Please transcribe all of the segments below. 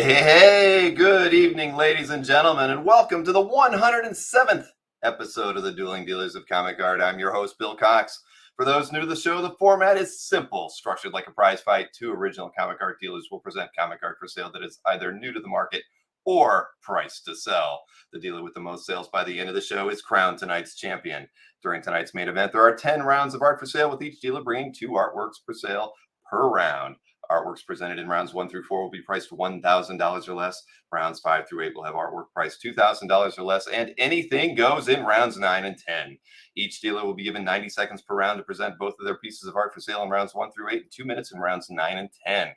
Hey, good evening, ladies and gentlemen, and welcome to the 107th episode of the Dueling Dealers of Comic Art. I'm your host, Bill Cox. For those new to the show, the format is simple. Structured like a prize fight, two original comic art dealers will present comic art for sale that is either new to the market or priced to sell. The dealer with the most sales by the end of the show is crowned tonight's champion. During tonight's main event, there are 10 rounds of art for sale, with each dealer bringing 2 artworks for sale per round. Artworks presented in rounds 1 through 4 will be priced $1,000 or less. Rounds 5 through 8 will have artwork priced $2,000 or less, and anything goes in rounds 9 and 10. Each dealer will be given 90 seconds per round to present both of their pieces of art for sale in rounds 1 through 8, and 2 minutes in rounds 9 and 10.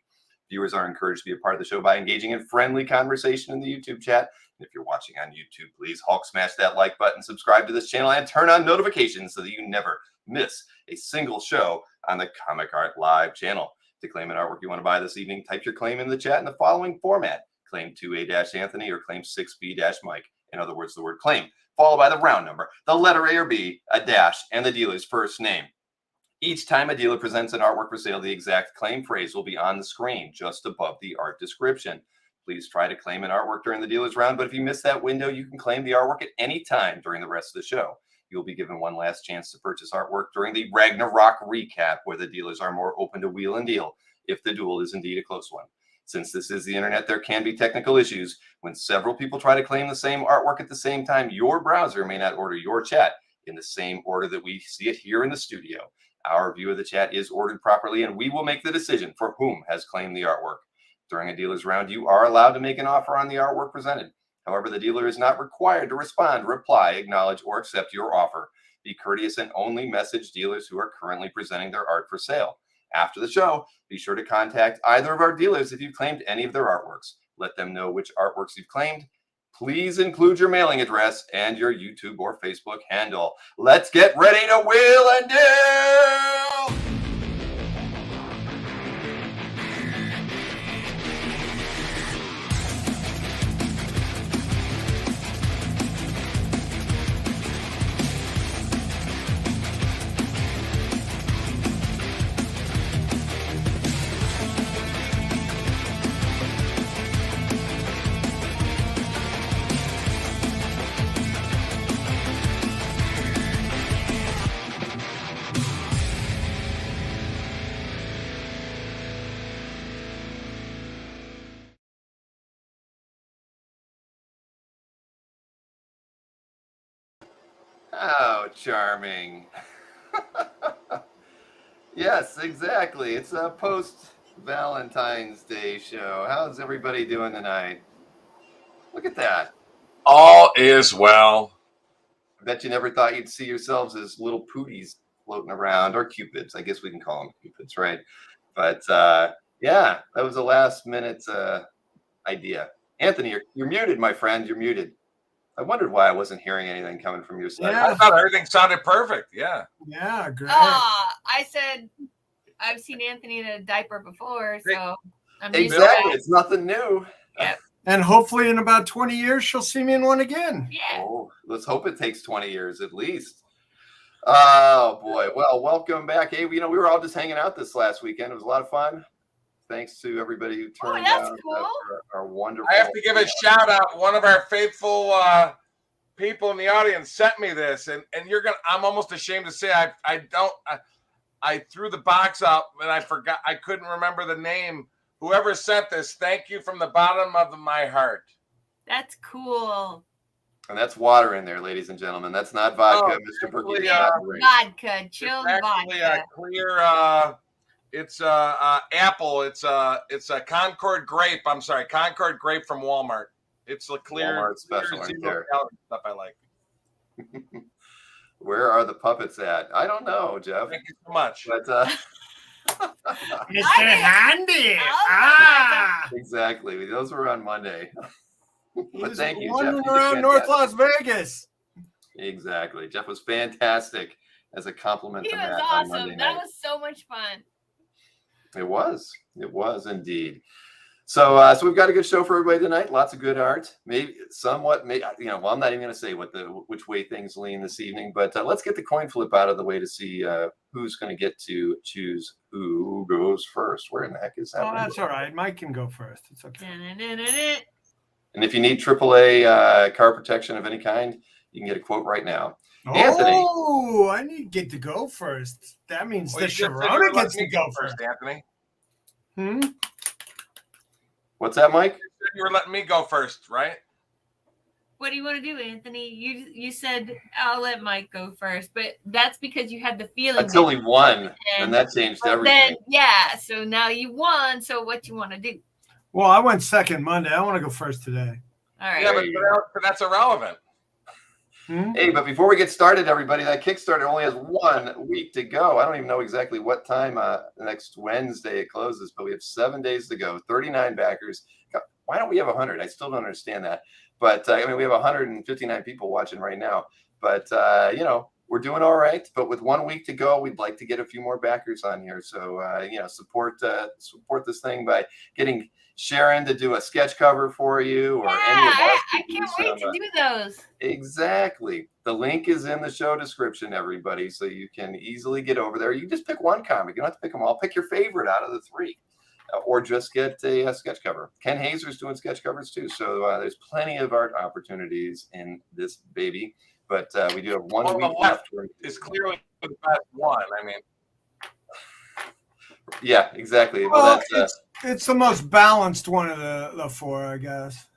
Viewers are encouraged to be a part of the show by engaging in friendly conversation in the YouTube chat. And if you're watching on YouTube, please Hulk smash that like button, subscribe to this channel, and turn on notifications so that you never miss a single show on the Comic Art Live channel. To claim an artwork you want to buy this evening, type your claim in the chat in the following format: claim 2A-Anthony or claim 6B-Mike. In other words, the word claim, followed by the round number, the letter A or B, a dash, and the dealer's first name. Each time a dealer presents an artwork for sale, the exact claim phrase will be on the screen just above the art description. Please try to claim an artwork during the dealer's round, but if you miss that window, you can claim the artwork at any time during the rest of the show. You'll be given one last chance to purchase artwork during the Ragnarok recap, where the dealers are more open to wheel and deal if the duel is indeed a close one. Since this is the internet, there can be technical issues. When several people try to claim the same artwork at the same time, your browser may not order your chat in the same order that we see it here in the studio. Our view of the chat is ordered properly, and we will make the decision for whom has claimed the artwork. During a dealer's round, you are allowed to make an offer on the artwork presented. However, the dealer is not required to respond, reply, acknowledge, or accept your offer. Be courteous and only message dealers who are currently presenting their art for sale. After the show, be sure to contact either of our dealers if you've claimed any of their artworks. Let them know which artworks you've claimed. Please include your mailing address and your YouTube or Facebook handle. Let's get ready to wheel and deal! Oh, charming. Yes, exactly. It's a post-Valentine's Day show. How's everybody doing tonight? Look at that. All is well. I bet you never thought you'd see yourselves as little pooties floating around, or cupids. I guess we can call them cupids, right? But yeah, that was a last-minute idea. Anthony, you're muted, my friend. You're muted. I wondered why I wasn't hearing anything coming from your side. Yeah. I thought everything sounded perfect. Yeah. Yeah, great. I said I've seen Anthony in a diaper before, so I'm exactly. It's nothing new. Yep. And hopefully in about 20 years, she'll see me in one again. Yeah. Oh, let's hope it takes 20 years at least. Oh, boy. Well, welcome back. Hey, we were all just hanging out this last weekend. It was a lot of fun. Thanks to everybody who turned out. Cool. Our wonderful. I have to give a shout out. One of our faithful people in the audience sent me this, and I'm almost ashamed to say I threw the box up and I forgot. I couldn't remember the name. Whoever sent this, thank you from the bottom of my heart. That's cool. And that's water in there, ladies and gentlemen. That's not vodka, Mr. Perky. Vodka, chilled vodka. Clear. It's apple. It's a Concord grape. I'm sorry, Concord grape from Walmart. It's a clear Walmart special right there. Stuff I like. Where are the puppets at? I don't know, Jeff. Thank you so much. But Mr. Handy. Exactly. Those were on Monday. But thank you, Jeff. Wandering around North Las Vegas. Exactly. Jeff was fantastic as a compliment He to was Matt on awesome. Monday That night. was so much fun. It was indeed. So we've got a good show for everybody tonight. Lots of good art. Maybe somewhat, well, I'm not even going to say which way things lean this evening, but let's get the coin flip out of the way to see who's going to get to choose who goes first. Where in the heck is that? Oh, that's all right. Mike can go first. It's okay. And if you need AAA car protection of any kind, you can get a quote right now. Anthony. Oh, I need to get to go first. That means the Sharona gets to go first. Anthony. What's that, Mike? You were letting me go first, right? What do you want to do, Anthony? You said I'll let Mike go first, but that's because you had the feeling until he won, and that changed everything. So now you won. So what you want to do? Well, I went second Monday. I want to go first today. All right. Yeah, but that's irrelevant. Hey, but before we get started, everybody, that Kickstarter only has 1 week to go. I don't even know exactly what time next Wednesday it closes, but we have 7 days to go. 39 backers. Why don't we have 100? I still don't understand that. But I mean, we have 159 people watching right now. But we're doing all right. But with 1 week to go, we'd like to get a few more backers on here. So support this thing by getting Sharon to do a sketch cover for you, or any of us. I can't wait to do those. Exactly. The link is in the show description, everybody, so you can easily get over there. You just pick one comic. You don't have to pick them all. Pick your favorite out of the 3, or just get a sketch cover. Ken Hazer's doing sketch covers too, so there's plenty of art opportunities in this baby. But we do have 1 week left. It's clearly the best one. I mean, yeah, exactly. Well, it's the most balanced one of the 4, I guess.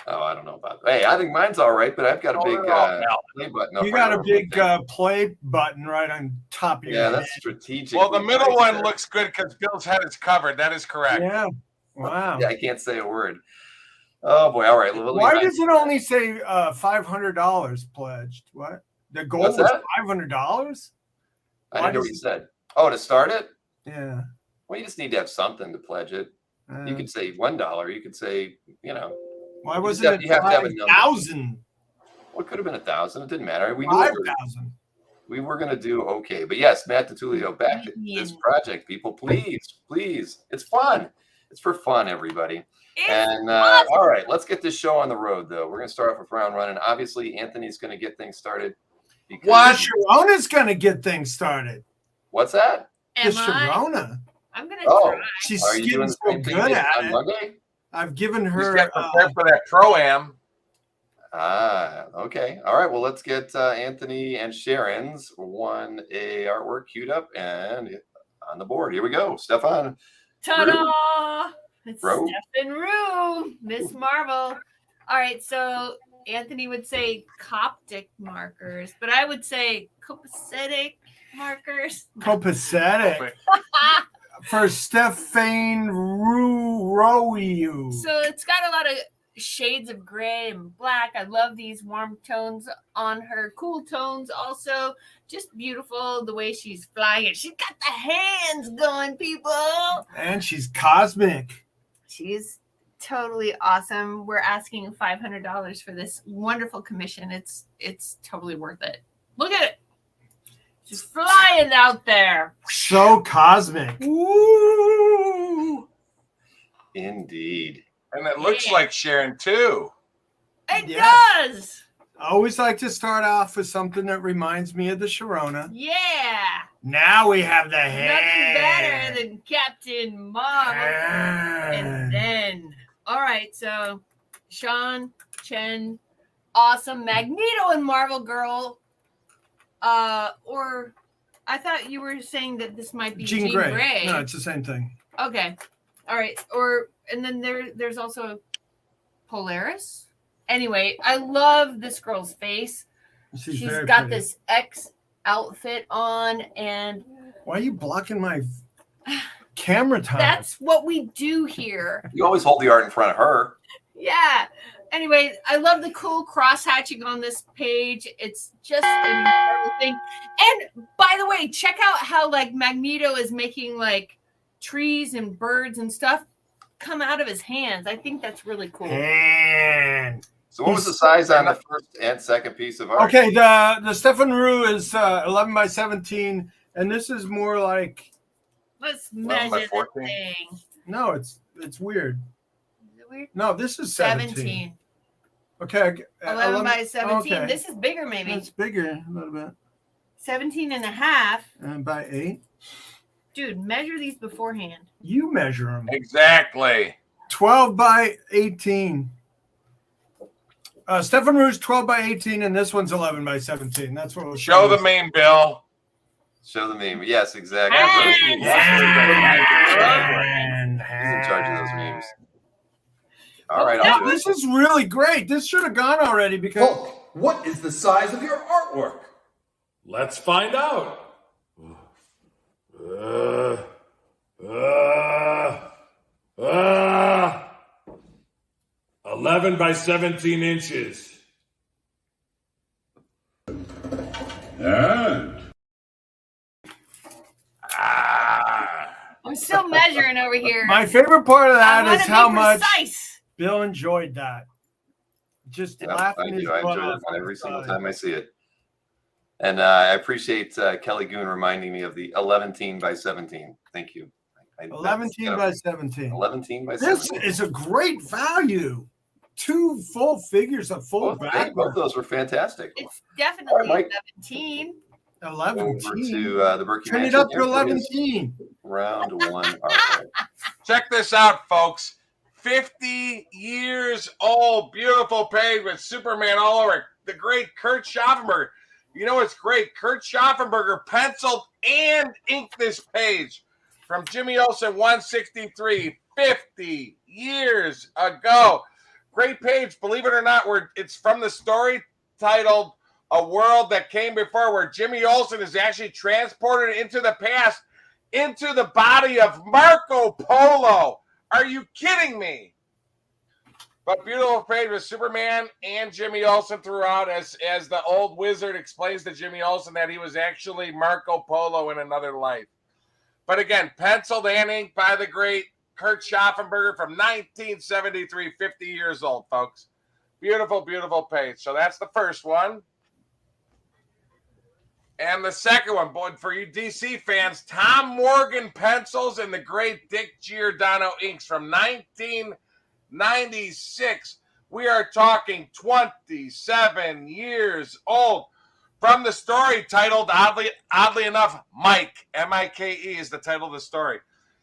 Oh, I don't know about that. Hey, I think mine's all right, but I've got a big play button. You got a big play button right on top of your head. That's strategic. Well, the middle one looks good because Bill's head is covered. That is correct. Yeah. Wow. Yeah, I can't say a word. Oh boy! All right. Why does it only say $500 pledged? What? The goal was $500. I didn't know what you said. Oh, to start it? Yeah. Well, you just need to have something to pledge it. You could say $1. You could say, Why wasn't it 5,000? Well, it could have been 1,000. It didn't matter. We knew 5,000. We were going to do okay. But yes, Matt DiTullio, back to this project, people. Please. It's fun. It's for fun, everybody. And all right, let's get this show on the road, though. We're going to start off with round one. And obviously, Anthony's going to get things started. What? Sharona's going to get things started. What's that? The Sharona. I'm going to try. She's getting so good at it. Monday? I've given her. She's getting prepared for that Pro-Am. Okay. All right. Well, let's get Anthony and Sharon's 1A artwork queued up and on the board. Here we go. Stefan. Ta-da! It's Stefan Rue, Miss Marvel. All right. So Anthony would say Coptic markers, but I would say copacetic markers. Copacetic. For Stefan Rue. So it's got a lot of shades of gray and black. I love these warm tones on her. Cool tones also. Just beautiful the way she's flying it. She's got the hands going, people. And she's cosmic. She's totally awesome. We're asking $500 for this wonderful commission. It's totally worth it. Look at it. She's flying out there. So cosmic. Woo! Indeed. And it looks like Sharon, too. It does. I always like to start off with something that reminds me of the Sharona. Yeah. Now we have the hand. Nothing better than Captain Marvel. And then, all right, so Sean, Chen, awesome. Magneto and Marvel Girl. Or I thought you were saying that this might be Jean Grey. No, it's the same thing. Okay. All right. And then there's also Polaris. Anyway, I love this girl's face. She's got this X outfit on, and why are you blocking my camera time? That's what we do here. You always hold the art in front of her. Yeah. Anyway, I love the cool cross hatching on this page. It's just an incredible thing. And by the way, check out how like Magneto is making like trees and birds and stuff come out of his hands. I think that's really cool. So what was the size on the first and second piece of art? Okay, the Stefan Rue is 11 by 17, and this is more like. Let's measure the thing. No, it's weird. weird? No, this is 17. Okay. 11 by 17. Okay. This is bigger, maybe. It's bigger a little bit. 17 and a half. And by 8. Dude, measure these beforehand. You measure them. Exactly. 12 by 18. Stefan Rouge 12 by 18, and this one's 11 by 17. That's what we'll Show the meme, Bill. Show the meme. Yes, exactly. And- He's in charge of those memes. All right. Yeah, I'll do it. this is really great. This should have gone already because Hulk, what is the size of your artwork? Let's find out. 11 by 17 inches. And I'm still measuring over here. my favorite part of I that wanna is be how much precise. Bill enjoyed that. Just Yeah, laughing I his do. I butt enjoy it off every single outside. time I see it. And I appreciate Kelly Goon reminding me of the 11 by 17. Thank you. 11 by 17. 11 by This 17. is a great value. 2 full figures of full Both back. of those were fantastic. It's definitely Mike. 17. Over 11. to the Berkey Turn it Mansion. up to Here it 11. is. Round 1 artwork. Check this out, folks. 50 years old. Beautiful page with Superman all over it. The great Kurt Schaffenberger. You know what's great? Kurt Schaffenberger penciled and inked this page from Jimmy Olsen 163 50 years ago. Great page, believe it or not, where it's from the story titled A World That Came Before, where Jimmy Olsen is actually transported into the past, into the body of Marco Polo. Are you kidding me? But beautiful page with Superman and Jimmy Olsen throughout, as the old wizard explains to Jimmy Olsen that he was actually Marco Polo in another life. But again, penciled and inked by the great Kurt Schaffenberger from 1973, 50 years old, folks. Beautiful, beautiful page. So that's the first one. And the second one, boy, for you DC fans, Tom Morgan pencils and the great Dick Giordano inks from 1996. We are talking 27 years old. From the story titled, oddly enough, Mike, M-I-K-E is the title of the story.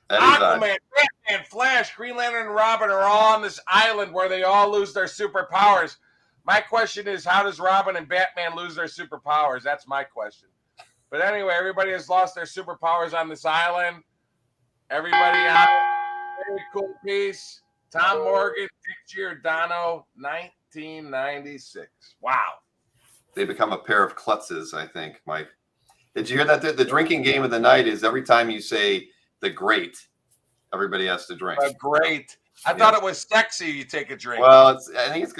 That is odd. Aquaman, Batman, Flash, Green Lantern, and Robin are all on this island where they all lose their superpowers. My question is, how does Robin and Batman lose their superpowers? That's my question. But anyway, everybody has lost their superpowers on this island. Everybody out. Very cool piece. Tom Morgan, Dick Giordano, 1996. Wow. They become a pair of klutzes, I think, Mike. Did you hear that? The drinking game of the night is every time you say the great, everybody has to drink. Great. I thought it was sexy. You take a drink. Well, I think it's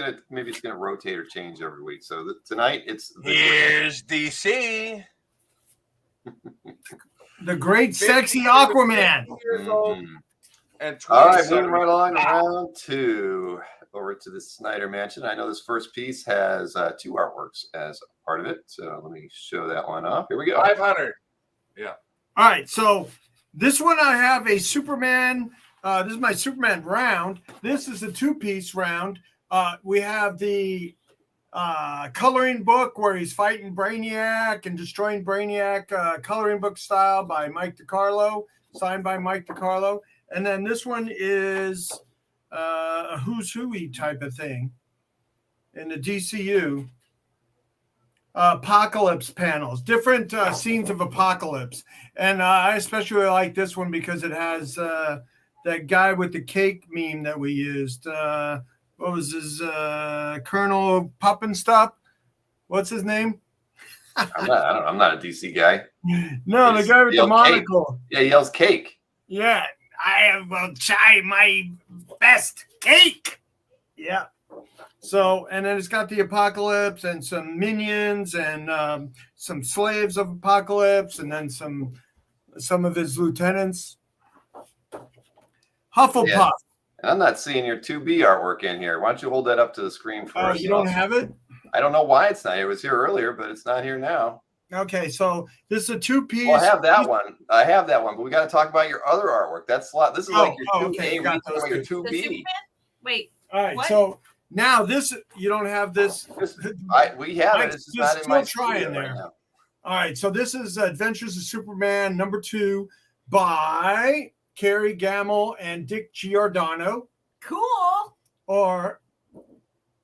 gonna rotate or change every week. So tonight it's Here's DC. The great sexy Aquaman. Years old Mhm. and All right, 27. moving right along to round 2 over to the Snyder Mansion. I know this first piece has 2 artworks as part of it, so let me show that one off. Here we go. 500. All right, so this one I have a Superman. This is my Superman round. This is a 2-piece round. We have the coloring book where he's fighting Brainiac and destroying Brainiac, coloring book style by Mike DiCarlo, signed by Mike DiCarlo. And then this one is a who's who-y type of thing in the DCU. Apocalypse panels, different scenes of Apocalypse. And I especially like this one because it has that guy with the cake meme that we used. What was his Colonel Pup and Stuff? What's his name? I'm not a DC guy. No, the guy with the Yells monocle. Yeah, he yells cake. Yeah, I will try my best cake. Yeah. So, and then it's got the Apocalypse and some minions and some slaves of Apocalypse, and then some of his lieutenants. Hufflepuff. Yeah. And I'm not seeing your 2B artwork in here. Why don't you hold that up to the screen for us? You don't have it? I don't know why it's not. It was here earlier, but it's not here now. Okay, so this is a 2-piece. Well, I have that one. But we got to talk about your other artwork. That's a lot. This is like your 2A. okay, We got talk about your those 2B. Wait. All right, What? so now this you don't have this. We have it. Mike's It's just not in still my trying studio there. right now. All right, so this is Adventures of Superman #2 by Kerry Gamble and Dick Giordano, Cool. or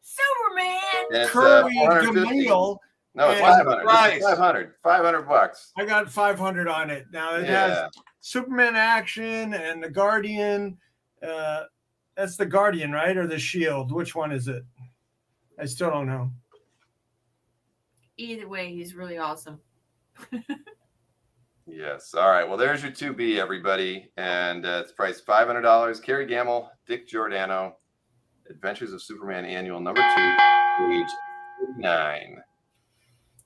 Superman. And it's Curry 450. Gamble. No, it's and- 500. Price. It's 500. $500. I got 500 on it. Now it Yeah. has Superman action and the Guardian. That's the Guardian, right? Or the Shield? Which one is it? I still don't know. Either way, he's really awesome. Yes. All right. Well, there's your 2B, everybody. And it's priced $500. Kerry Gamble, Dick Giordano, Adventures of Superman Annual #2, page 89.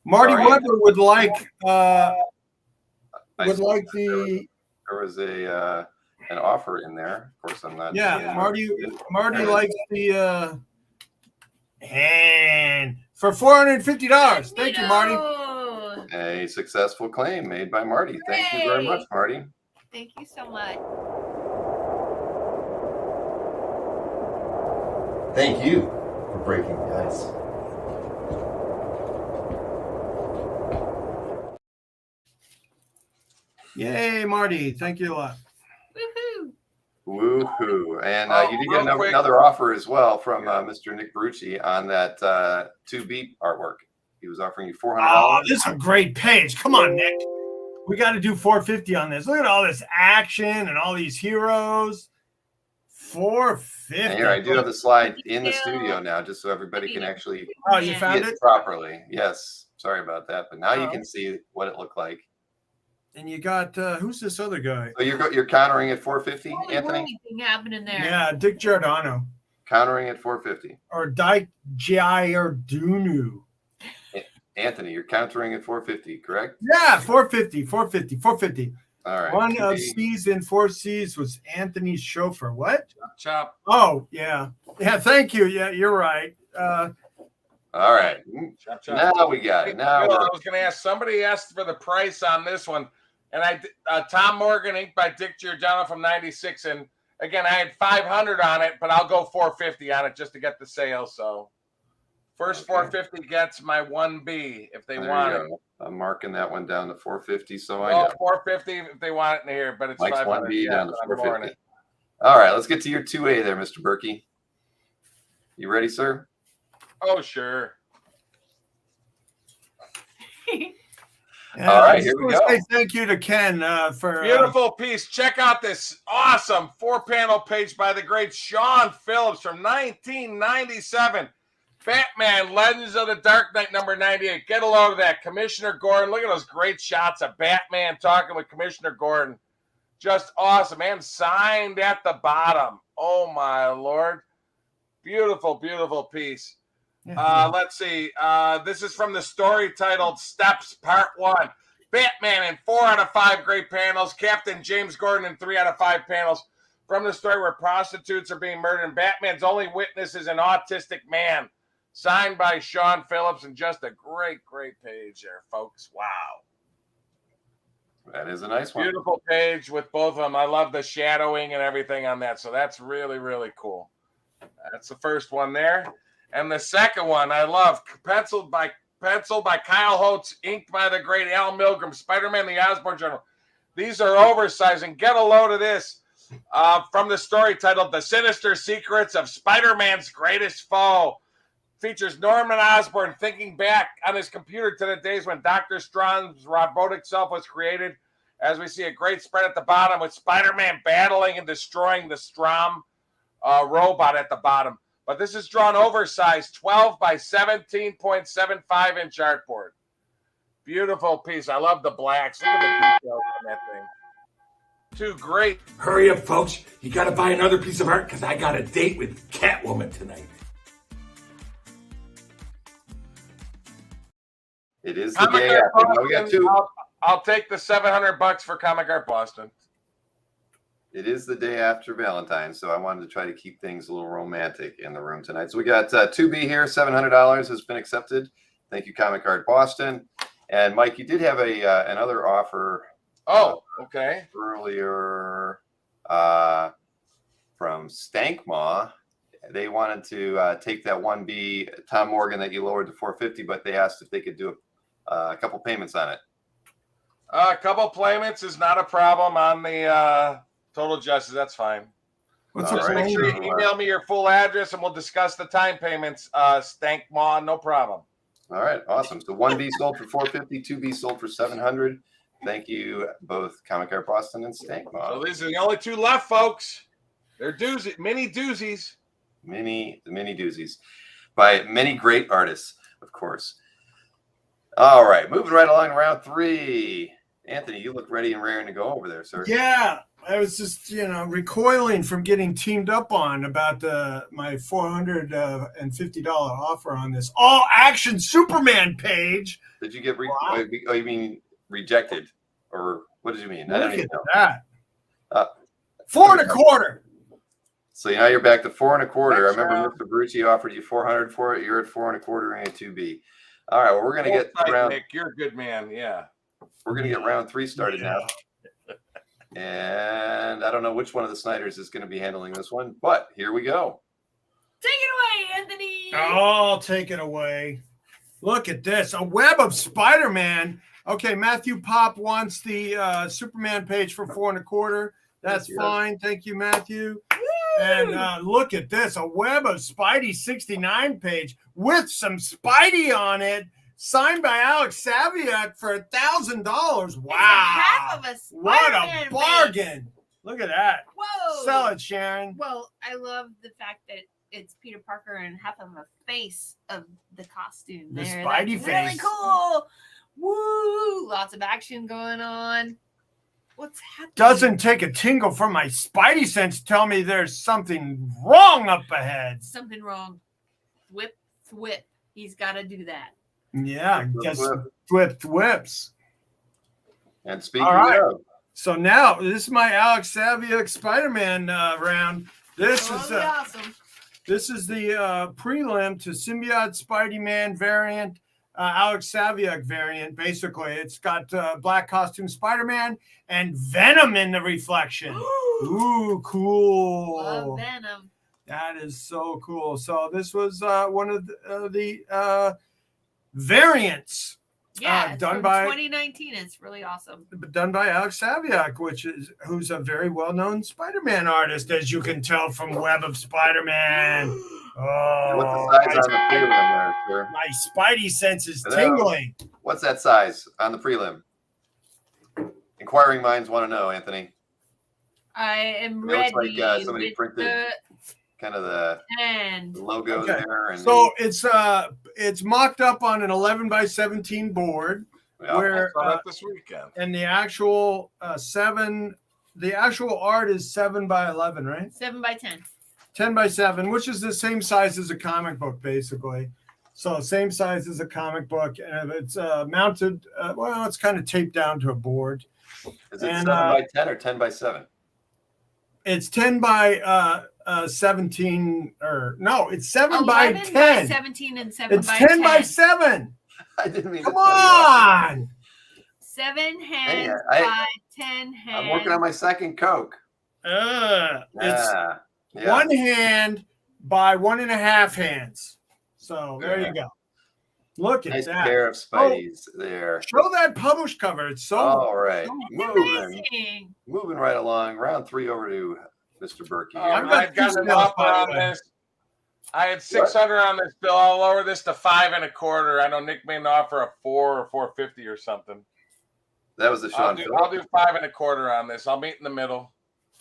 Marty Sorry. Weber would like I would saw like that the there was an offer in there. Of course, I'm not. yeah. Marty likes the and for $450. Thank you, Marty. Magneto! A successful claim made by Marty. Thank you very much, Marty. Thank you so much. Thank you for breaking the ice. Yay, Marty. Thank you a lot. Woohoo! Woohoo! And Oh, you did real get quick. another offer as well from Mr. Nick Brucci on that 2B artwork. He was offering you $400. Oh, this is a great page. Come on, Nick. We got to do 450 on this. Look at all this action and all these heroes. 450. And here, I do have the slide in the Yeah. studio now, just so everybody can actually Oh, you Yeah. found see it? it properly. Yes. Sorry about that. But now you Oh. can see what it looked like. And you got who's this other guy? So you're countering at 450, Holy Anthony? moly thing happening there. Yeah, Dick Giordano Countering at 450. or Dyke Giordano. Anthony, you're countering at 450, correct? Yeah, 450. All right. One of 2B. C's and 4 C's was Anthony's chauffeur. What? Chop. Oh, yeah. Yeah, thank you. Yeah, you're right. All right. Chop, chop. Now we got it. Now Bill, we're I was going to ask. Somebody asked for the price on this one, and Tom Morgan, inked by Dick Giordano from '96, and again, I had 500 on it, but I'll go 450 on it just to get the sale. So, first Okay. 450 gets my 1B if they there want you it. go. I'm marking that one down to 450, so I Well, know. 450 if they want it in here, but it's Mike's 500. 1B Yeah, down to I'm lowering 450. it. All right, let's get to your 2A there, Mr. Berkey. You ready, sir? Oh, sure. All right, I just here we wanna go. Say thank you to Ken for Beautiful piece. Check out this awesome 4-panel page by the great Sean Phillips from 1997. Batman Legends of the Dark Knight #98. Get a load of that. Commissioner Gordon. Look at those great shots of Batman talking with Commissioner Gordon. Just awesome. And signed at the bottom. Oh, my Lord. Beautiful, beautiful piece. Let's see. This is from the story titled Steps Part 1. Batman in 4 out of 5 great panels. Captain James Gordon in 3 out of 5 panels. From the story where prostitutes are being murdered and Batman's only witness is an autistic man. Signed by Sean Phillips, and just a great, great page there, folks. Wow. That is a nice one. Beautiful page with both of them. I love the shadowing and everything on that. So that's really, really cool. That's the first one there. And the second one I love, penciled by Kyle Holtz, inked by the great Al Milgrom, Spider-Man the Osborn Journal. These are oversized, and get a load of this from the story titled The Sinister Secrets of Spider-Man's Greatest Foe. Features Norman Osborn thinking back on his computer to the days when Dr. Strange's robotic self was created, as we see a great spread at the bottom with Spider-Man battling and destroying the Strom robot at the bottom. But this is drawn oversized, 12 by 17.75 inch artboard. Beautiful piece. I love the blacks. Look at the details on that thing. Two great. Hurry up, folks. You gotta buy another piece of art because I got a date with Catwoman tonight. It is the Comic day Art after. Now we got Boston, two. I'll take the $700 for Comic Art Boston. It is the day after Valentine's, so I wanted to try to keep things a little romantic in the room tonight. So we got 2B here, $700 has been accepted. Thank you, Comic Art Boston. And Mike, you did have another offer. Oh, okay. Earlier from Stankmaw, they wanted to take that 1B Tom Morgan that you lowered to 450, but they asked if they could do a couple payments on it. A couple payments is not a problem on the total justice. That's fine. What's All the right. Make sure you plan? email me your full address and we'll discuss the time payments. Stank Maw, no problem. All right, awesome. So 1B sold for 450, 2B sold for 700. Thank you, both Comic Art Boston and Stank So Maw. these are the only two left, folks. They're doozy, mini doozies. Many doozies by many great artists, of course. All right, moving right along, round 3. Anthony, you look ready and raring to go over there, sir. Yeah, I was just recoiling from getting teamed up on about my $450 offer on this all action Superman page. Did you get Wow. oh, you mean rejected, or what did you mean? I don't Look even at know. that. 4.25. So now you're back to 4.25. I That's remember Mr. Brucci offered you 400 for it. You're at 4.25 and a 2B. All right, well, we're gonna get round. Nick, you're a good man. Yeah. We're gonna get round 3 started now. And I don't know which one of the Snyders is going to be handling this one, but here we go. Take it away, Anthony. I'll take it away. Look at this. A web of Spider-Man. Okay, Matthew Pop wants the Superman page for 4.25. That's Yes. fine. Thank you, Matthew. And look at this. A web of Spidey 69 page with some Spidey on it. Signed by Alex Saviuk for $1,000. Wow. Half of a What a Spider-Man bargain. Look at that. Whoa. Sell it, Sharon. Well, I love the fact that it's Peter Parker and half of a face of the costume. The there. Spidey That's really face. cool. Woo! Lots of action going on. What's happening? Doesn't take a tingle from my Spidey sense to tell me there's something wrong up ahead. Something wrong. Whip, thwip. He's got to do that. Yeah, Whip, just whip. whips. And speaking All right. of, So now this is my Alex Saviuk Spider-Man round. This is awesome. this is the prelim to Symbiote Spidey-Man variant, Alex Saviuk variant. Basically, it's got black costume Spider-Man and Venom in the reflection. Ooh, cool. Love Venom. That is so cool. So this was one of the variants Yeah, it's done from by 2019. It's really awesome. done by Alex Saviuk, who's a very well-known Spider-Man artist, as you can tell from Web of Spider-Man. Oh, what's the size on the prelim there, sir? my Spidey sense is Hello. tingling. What's that size on the prelim? Inquiring minds want to know, Anthony. I am It looks ready like, somebody with printed the Kind of the hand. logo Okay. there. And So it's mocked up on an 11x17 board, yeah, where I saw that this weekend. and the actual the actual art is 7x11, right? 7x10. 10x7, which is the same size as a comic book, basically. So same size as a comic book, and it's mounted. Well, it's kind of taped down to a board. is it and, 7x10 or 10x7? It's 10x17, or no, it's 7x10. 11x17 and 7x10. It's 10x7. I didn't mean Come to throw you off. on. 7 hands I- by 10 hands. I'm working on my second Coke. It's Yeah. Yeah. one hand by 1.5 hands. So there Yeah. you go. Look at Nice that. pair of Spideys there. Show that published cover. It's so All right. It's amazing. Moving right along. Round 3 over to Mr. Berkey. I've got I've got two an sales, offer by the on way. this. I had 600 on this bill. I'll lower this to 5.25. I know Nick made an offer of 4 or 450 or something. That was the I'll Sean do Phillips. 5.25 on this. I'll meet in the middle.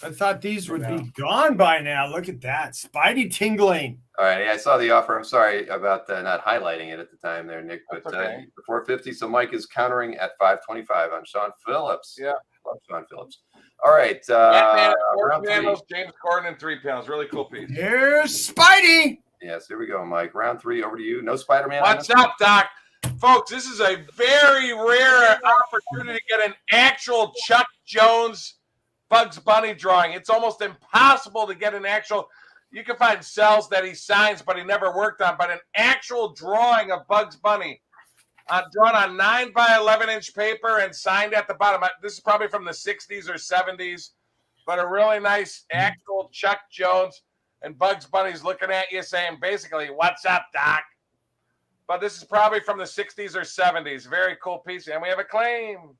I thought these would be gone by now. Look at that. Spidey tingling. All right. Yeah, I saw the offer. I'm sorry about not highlighting it at the time there, Nick. But That's okay. the 450. So Mike is countering at 525 on Sean Phillips. Yeah. Love Sean Phillips. All right. Batman, 4 round 3. panels, James Corden in 3 panels. Really cool piece. Here's Spidey. Yes, here we go, Mike. Round 3 over to you. No Spider-Man. on What's this? up, Doc? Folks, this is a very rare opportunity to get an actual Chuck Jones Bugs Bunny drawing. It's almost impossible to get an actual. You can find cells that he signs, but he never worked on. But an actual drawing of Bugs Bunny, drawn on 9x11-inch paper and signed at the bottom. This is probably from the 60s or 70s, but a really nice actual Chuck Jones. and Bugs Bunny's looking at you saying basically, "What's up, Doc?" But this is probably from the 60s or 70s. Very cool piece. And we have a claim.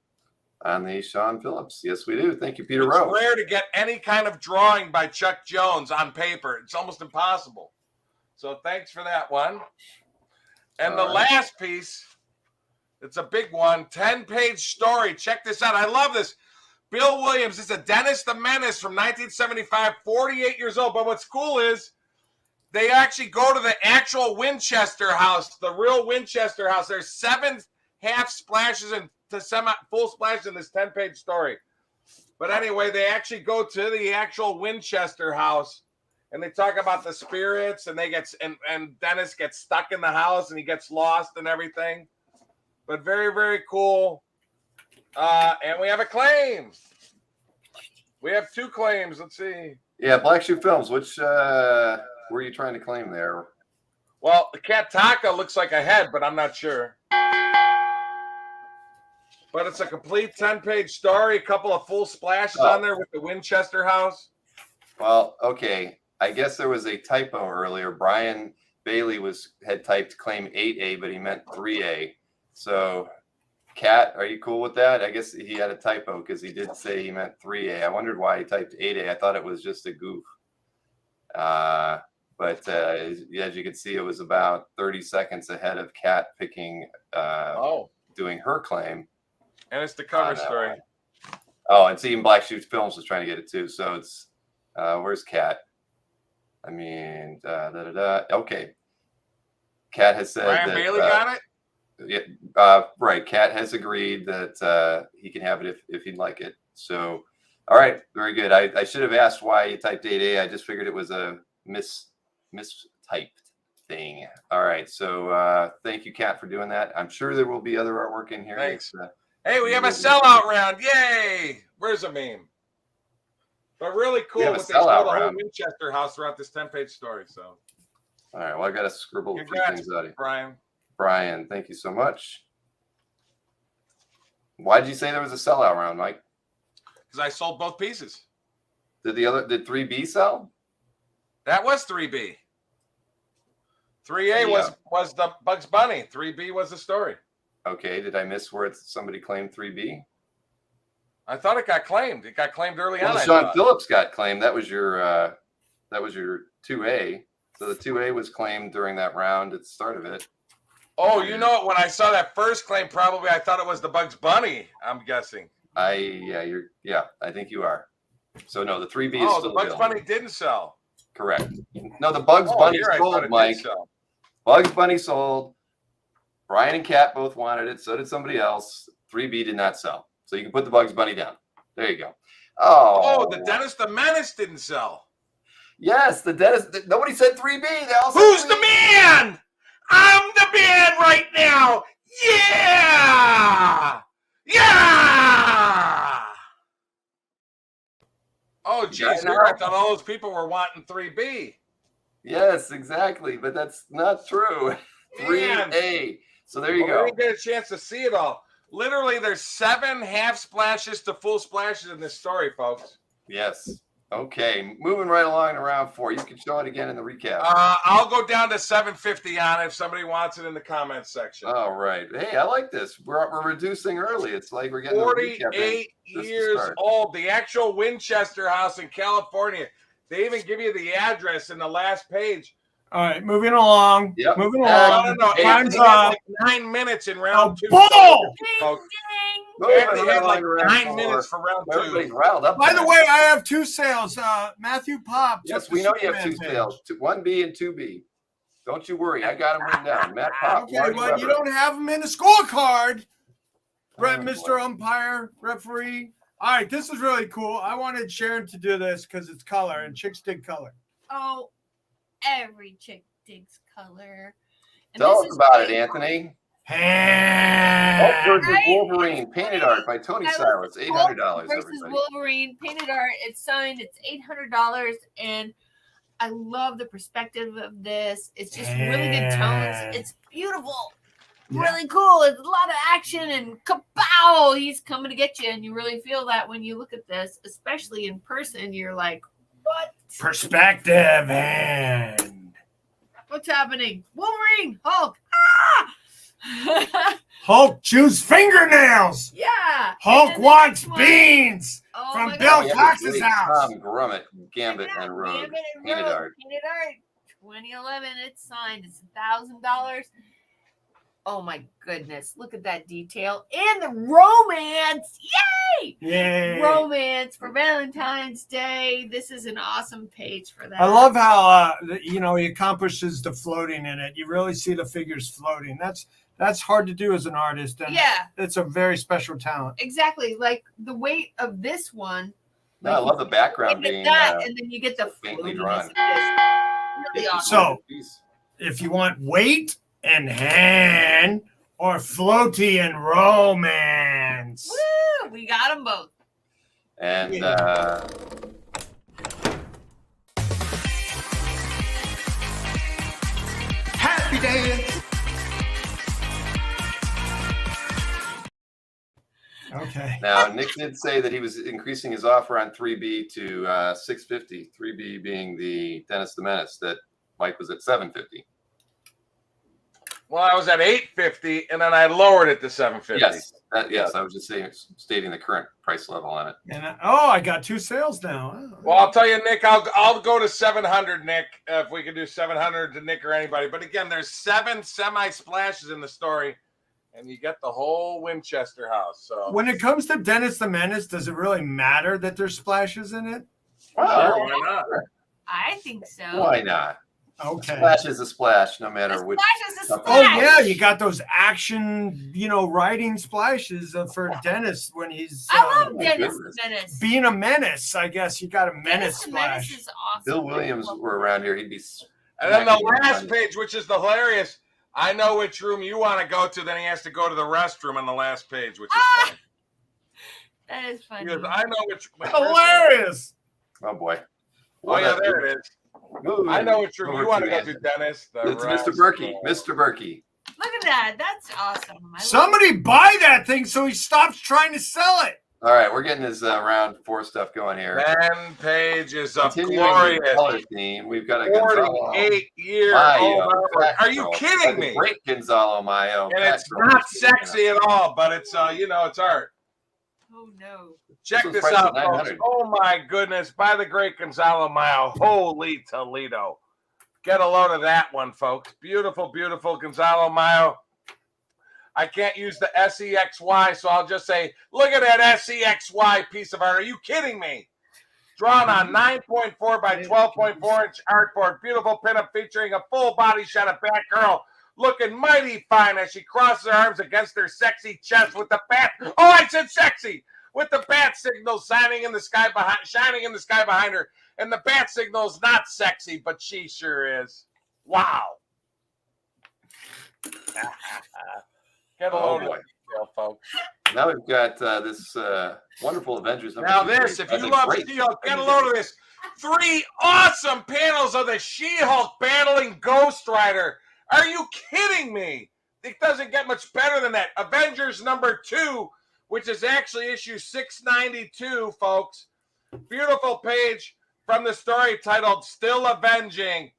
On the Sean Phillips. Yes, we do. Thank you, Peter It's Rowe. rare to get any kind of drawing by Chuck Jones on paper. It's almost impossible. So thanks for that one. And the last piece, it's a big one, 10-page story. Check this out. I love this. Bill Williams is a Dennis the Menace from 1975, 48 years old. But what's cool is they actually go to the actual Winchester house, the real Winchester house. There's 7 half splashes and full splashes in this 10-page story. But anyway, they actually go to the actual Winchester house and they talk about the spirits, and they get and Dennis gets stuck in the house and he gets lost and everything. But very, very cool. And we have a claim. We have 2 claims. Let's see. Yeah, Black Shoe Films. Which were you trying to claim there? Well, the Cat Taka looks like a head, but I'm not sure. But it's a complete 10-page story, a couple of full splashes on there with the Winchester house. Well, okay. I guess there was a typo earlier. Brian Bailey had typed claim 8A, but he meant 3A. So, Kat, are you cool with that? I guess he had a typo because he did say he meant 3A. I wondered why he typed 8A. I thought it was just a goof. But as you can see, it was about 30 seconds ahead of Kat picking, doing her claim. And it's the cover story. One. Oh, and see, even Black Shoe Films was trying to get it too. So it's, where's Kat? I mean, okay. Kat has said Brian Bailey got it? Yeah, right. Kat has agreed that he can have it if he'd like it. So, all right, very good. I should have asked why you typed 8A. I just figured it was a mistyped thing. All right, so thank you, Kat, for doing that. I'm sure there will be other artwork in here. Thanks. Hey, we have a sellout round. Yay! Where's the meme? But really cool what they show the whole Winchester house throughout this 10-page story. So, all right, well, I got to scribble a few things out here. Brian, thank you so much. Why did you say there was a sellout round, Mike? Because I sold both pieces. Did 3B sell? That was 3B. 3A was the Bugs Bunny. 3B was the story. Okay, did I miss where somebody claimed 3B? I thought it got claimed. It got claimed early on. Sean Phillips got claimed. That was your 2A. So the 2A was claimed during that round at the start of it. Oh, you know what? When I saw that first claim, probably I thought it was the Bugs Bunny. I'm guessing. I think you are. So no, the 3B is still the Bugs Bunny didn't sell. Correct. No, the Bugs Bunny sold, Mike. Bugs Bunny sold. Brian and Kat both wanted it. So did somebody else. 3B did not sell. So you can put the Bugs Bunny down. There you go. Oh, the Dennis the Menace didn't sell. Yes, the Dennis. Nobody said 3B. They all said Who's 3B. the man? I'm the man right now. Yeah. Yeah. Oh, geez. I thought all those people were wanting 3B. Yes, exactly. But that's not true. 3A. So there you go. We didn't get a chance to see it all. Literally, there's 7 half splashes to full splashes in this story, folks. Yes. Okay. Moving right along to round 4. You can show it again in the recap. I'll go down to 750 on it if somebody wants it in the comments section. All right. Hey, I like this. We're reducing early. It's like we're getting 48 years old. The actual Winchester house in California. They even give you the address in the last page. All right, moving along. Yep. Moving along. No. Time's up. Like 9 minutes in round 2. Bull! They had like 9 minutes for round 2. Everybody's riled up. By the way, I have 2 sales. Matthew Pop. Yes, we know you have 2 sales. 1B and 2B. Don't you worry. I got them written down. Matt Pop. Okay, well, you don't have them in the scorecard. Mr. Umpire, referee. All right, this is really cool. I wanted Sharon to do this because it's color, and chicks dig color. Oh, every chick digs color. And tell us about it, Anthony. Hulk versus Wolverine, painted art by Tony Silas, $800. Versus Wolverine, painted art. It's signed. It's $800, and I love the perspective of this. It's just really good tones. It's beautiful. Really cool. It's a lot of action and kapow! He's coming to get you, and you really feel that when you look at this, especially in person. You're like, What? Perspective hand. What's happening? Wolverine, Hulk. Ah! Hulk chews fingernails. Yeah. Hulk And then the wants next one- beans Oh from my Bill God. Yeah, Cox's great house. Tom Grummett, Gambit and Rogue. Gambit and Painted Rogue, art. Painted art. 2011. It's signed. It's $1,000. Oh my goodness! Look at that detail and the romance. Yay! Yay. Romance for Valentine's Day. This is an awesome page for that. I love how he accomplishes the floating in it. You really see the figures floating. That's hard to do as an artist, and Yeah, it's a very special talent. exactly. Like the weight of this one. No, I love the background You get being that, and then you get the faintly floatiness drawn. of this. Really awesome. So, Piece. if you want weight and hand or floaty and romance, Woo! We got them both. And Happy dance. okay. now Nick did say that he was increasing his offer on 3B to $650. 3B being the Dennis the Menace that Mike was at $750. Well, I was at $850, and then I lowered it to $750. Yes, yes. I was just stating the current price level on it. And I got 2 sales now. Oh. Well, I'll tell you, Nick, I'll go to 700, Nick, if we can do 700 to Nick or anybody. But again, there's 7 semi-splashes in the story, and you get the whole Winchester house. So When it comes to Dennis the Menace, does it really matter that there's splashes in it? sure, Well, why not? I think so. why not? Okay. Splash is a splash, no A matter which. splash is a splash. Oh yeah, you got those action, writing splashes for Dennis when he's I love my Dennis goodness. the Menace. being a menace. I guess you got a menace Dennis the Menace splash. is awesome. Bill Williams were around here, he'd be. And then the last page, which is the hilarious, I know which room you want to go to. Then he has to go to the restroom on the last page, which is funny. That is He funny. goes, I know which. Hilarious. Oh boy. Oh yeah, there it is. Ooh. I know which room Over you want to go Anthony. to, Dennis. The It's Mr. Berkey. Mr. Berkey. Look at that. That's awesome. I love Somebody buy that thing so he stops trying to sell it. All right, we're getting his round 4 stuff going here. 10 pages of Continuing the glorious color theme, we've got a Gonzalo 48-year-old Mayo. artwork. Are you kidding me? Great Gonzalo Mayo. And it's not sexy at all, but it's it's art. Oh no. Check was this priced out, at folks. $900. Oh my goodness, by the great Gonzalo Mayo. Holy Toledo. Get a load of that one, folks. Beautiful, beautiful Gonzalo Mayo. I can't use the SEXY, so I'll just say, look at that SEXY piece of art. Are you kidding me? Drawn on 9.4 by 12.4 inch artboard. Beautiful pinup featuring a full body shot of Batgirl looking mighty fine as she crosses her arms against her sexy chest with the bat. Oh, I said sexy! With the bat signal shining in the sky behind her. And the bat signal's not sexy, but she sure is. Wow. Get a load of detail, folks. Now we've got this wonderful Avengers. Now this, if you love She-Hulk, get a load of this. 3 awesome panels of the She-Hulk battling Ghost Rider. Are you kidding me? It doesn't get much better than that. Avengers #2, which is actually issue 692, folks. Beautiful page from the story titled Still Avenging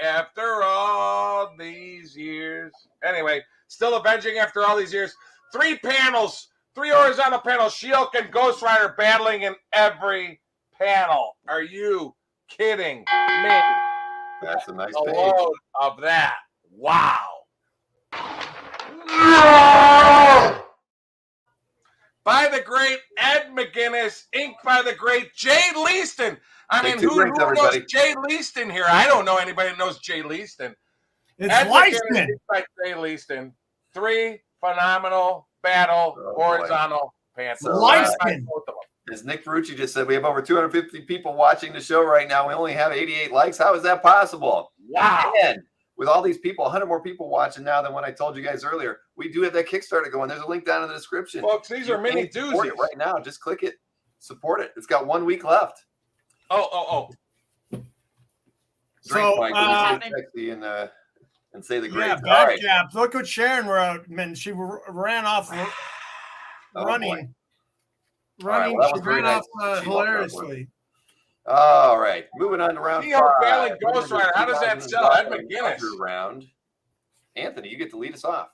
after all these years. Anyway, Still Avenging after all these years. 3 panels, 3 horizontal panels, She-Hulk and Ghost Rider battling in every panel. Are you kidding me? That's a nice A page. load of that. Wow. By the great Ed McGuinness, inked by the great Jay Leaston. I mean, who knows Jay Leaston here? I don't know anybody that knows Jay Leaston. It's Ed McGuinness, Leiston. inked by Jay Leaston. 3 phenomenal battle horizontal panels. Leiston. As Nick Ferrucci just said, we have over 250 people watching the show right now. We only have 88 likes. How is that possible? Wow. And with all these people, 100 more people watching now than what I told you guys earlier. We do have that Kickstarter going. There's a link down in the description. Folks, these are mini Support doozies. it right now. Just click it. Support it. It's got 1 week left. Oh. So, Drink, Mike, sexy and say the great. yeah, All bad right. caps. Look what Sharon wrote. Man, she ran off Oh, running. boy. Running. All right, well, that she was very ran nice. off She loved that hilariously. All right, moving on to round Neo 5. Failing Ghost Rider. How does that sell? Ed McGuinness. Round. Anthony, you get to lead us off.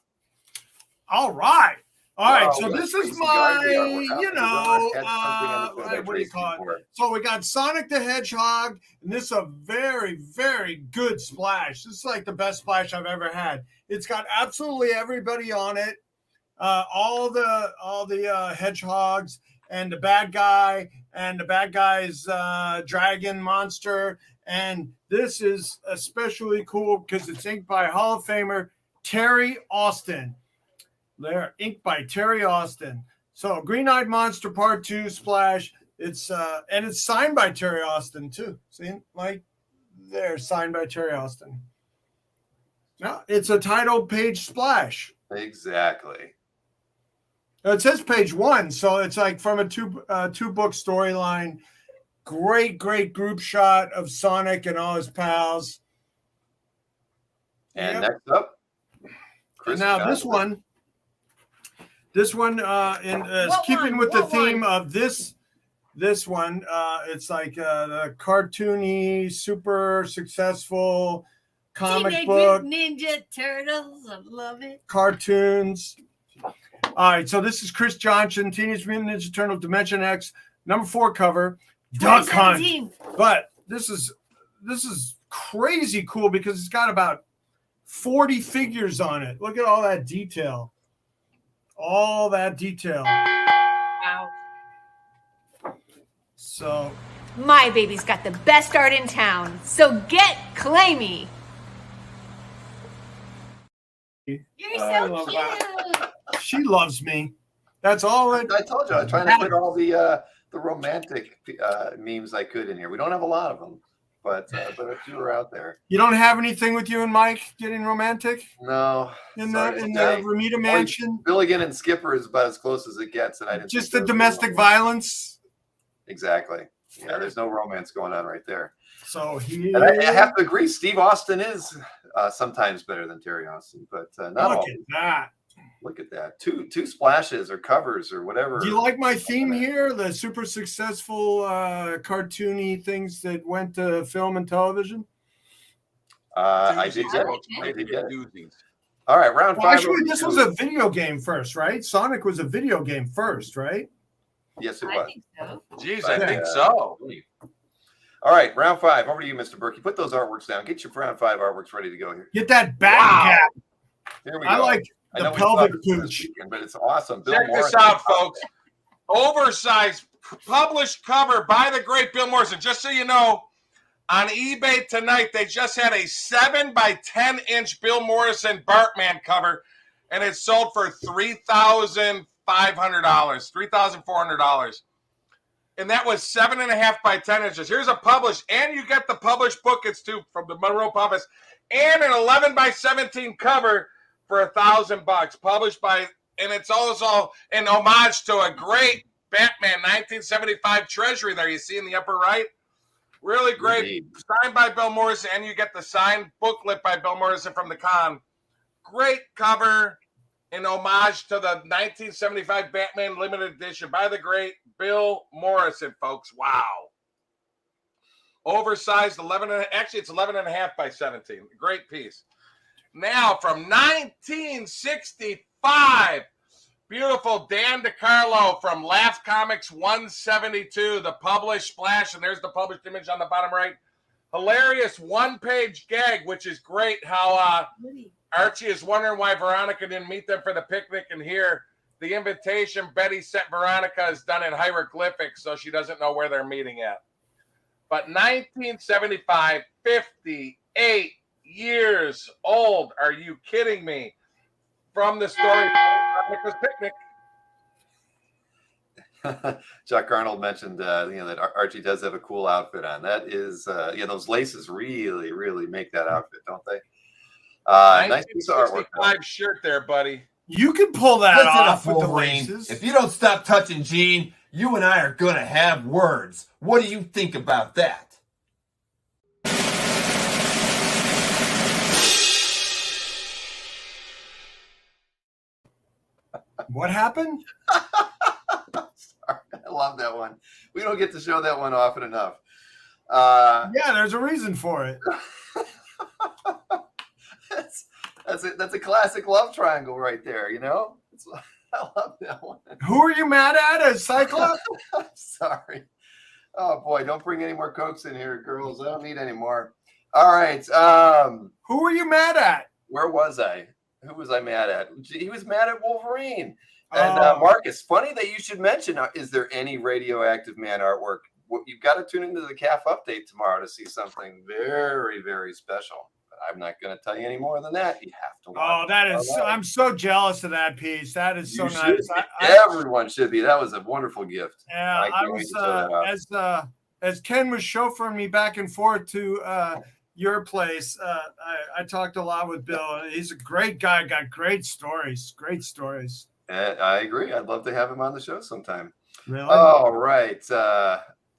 All right. All right. Wow, So what this a is crazy my, guard we are. you We're know, had something on the show by what do you Tracy call it? before. So we got Sonic the Hedgehog, and this is a very, very good splash. This is like the best splash I've ever had. It's got absolutely everybody on it. All the hedgehogs and the bad guy and the bad guy's dragon monster. And this is especially cool because it's inked by Hall of Famer Terry Austin. They're inked by Terry Austin. So Green-Eyed Monster Part 2 splash. It's and it's signed by Terry Austin too. See, like they're signed by Terry Austin. No, it's a title page splash. Exactly. It says page 1, so it's like from a two book storyline. Great group shot of Sonic and all his pals. And next up, Chris. Now this one, in keeping with the theme of this one, it's like the cartoony, super successful comic Teenage book Mutant Ninja Turtles. I love it. cartoons. All right, so this is Chris Johnson, Teenage Mutant Ninja Turtles Dimension X, number 4 cover, Duck Hunt. 2017. But this is crazy cool because it's got about 40 figures on it. Look at all that detail. All that detail. Wow. So My baby's got the best art in town, so get claymy. You're I so love cute. that. She loves me. That's all it. I told you I was trying to put all the romantic memes I could in here. We don't have a lot of them, but a few are out there. You don't have anything with you and Mike getting romantic No, in sorry the to say. Ramita Mansion? Billigan and Skipper is about as close as it gets, and I didn't. Just think the there was domestic any violence. Exactly. Yeah, there's no romance going on right there. So he. And I have to agree, Steve Austin is sometimes better than Terry Austin, but not Look all. at that. Look at that. Two splashes or covers or whatever. Do you like my theme here? The super successful cartoony things that went to film and television? I did get it. I did get it. Doozies. All right, round Well, 5. actually, this was a video game first, right? Sonic was a video game first, right? Yes, it I was. think so. Jeez, I think so. All right, round 5. Over to you, Mr. Berkey. Put those artworks down. Get your round 5 artworks ready to go here. Get that back gap. Here we go. I like I the know we pelvic thought this was pooch. weekend, but it's awesome. Bill Check Morrison. this out, folks. Oversized published cover by the great Bill Morrison. Just so you know, on eBay tonight, they just had a 7 by 10 inch Bill Morrison Bartman cover, and it sold for $3,500, $3,400. And that was 7.5 by 10 inches. Here's a published, and you get the published book. It's too from the Monroe Publish, and an 11 by 17 cover for $1,000. Published by, and it's also an homage to a great Batman 1975 Treasury there you see in the upper right. Really great. Indeed. Signed by Bill Morrison, and you get the signed booklet by Bill Morrison from the con. Great cover in homage to the 1975 Batman limited edition by the great Bill Morrison, folks. Wow. Oversized 11, actually it's 11.5 by 17. Great piece. Now from 1965, beautiful Dan DiCarlo from Laugh Comics 172, the published splash, and there's the published image on the bottom right. Hilarious one-page gag, which is great how Archie is wondering why Veronica didn't meet them for the picnic, and here the invitation Betty sent Veronica is done in hieroglyphics, so she doesn't know where they're meeting at. But 1975, 58 years old. Are you kidding me? From the story Veronica's Picnic. Chuck Arnold mentioned, that Archie does have a cool outfit on. That is, those laces really, really make that outfit, don't they? Nice piece of artwork. 1965 shirt there, buddy. You can pull that Listen off up, with the Wolverine. laces. If you don't stop touching Gene, you and I are gonna have words. What do you think about that? What happened? Sorry, I love that one. We don't get to show that one often enough. Yeah, there's a reason for it. That's a classic love triangle right there. You know, I love that one. Who are you mad at as Cyclops? I'm sorry. Oh boy, don't bring any more Cokes in here, girls. I don't need any more. All right. Who are you mad at? Where was I? Who was I mad at? He was mad at Wolverine. And Oh. Marcus, funny that you should mention, is there any Radioactive Man artwork? You've got to tune into the CAF update tomorrow to see something very, very special. But I'm not going to tell you any more than that. You have to watch. Oh, that is. All right. I'm so jealous of that piece. That is so You nice. should be. Everyone should be. That was a wonderful gift. Yeah, I I can't wait was to show that off. as Ken was chauffeuring me back and forth to your place. I talked a lot with Bill. He's a great guy. Got great stories. Great stories. I agree. I'd love to have him on the show sometime. Really? All right.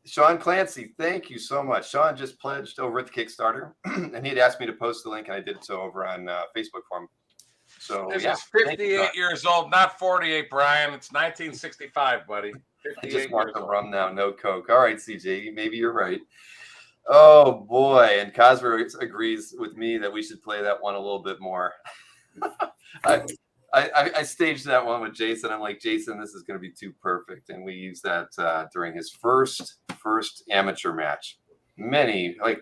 Sean Clancy, thank you so much. Sean just pledged over at the Kickstarter, and he had asked me to post the link, and I did so over on Facebook for him. So This yeah, is 58 years old, not 48, Brian. It's 1965, buddy. I 58 just want years the old. rum now, no Coke. All right, CJ, maybe you're right. Oh boy, and Cosver agrees with me that we should play that one a little bit more. I staged that one with Jason. I'm like, Jason, this is going to be too perfect, and we used that during his first amateur match.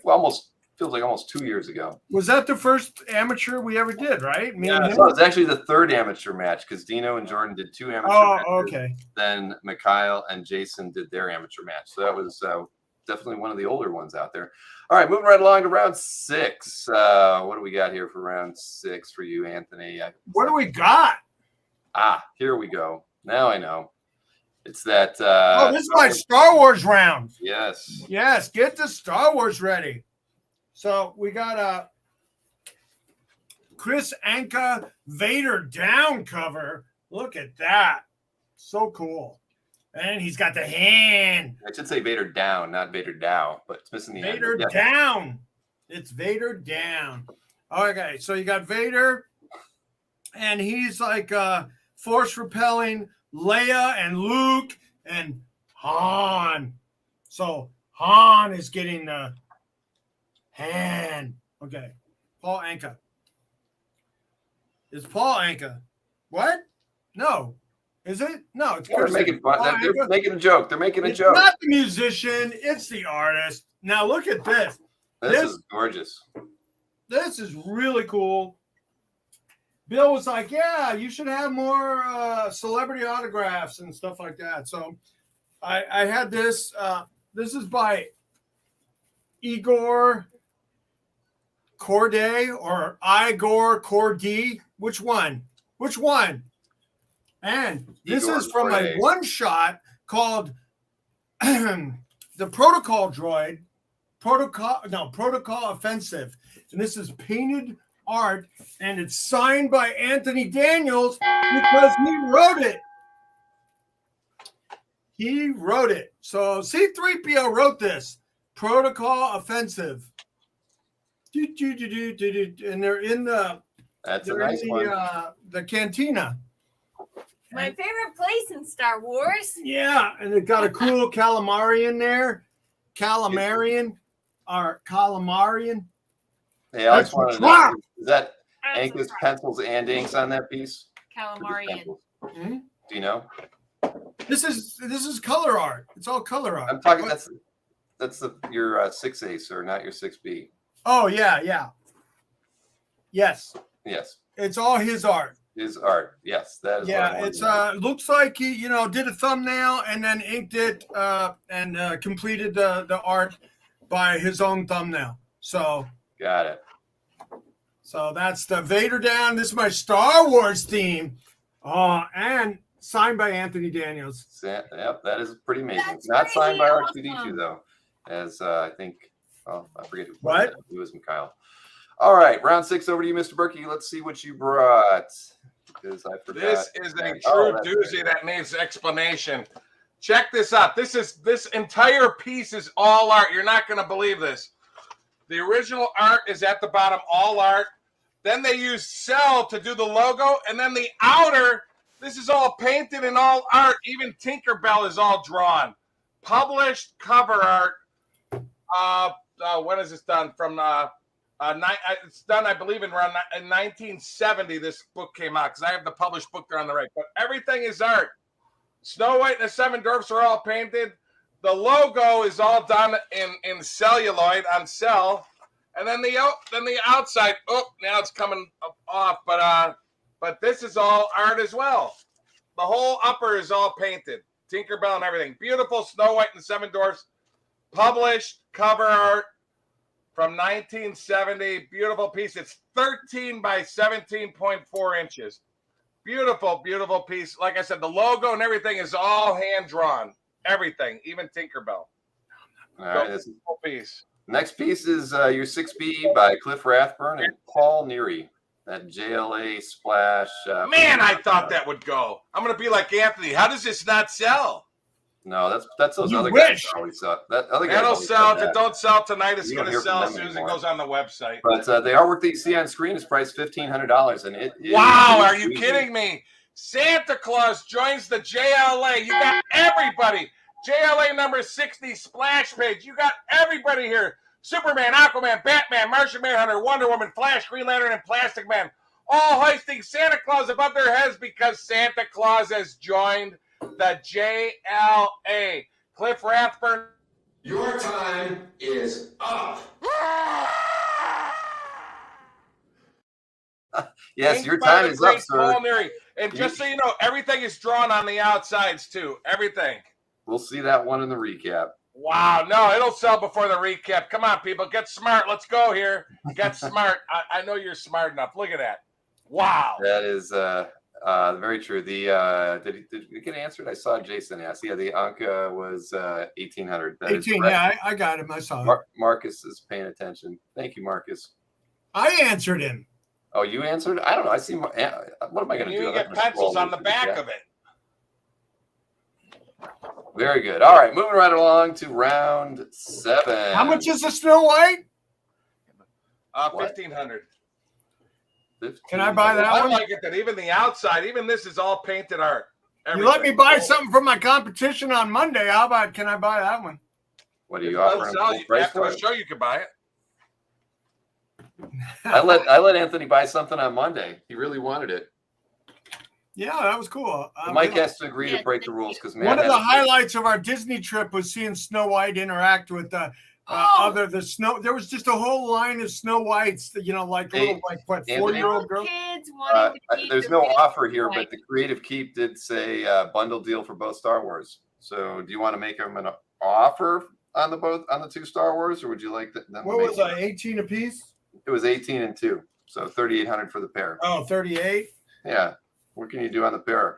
Almost 2 years ago. Was that the first amateur we ever did? Right? Me and him? So it's actually the third amateur match because Dino and Jordan did 2 amateur matches. Oh, okay. Then Mikhail and Jason did their amateur match. So that was definitely one of the older ones out there. All right, moving right along to round 6. What do we got here for round 6 for you, Anthony? What do we got? Here we go. Now I know. It's that. This is my Star Wars round. Yes. Yes, get the Star Wars ready. So we got Chris Anka Vader down cover. Look at that. So cool. And he's got the hand. I should say Vader down, not Vader Dow, but it's missing the Vader end. Yeah. down. It's Vader down. Okay, so you got Vader, and he's like force repelling Leia and Luke and Han. So Han is getting the hand. Okay, Paul Anka. It's Paul Anka. What? No. Is it? No, it's They're making fun. They're making a joke. They're making a it's joke. not the musician, it's the artist. Now look at this. This is gorgeous. This is really cool. Bill was like, yeah, you should have more celebrity autographs and stuff like that. So I had this. This is by Igor Corday or Igor Cordy. Which one? Which one? And this Igor is from Corday. a one shot called the Protocol Droid. Protocol Offensive. And this is painted art, and it's signed by Anthony Daniels because he wrote it. He wrote it. So C-3PO wrote this. Protocol Offensive. And they're in the That's a they're nice in one. the cantina. My favorite place in Star Wars. Yeah, and it got a cool calamari in there. Calamarian or calamarian. Hey, I just That's wanted to Trump. know, is that That's Anka's pencils and inks on that piece? Calamarian. Mhm. Do you know? This is color art. It's all color art. I'm talking. That's your 6A, sir, not your 6B. Oh yeah. Yes, Yes, it's all his art. his art. Yes, that is. Yeah, what I wanted it's to know. looks like he did a thumbnail and then inked it and completed the art by his own thumbnail. So Got it. that's the Vader down. This is my Star Wars theme. And signed by Anthony Daniels. Yep, that is pretty amazing. That's Not signed by crazy R2D2 awesome. though, as I think. Oh, I forget who. What? It was Mikhail. All right, round 6 over to you, Mr. Berkey. Let's see what you brought. Because I forgot. This is a Oh, true that's doozy right. that needs explanation. Check this out. This entire piece is all art. You're not going to believe this. The original art is at the bottom, all art. Then they use cell to do the logo, and then the outer. This is all painted and all art. Even Tinkerbell is all drawn. Published cover art. when is this done? From it's done, I believe, in 1970. This book came out because I have the published book there on the right. But everything is art. Snow White and the Seven Dwarfs are all painted. The logo is all done in celluloid on cell, and then the outside. Oh, now it's coming off. But this is all art as well. The whole upper is all painted, Tinkerbell and everything. Beautiful Snow White and the Seven Dwarfs, published cover art from 1970. Beautiful piece. It's 13 by 17.4 inches. Beautiful, beautiful piece. Like I said, the logo and everything is all hand drawn. Everything, even Tinkerbell. All right. This Beautiful piece. next piece is your 6B by Cliff Rathburn and Paul Neary. That JLA splash. Man, I thought that would go. I'm gonna be like Anthony. How does this not sell? No, that's those You other wish. guys that always sell. That other guys That'll always sell. said If it that. don't sell tonight, it's You don't gonna hear from sell them as soon as it anymore. goes on the website. But the artwork that you see on screen is priced $1,500, and it is Wow, are you really- kidding me? Santa Claus joins the JLA. You got everybody. JLA number 60 splash page. You got everybody here. Superman, Aquaman, Batman, Martian Manhunter, Wonder Woman, Flash, Green Lantern, and Plastic Man. All hoisting Santa Claus above their heads because Santa Claus has joined the JLA. Cliff Rathburn. Your time is up. Yes, your Inked by time the is great up, sir. Paul Neary. And just so you know, everything is drawn on the outsides too. Everything. We'll see that one in the recap. Wow, no, it'll sell before the recap. Come on, people, get smart. Let's go here. Get smart. I know you're smart enough. Look at that. Wow. That is very true. The did you get answered? I saw Jason ask. Yeah, the Anka was 1,800. That is 18. correct. Yeah, I got him. I saw it. Marcus is paying attention. Thank you, Marcus. I answered him. Oh, you answered? I don't know. I see. What am I going to do? You I'm get gonna pencils scroll on the through back chat. of it. Very good. All right, moving right along to round 7. How much is the Snow White? 1,500. 15. Can I buy that I one? like it that even the outside, even this is all painted art. You let me Everything. buy something from my competition on Monday. How about, can I buy that one? What are If you it doesn't offering? sell, Full you- price after for the it? show, you can buy it. I let Anthony buy something on Monday. He really wanted it. Yeah, that was cool. Mike has to agree to Yeah, break the rules because One of the highlights of our Disney trip was seeing Snow White interact with the snow. There was just a whole line of Snow Whites, like little, what, Anthony? 4-year-old girl. Kids wanting to eat there's the no big offer here, White. but the Creative Keep did say bundle deal for both Star Wars. So do you want to make them an offer on the 2 Star Wars, or would you like them to What make was that, 18 apiece? It was 18 and 2, so 3,800 for the pair. Oh, 38. Yeah. What can you do on the pair?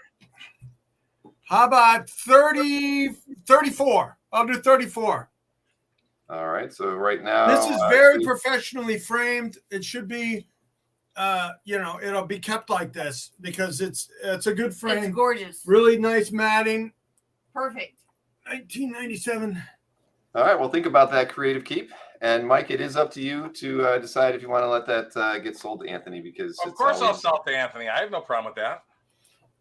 How about 34? I'll do 34. All right. So right now, This is very professionally framed. It should be, it'll be kept like this because it's a good It's frame. gorgeous. Really nice matting. Perfect. 1997. All right. Well, think about that Creative Keep. And Mike, it is up to you to decide if you want to let that get sold to Anthony because Of course, I'll sell it to Anthony. I have no problem with that.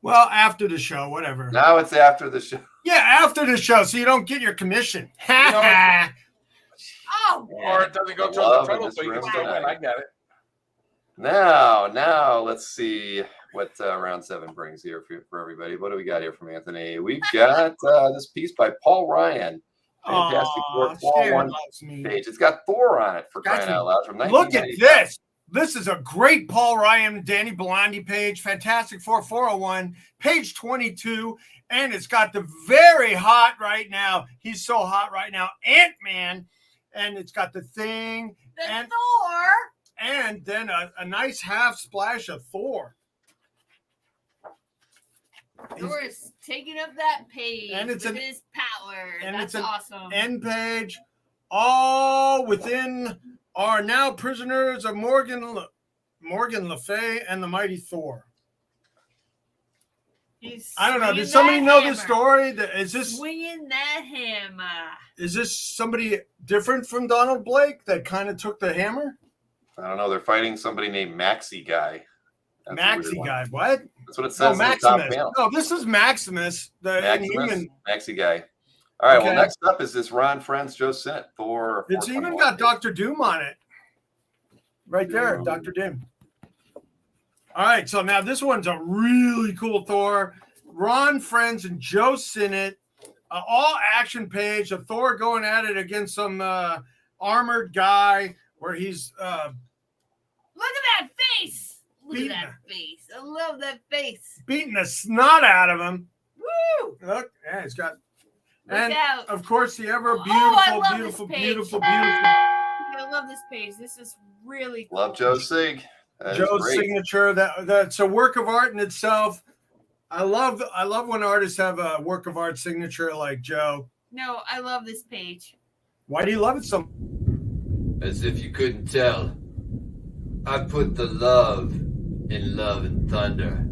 Well, after the show, whatever. Now it's after the show. Yeah, after the show, so you don't get your commission. Oh, Or it doesn't go towards the Love in total, this so you can room still win. tonight. I get it. Now, let's see what round 7 brings here for everybody. What do we got here from Anthony? We've got this piece by Paul Ryan. Fantastic Aw, Four Sharon 4-1 loves me. page. It's got Thor on it for crying Gotcha. out loud from Look at 1990. this. This is a great Paul Ryan, Danny Bellondi page. Fantastic Four 401, page 22. And it's got the very hot right now. He's so hot right now. Ant-Man. And it's got the Thing. the And, Thor. and then a nice half splash of Thor. Thor is taking up that page And it's with an- his power. and That's it's an awesome. End page. All within are now prisoners of Morgan Le Fay and the Mighty Thor. He's I don't know. swinging Did somebody that know hammer. this story? Is Swinging that hammer. this somebody different from Donald Blake that kind of took the hammer? I don't know. They're fighting somebody named Maxi Guy. That's a weird Maxi one. guy. What? That's what it No, says in the top Maximus. panel. No, this is Maximus, the Maximus, Inhuman. Maxi Guy. All right. Okay. Well, next up is this Ron Friends Joe Sinnott Thor. It's even 421. got Dr. Doom on it. Right there, Doom. Dr. Doom. All right, so now this one's a really cool Thor. Ron Friends and Joe Sinnott, all action page of Thor going at it against some armored guy where he's Look at that face. Look at that face. I love that face. beating the snot out of him. Woo! Look, yeah, he's got, Look and out. of course the ever Oh, I beautiful, love beautiful, this page. beautiful, beautiful I love this page. This is really cool. Love Joe Sig. That is Joe's great. signature. That's a work of art in itself. I love when artists have a work of art signature like Joe. No, I love this page. Why do you love it so? As if you couldn't tell, I put the love in Love and Thunder.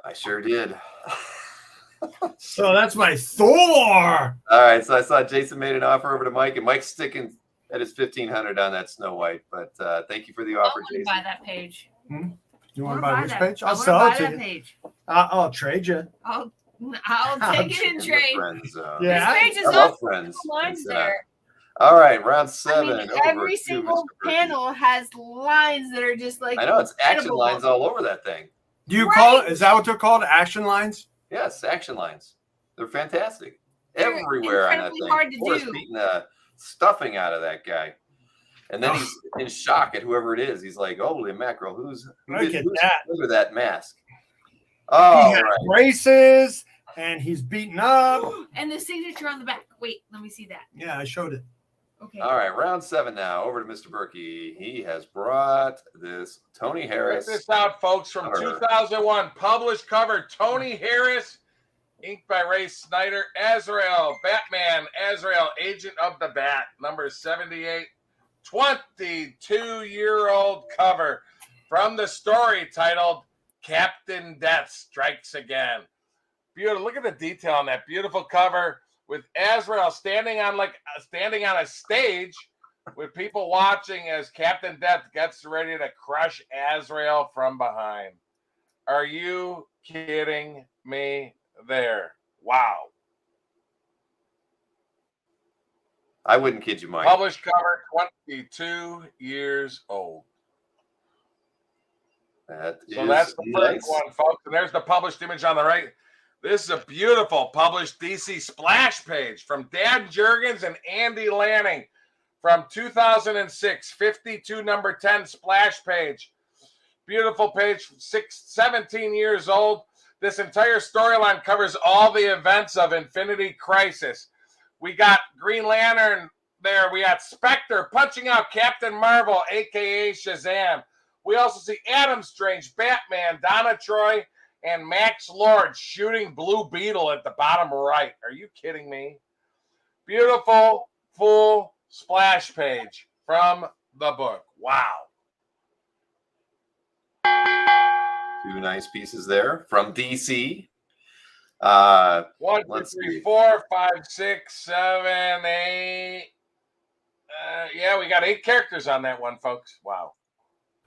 I sure did. So that's my Thor. All right. So I saw Jason made an offer over to Mike, and Mike's sticking at his 1,500 on that Snow White. But thank you for the I offer, want to Jason. buy that page. You I want to wanna buy this that. page? I I'll wanna sell buy it to that you. page. I'll trade you. I'll take it in In the trade. friend zone. Yeah. This page is Hello, awesome. friends. Lines It's, there. All right, round I 7. mean, over every to single Mr. Berkey. panel has lines that are just like I know it's action incredible. lines all over that thing. Do you Right. call it? Is that what they're called? Action lines? Yes, action lines. They're fantastic. They're Everywhere on that incredibly thing. hard to Thor's do. beating the stuffing out of that guy. And then he's in shock at whoever it is. He's like, holy mackerel, who's Look at who's that. under that mask? He Oh, has right. braces and he's beaten up. And the signature on the back. Wait, let me see that. Yeah, I showed it. Okay. All right, round 7 now. Over to Mr. Berkey. He has brought this Tony Check Harris. this out, folks, from cover. 2001. Published cover, Tony Harris, inked by Ray Snyder. Azrael, Batman, Azrael, Agent of the Bat, number 78. 22-year-old cover from the story titled Captain Death Strikes Again. Beautiful. Look at the detail on that beautiful cover with Azrael standing on a stage with people watching as Captain Death gets ready to crush Azrael from behind. Are you kidding me there? Wow. I wouldn't kid you, Mike. Published cover, 22 years old. That So is that's the nice. first one, folks. And there's the published image on the right. This is a beautiful published DC splash page from Dan Jurgens and Andy Lanning from 2006, 52 number 10 splash page. Beautiful page, 17 years old. This entire storyline covers all the events of Infinity Crisis. We got Green Lantern there. We got Spectre punching out Captain Marvel, a.k.a. Shazam. We also see Adam Strange, Batman, Donna Troy, and Max Lord shooting Blue Beetle at the bottom right. Are you kidding me? Beautiful, full splash page from the book. Wow. 2 nice pieces there from DC. 1, 2, Let's 3, see. 4, 5, 6, 7, 8. Yeah, we got 8 characters on that one, folks. Wow.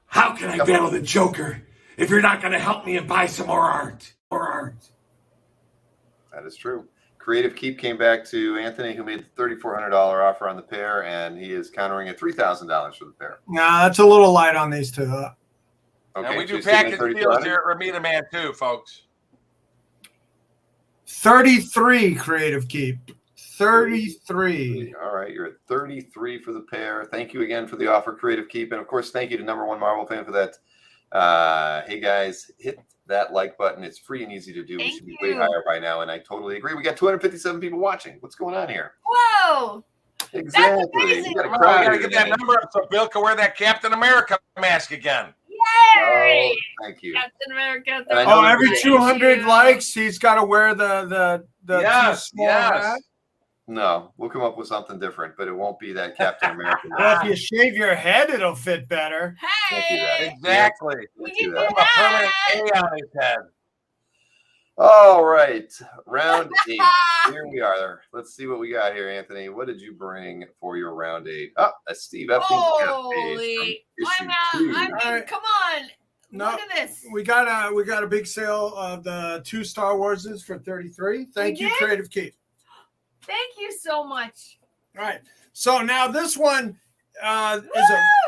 How can I battle the Joker if you're not going to help me and buy some more art? That is true. Creative Keep came back to Anthony, who made the $3,400 offer on the pair, and he is countering at $3,000 for the pair. Nah, that's a little light on these two. Okay, And we do so you're sticking package at deals 3,400? here at Ramita Man too, folks. 33 Creative Keep. 33. All right, you're at 33 for the pair. Thank you again for the offer, Creative Keep. And of course, thank you to #1 Marvel fan for that. Hey guys, hit that like button. It's free and easy to do. We Thank should be you. way higher by now, and I totally agree. We got 257 people watching. What's going on here? Whoa! Exactly. amazing. You got a Come on, crowd we got to here get that tonight. number up so Bill can wear that Captain America mask again. Yay! Oh, thank you. Captain America. And I know Oh, that every we- 200 likes, he's got to wear the Yes, too small yes. hat. No, we'll come up with something different, but it won't be that Captain America. Well, if you shave your head, it'll fit better. Can't do that. Hey! Exactly. We Can't do can that. do Put a permanent that! A on his head. All right, round 8. Here we are. Let's see what we got here, Anthony. What did you bring for your round 8? Oh, a Steve Epstein page Holy! from issue I'm out. 2. I mean, Alright. come on. No, Look at this. we got a big sale of the 2 Star Warses for $33. Thank you, did? Creative Keep. Thank you so much. All right. So now this one is a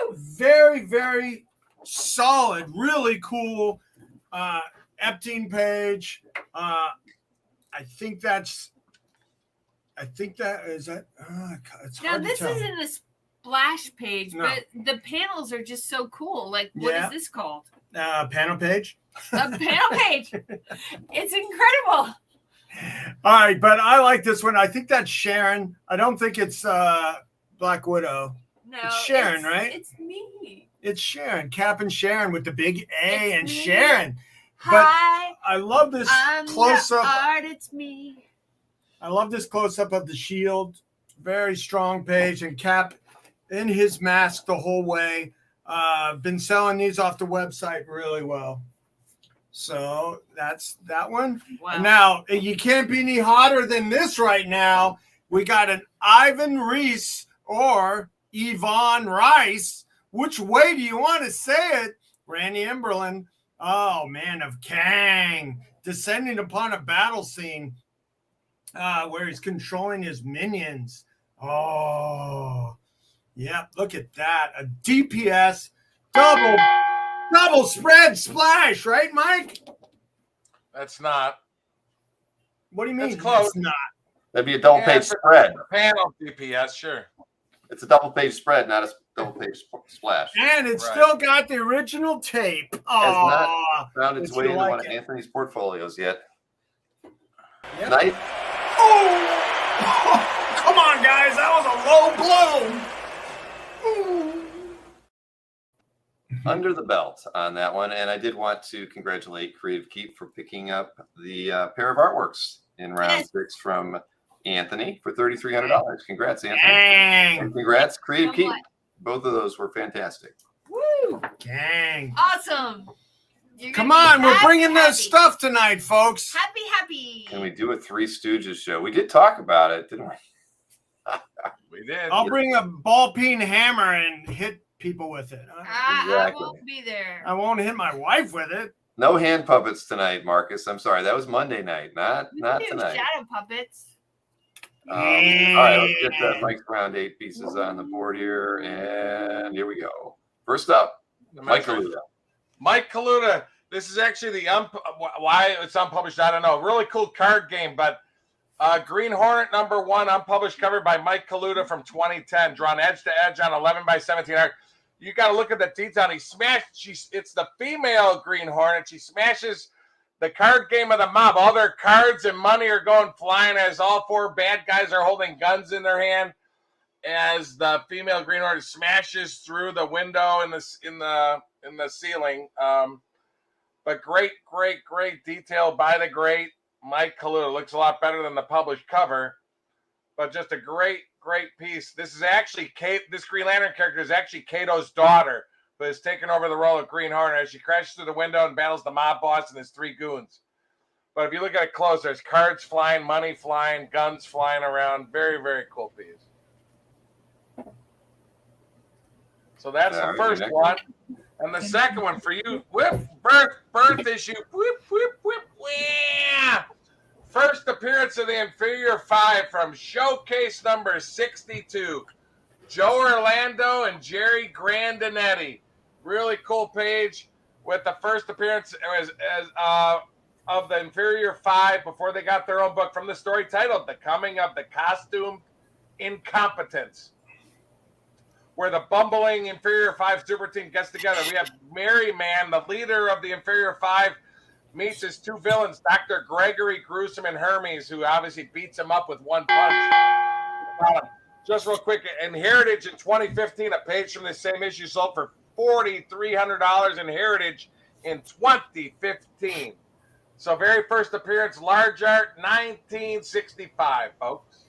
Woo! very, very solid, really cool Epting page. I think that is that. It's Now hard this to tell. isn't a splash page, No. but the panels are just so cool. Like, what Yeah. is this called? Panel page. A panel page. It's incredible. All right, but I like this one. I think that's Sharon. I don't think it's Black Widow. No, It's Sharon, right? It's me. It's Sharon, Cap and Sharon with the big A It's and me. Sharon. But Hi, I love this I'm close the up. art. It's me. I love this close up of the shield. Very strong page, and Cap in his mask the whole way. Been selling these off the website really well. So that's that one. Wow. And now you can't be any hotter than this right now. We got an Ivan Reese or Yvonne Rice. Which way do you want to say it? Randy Emberlin. Oh, man of Kang. Descending upon a battle scene where he's controlling his minions. Oh, yeah. Look at that. A DPS double spread splash, right, Mike? That's not. What do you mean? That's close. It's not. That'd be a double page it's a spread. Panel DPS, sure. It's a double page spread, not a double page splash. And it's Right. still got the original tape. Oh, Found its if way you into like one of it. Anthony's portfolios yet. Yep. Night Oh, come on, guys. That was a low blow. Ooh. under the belt on that one. And I did want to congratulate Creative Keep for picking up the pair of artworks in round Yes. 6 from Anthony for $3,300. Congrats, Anthony. Gang. And congrats, Creative Keep. Somewhat. Both of those were fantastic. Woo! Gang. Awesome. You're Come gonna be on. We're happy, bringing happy. this stuff tonight, folks. Happy. Can we do a Three Stooges show? We did talk about it, didn't we? We did. I'll bring a ball peen hammer and hit people with it. I Exactly. won't be there. I won't hit my wife with it. No hand puppets tonight, Marcus. I'm sorry. That was Monday night, not We can do tonight. shadow puppets. All right, let's get that Mike's round 8 pieces on the board here. And here we go. First up, Mike Kaluta. Mike Kaluta. This is actually the why it's unpublished. I don't know. Really cool card game, but Green Hornet #1 unpublished cover by Mike Kaluta from 2010, drawn edge to edge on 11 by 17 art. You got to look at the detail. He smashed. It's the female Green Hornet. She smashes the card game of the mob. All their cards and money are going flying as all 4 bad guys are holding guns in their hand. As the female Green Hornet smashes through the window in the ceiling. But great detail by the great Mike Kaluta. Looks a lot better than the published cover, but just a great piece. This is actually this Green Lantern character is actually Kato's daughter, who has taken over the role of Green Hornet as she crashes through the window and battles the mob boss and his 3 goons. But if you look at it close, there's cards flying, money flying, guns flying around. Very, very cool piece. So that's All the right, first next one. And the second one for you, birth issue, yeah. First appearance of the Inferior 5 from Showcase number 62. Joe Orlando and Jerry Grandinetti. Really cool page with the first appearance of the Inferior 5 before they got their own book from the story titled The Coming of the Costumed Incompetents, where the bumbling Inferior 5 super team gets together. We have Merryman, the leader of the Inferior 5, meets his 2 villains, Dr. Gregory Gruesome and Hermes, who obviously beats him up with 1 punch. Just real quick, in Heritage in 2015, a page from the same issue sold for $4,300 in Heritage in 2015. So very first appearance, large art, 1965, folks.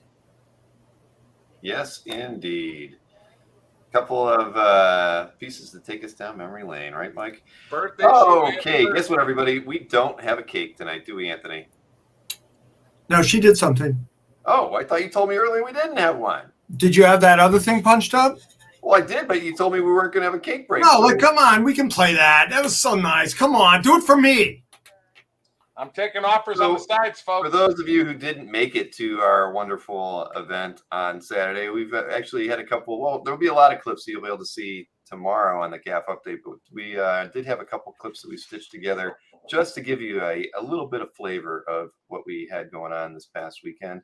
Yes, indeed. Couple of pieces to take us down memory lane, right, Mike? Birthday. Okay, guess what, everybody? We don't have a cake tonight, do we, Anthony? No, she did something. Oh, I thought you told me earlier we didn't have one. Did you have that other thing punched up? Well, I did, but you told me we weren't going to have a cake break. No, so- look, come on. We can play that. That was so nice. Come on. Do it for me. I'm taking offers on the sides, folks. For those of you who didn't make it to our wonderful event on Saturday, we've actually had a couple. Well, there'll be a lot of clips you'll be able to see tomorrow on the CAF update, but we did have a couple clips that we stitched together just to give you a little bit of flavor of what we had going on this past weekend.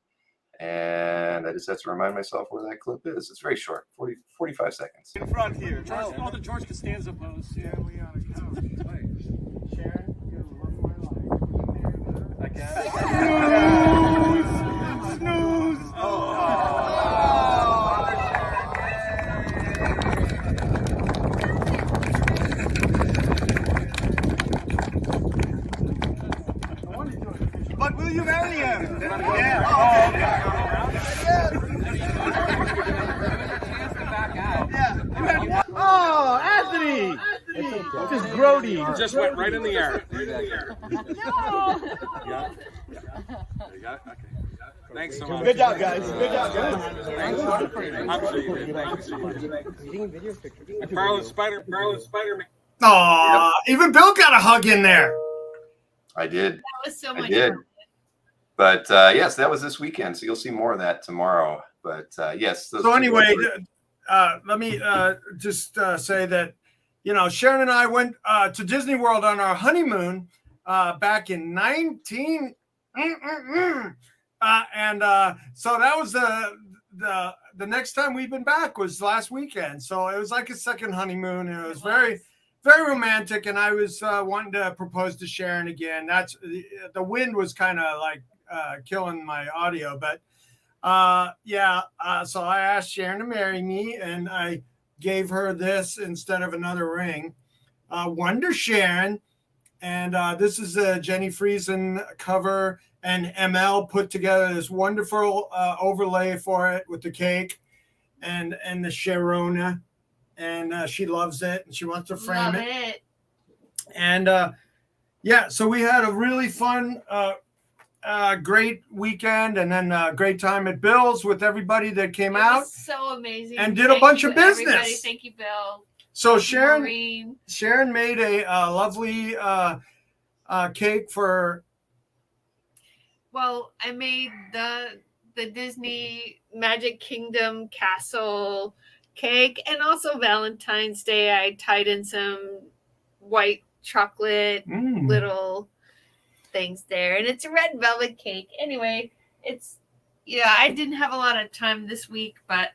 And I just have to remind myself where that clip is. It's very short, 45 seconds. In front here. George, oh, the George Costanza pose. Yeah, we on a couch. Sharon, you're the love of my life. I guess. Snooze. Oh. But will you marry him? Yeah. Oh, Anthony! Just grody. Just went right in the air. Yeah. There you got it? Okay. Thanks so much. Good job, guys. Good job, guys. Carlos Spider. Aw, even Bill got a hug in there. I did. That was so much I did. fun. But yes, that was this weekend. So you'll see more of that tomorrow. But yes. So anyway, let me just say that, you know, Sharon and I went to Disney World on our honeymoon back in 19. So that was the next time we've been back was last weekend. So it was like a second honeymoon. And it was very, very romantic. And I was wanting to propose to Sharon again. That's the wind was kind of like killing my audio, but so I asked Sharon to marry me, and I gave her this instead of another ring. Wonder Sharon, and this is a Jenny Friesen cover, and ML put together this wonderful overlay for it with the cake and the Sharona, and she loves it and she wants to frame Love it. And so we had a really fun great weekend, and then a great time at Bill's with everybody that came It out was so amazing. and did a bunch of Everybody. business. Thank you, Bill. So Thank you, Sharon Maureen. made a lovely cake for. Well, I made the Disney Magic Kingdom castle cake, and also Valentine's Day I tied in some white chocolate little things there, and it's a red velvet cake. Anyway, I didn't have a lot of time this week, but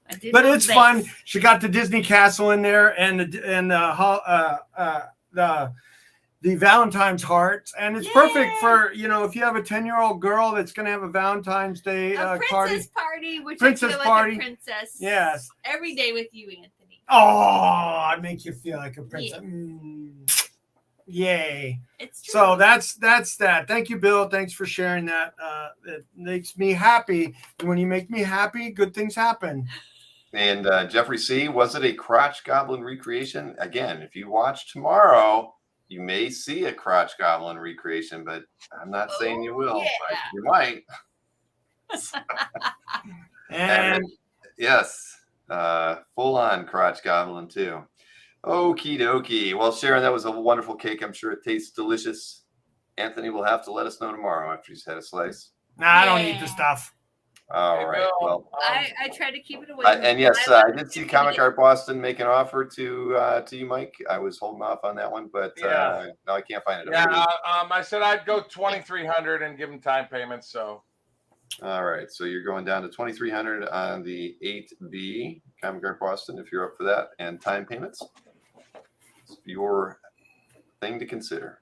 I did. But it's fun. She got the Disney castle in there, and the Valentine's hearts, and it's perfect for, you know, if you have a 10-year-old girl that's going to have a Valentine's Day a princess party, which Princess I feel party. like a princess. Yes. Every day with you, Anthony. Oh, I make you feel like a princess. Yeah. Yay. It's true. So that's that. Thank you, Bill. Thanks for sharing that. It makes me happy. And when you make me happy, good things happen. And Jeffrey C., was it a crotch goblin recreation? Again, if you watch tomorrow, you may see a crotch goblin recreation, but I'm not saying you will. yeah. But you might. And yes, full on crotch goblin too. Okie dokie. Well, Sharon, that was a wonderful cake. I'm sure it tastes delicious. Anthony will have to let us know tomorrow after he's had a slice. I don't eat the stuff. All right. Well, I try to keep it away. and yes, I did see Comic Art Boston make an offer to you, Mike. I was holding off on that one, but no, I can't find it. Yeah, I said I'd go 2,300 and give him time payments. So. All right, so you're going down to 2,300 on the 8B Comic Art Boston if you're up for that, and time payments. It's your thing to consider.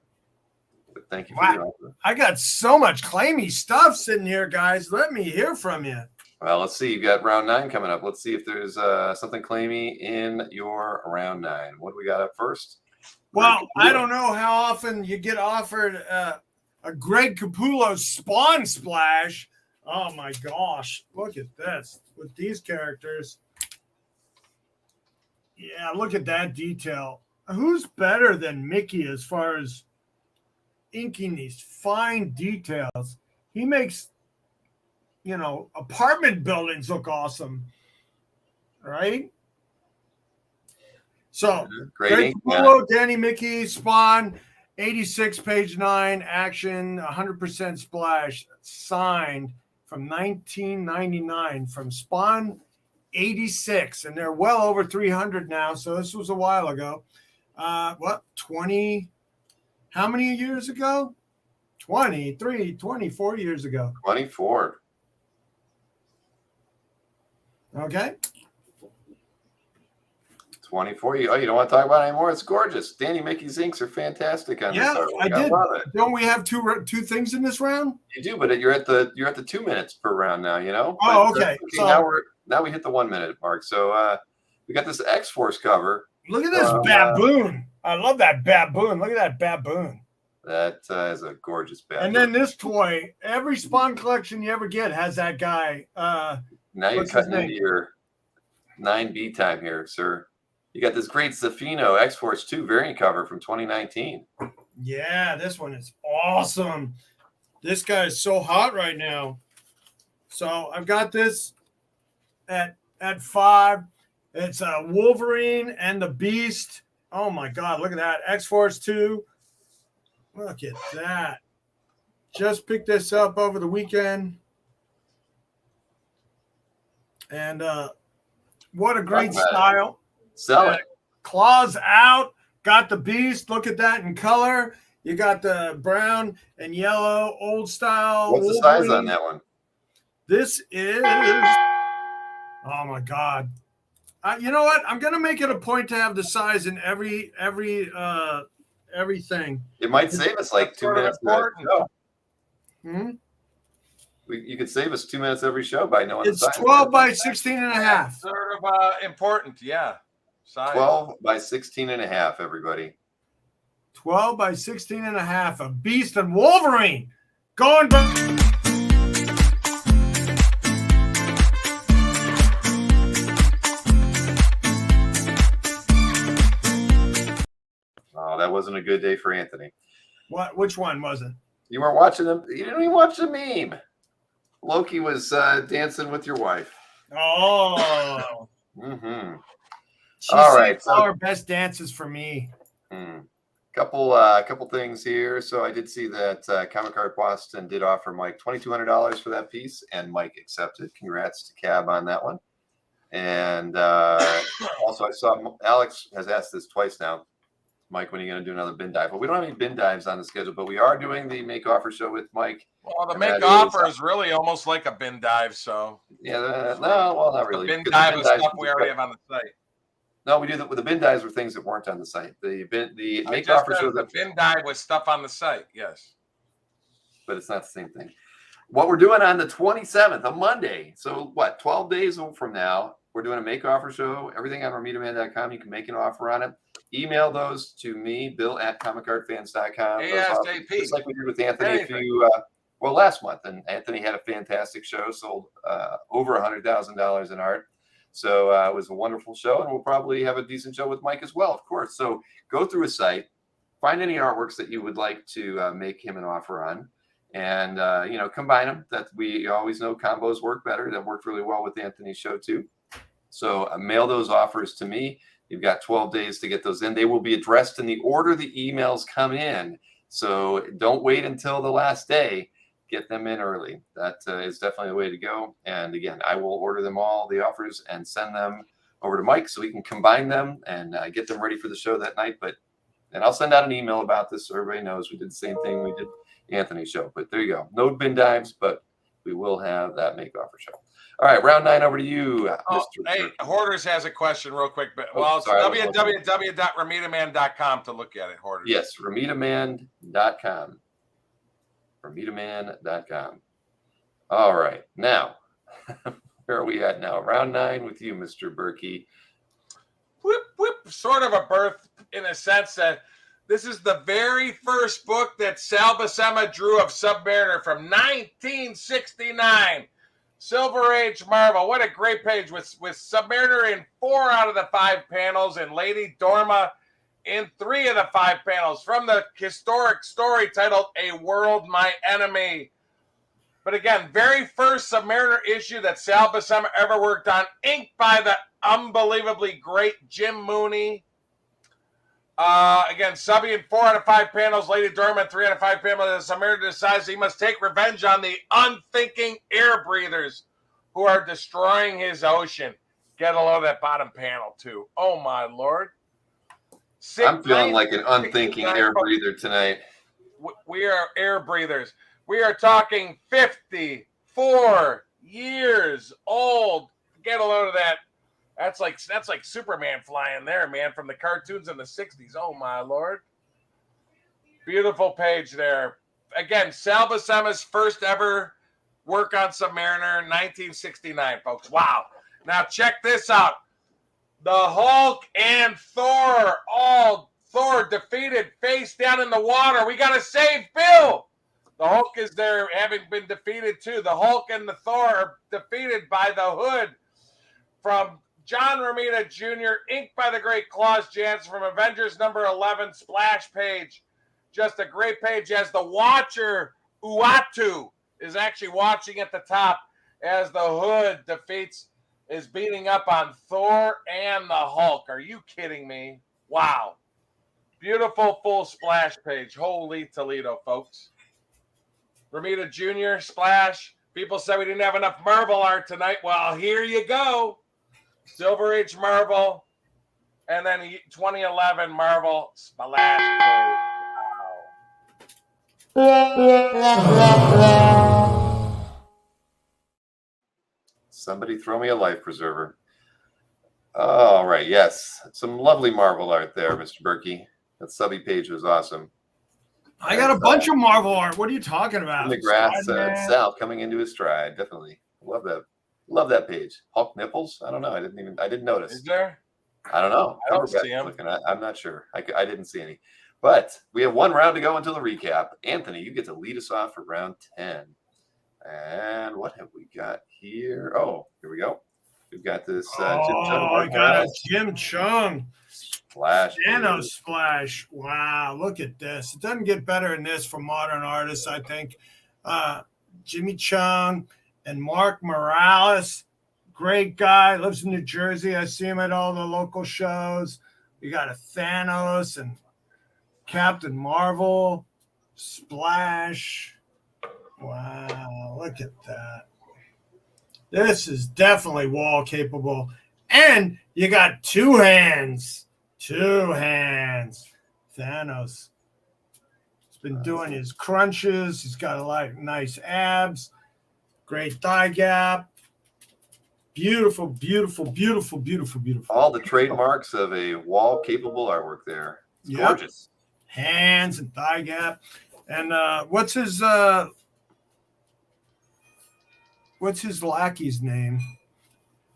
But thank you for your offer. I got so much claimy stuff sitting here, guys. Let me hear from you. Well, let's see. You've got round 9 coming up. Let's see if there's something claimy in your round 9. What do we got up first? Well, I don't know how often you get offered a Greg Capullo Spawn Splash. Oh my gosh, look at this with these characters. Yeah, look at that detail. Who's better than Mickey as far as inking these fine details? He makes, you know, apartment buildings look awesome, right? So Great Greg ink. Capullo, Danny Mickey, Spawn, 86, page 9, action, 100% splash, signed from 1999 from Spawn 86, and they're well over 300 now. So this was a while ago. 20? How many years ago? 23, 24 years ago. 24. Okay. 24. You don't want to talk about it anymore? It's gorgeous. Danny Mickey's inks are fantastic on this Yeah, artwork. I did. love it. Don't we have two things in this round? You do, but you're at the 2 minutes per round now, you know? Oh, But, okay. So now we hit the 1 minute mark. So we got this X-Force cover. look at this baboon. I love that baboon. Look at that baboon. That is a gorgeous baboon. And then this toy, every Spawn collection you ever get has that guy. Now you're what's his cutting name? into your 9B time here, sir. You got this great Zafino X-Force 2 variant cover from 2019. Yeah, this one is awesome. This guy is so hot right now. So I've got this at 5. It's a Wolverine and the Beast. Oh my God, look at that. X-Force 2. Look at that. Just picked this up over the weekend. And what a great style. Sell it. Claws out. Got the Beast. Look at that in color. You got the brown and yellow old style. What's the size on that one? This is, oh my God. You know what? I'm gonna make it a point to have the size in everything. It might save us like 2 minutes. Hmm? You could save us 2 minutes every show by knowing It's the size. 12 by 16 and a half. Sort of important, yeah. Size. 12 by 16 and a half, everybody. 12 by 16 and a half. A Beast and Wolverine. Going back. Oh, that wasn't a good day for Anthony. What? Which one was it? You weren't watching them. You didn't even watch the meme. Loki was dancing with your wife. Oh. Mm-hmm. She All saved right, so- all her best dances for me. Couple things here. So I did see that Comic Art Boston did offer Mike $2,200 for that piece, and Mike accepted. Congrats to Cab on that one. And also I saw Alex has asked this twice now. Mike, when are you going to do another bin dive? Well, we don't have any bin dives on the schedule, but we are doing the Make Offer show with Mike. Well, the And Make that Offer is- is really almost like a bin dive, so. Yeah, no, well, not really. The bin because dive the is bin dives stuff can we be already quick. have on the site. No, we do that with the bin dives were things that weren't on the site. The I Make just Offer said show, the bin dive with stuff on the site, yes. but it's not the same thing. What we're doing on the 27th, a Monday. So what, 12 days from now, we're doing a Make Offer show. Everything on RamitaMan.com. You can make an offer on it. Email those to me, bill@comicartfans.com. ASAP. Just like we did with Anthony Anything. last month. And Anthony had a fantastic show, sold over $100,000 in art. So it was a wonderful show, and we'll probably have a decent show with Mike as well, of course. So go through his site, find any artworks that you would like to make him an offer on, and combine them. That we always know combos work better. That worked really well with Anthony's show too. So mail those offers to me. You've got 12 days to get those in. They will be addressed in the order the emails come in. So don't wait until the last day. Get them in early. That is definitely the way to go. And again, I will order them all, the offers, and send them over to Mike so we can combine them and get them ready for the show that night. And I'll send out an email about this so everybody knows we did the same thing we did Anthony's show. But there you go. No bin dives, but we will have that Make Offer show. All right, round 9 over to you, Oh, Mr. hey, Turkey. Hoarders has a question real quick, but Oh, well, it's sorry, www.ramitaman.com to look at it, Hoarders. Yes, RamitaMan.com. RamitaMan.com. All right, now, where are we at now? Round 9 with you, Mr. Berkey. Whip, whip, sort of a birth in a sense that this is the very first book that Sal Buscema drew of Submariner from 1969. Silver Age Marvel. What a great page with Submariner in 4 out of the 5 panels and Lady Dorma in 3 of the 5 panels from the historic story titled A World My Enemy. But again, very first Submariner issue that Sal Buscema ever worked on, inked by the unbelievably great Jim Mooney. Again, Subby in 4 out of 5 panels. Lady Dorman, 3 out of 5 panels. Samir decides he must take revenge on the unthinking air breathers who are destroying his ocean. Get a load of that bottom panel, too. Oh, my Lord. I'm feeling like an unthinking air breather tonight. We are air breathers. We are talking 54 years old. Get a load of that. That's like Superman flying there, man, from the cartoons in the 60s. Oh, my Lord. Beautiful page there. Again, Sal Buscema's first ever work on Submariner, 1969, folks. Wow. Now, check this out. The Hulk and Thor, Thor defeated face down in the water. We got to save Bill. The Hulk is there, having been defeated, too. The Hulk and the Thor are defeated by the Hood from John Romita Jr., inked by the great Klaus Janson from Avengers number 11, splash page. Just a great page as the Watcher, Uatu, is actually watching at the top as the Hood is beating up on Thor and the Hulk. Are you kidding me? Wow. Beautiful full splash page. Holy Toledo, folks. Romita Jr., splash. People said we didn't have enough Marvel art tonight. Well, here you go. Silver Age Marvel, and then 2011 Marvel splash page. Wow. Somebody throw me a life preserver. All right, yes. Some lovely Marvel art there, Mr. Berkey. That subby page was awesome. I got a bunch of Marvel art. What are you talking about? McGrath's Sal coming into his stride. Definitely. Love that. Love that page. Hulk nipples? I don't know. I didn't notice. Is there? I don't know. I don't see him. I'm not sure. I didn't see any. But we have one round to go until the recap. Anthony, you get to lead us off for round 10. And what have we got here? Oh, here we go. We've got this Jim Chung. I got a Jim Chung. Splash. Thanos splash. Wow, look at this. It doesn't get better than this for modern artists, I think. Jimmy Chung and Mark Morales, great guy, lives in New Jersey. I see him at all the local shows. We got a Thanos and Captain Marvel, splash. Wow, look at that. This is definitely wall capable. And you got two hands. Thanos. He's been doing his crunches. He's got a lot of nice abs. Great thigh gap. Beautiful, beautiful, beautiful, beautiful, beautiful. All the trademarks of a wall capable artwork there. It's gorgeous. Hands and thigh gap. And what's his lackey's name?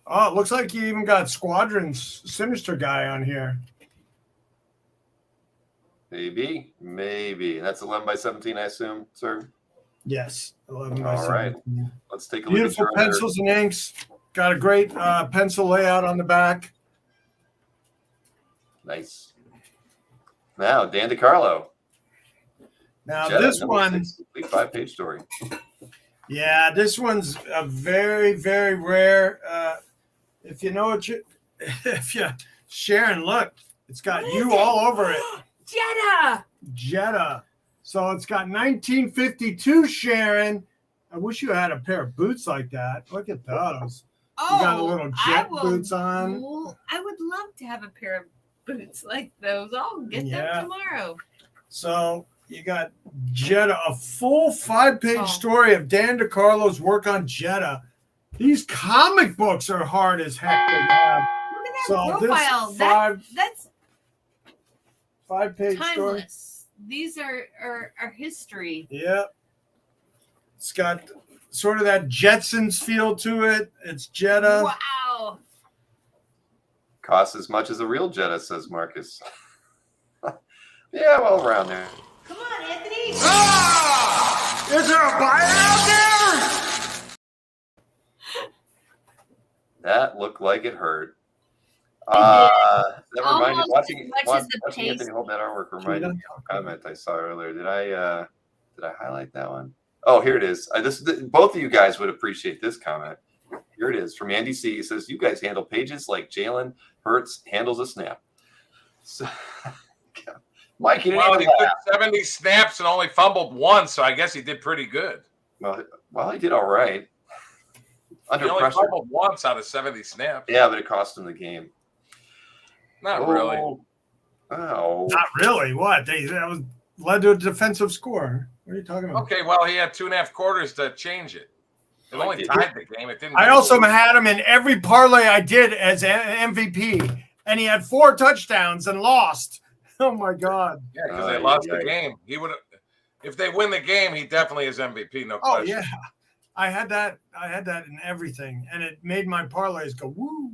Oh, it looks like he even got Squadron's Sinister guy on here. Maybe. That's 11 by 17, I assume, sir. Yes, 11 by 17. All right. Let's take a look. Beautiful pencils and inks. Got a great pencil layout on the back. Nice. Now, Dan DiCarlo. Now, Jetta, this one. 5-page story. Yeah, this one's a very, very rare. If you know what Sharon, look, it's got you all over it. Jetta. So it's got 1952 Sharon. I wish you had a pair of boots like that. Look at those. You got a little jet boots on. I would love to have a pair of boots like those. I'll get them tomorrow. So you got Jetta, a full 5-page story of Dan DiCarlo's work on Jetta. These comic books are hard as heck to have. Look at that profile. That's 5-page timeless. story. These are history. Yep. It's got sort of that Jetsons feel to it. It's Jetta. Wow. Costs as much as a real Jetta, says Marcus. Yeah, well, around there. Come on, Anthony. Is there a buyer out there? That looked like it hurt. That reminded watching pace. Anthony hold that artwork reminded me of a comment I saw earlier. Did I highlight that one? Oh, here it is. Both of you guys would appreciate this comment. Here it is from Andy C. He says, "You guys handle pages like Jalen Hurts handles a snap." So, Mike, he didn't Well, even he took laugh. 70 snaps and only fumbled once, so I guess he did pretty good. Well, he did all right. Under He only pressure. fumbled once out of 70 snaps. Yeah, but it cost him the game. Not really. Oh. Not really. What? That was led to a defensive score. What are you talking about? Okay, well, he had 2.5 quarters to change it. It only tied the game. It didn't. I also had him in every parlay I did as MVP, and he had 4 touchdowns and lost. Oh my God! Yeah, because they lost the game. He would have. If they win the game, he definitely is MVP. No Oh question. yeah, I had that in everything, and it made my parlays go woo.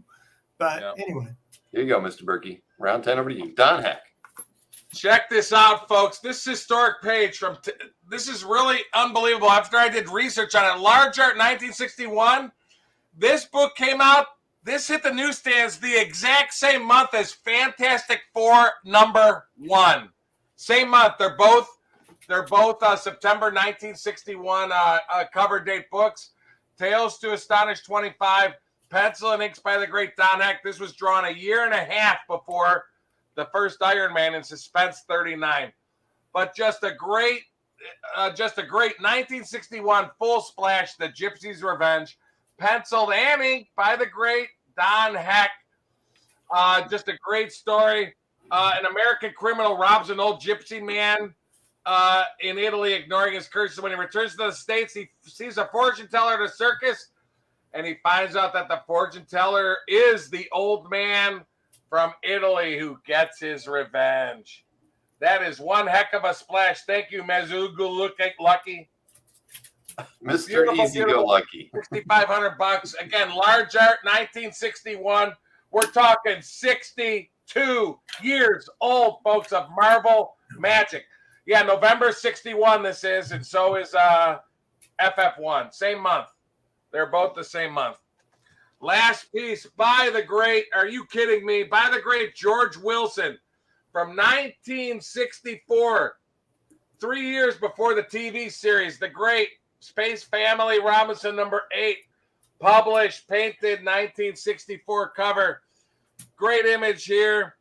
But anyway, here you go, Mr. Berkey. Round 10 over to you, Don Heck. Check this out, folks. This historic page from this is really unbelievable. After I did research on it, Large Art 1961. This book came out. This hit the newsstands the exact same month as Fantastic Four #1. Same month. They're both September 1961 cover date books. Tales to Astonish 25. Pencil and inks by the great Don Heck. This was drawn a year and a half before the first Iron Man in Suspense 39. But just a great 1961 full splash, The Gypsy's Revenge. Penciled and inked by the great Don Heck. Just a great story. An American criminal robs an old gypsy man in Italy, ignoring his curses. When he returns to the States, he sees a fortune teller at a circus, and he finds out that the fortune teller is the old man from Italy who gets his revenge. That is one heck of a splash. Thank you, Mezugu Lucky. Mr. Easy Go Lucky. $6,500. Again, Large Art 1961. We're talking 62 years old, folks, of Marvel magic. Yeah, November 61 this is, and so is FF1. Same month. They're both the same month. Last piece by the great, are you kidding me? By the great George Wilson from 1964, 3 years before the TV series, the great Space Family Robinson #8, published, painted 1964 cover. Great image here.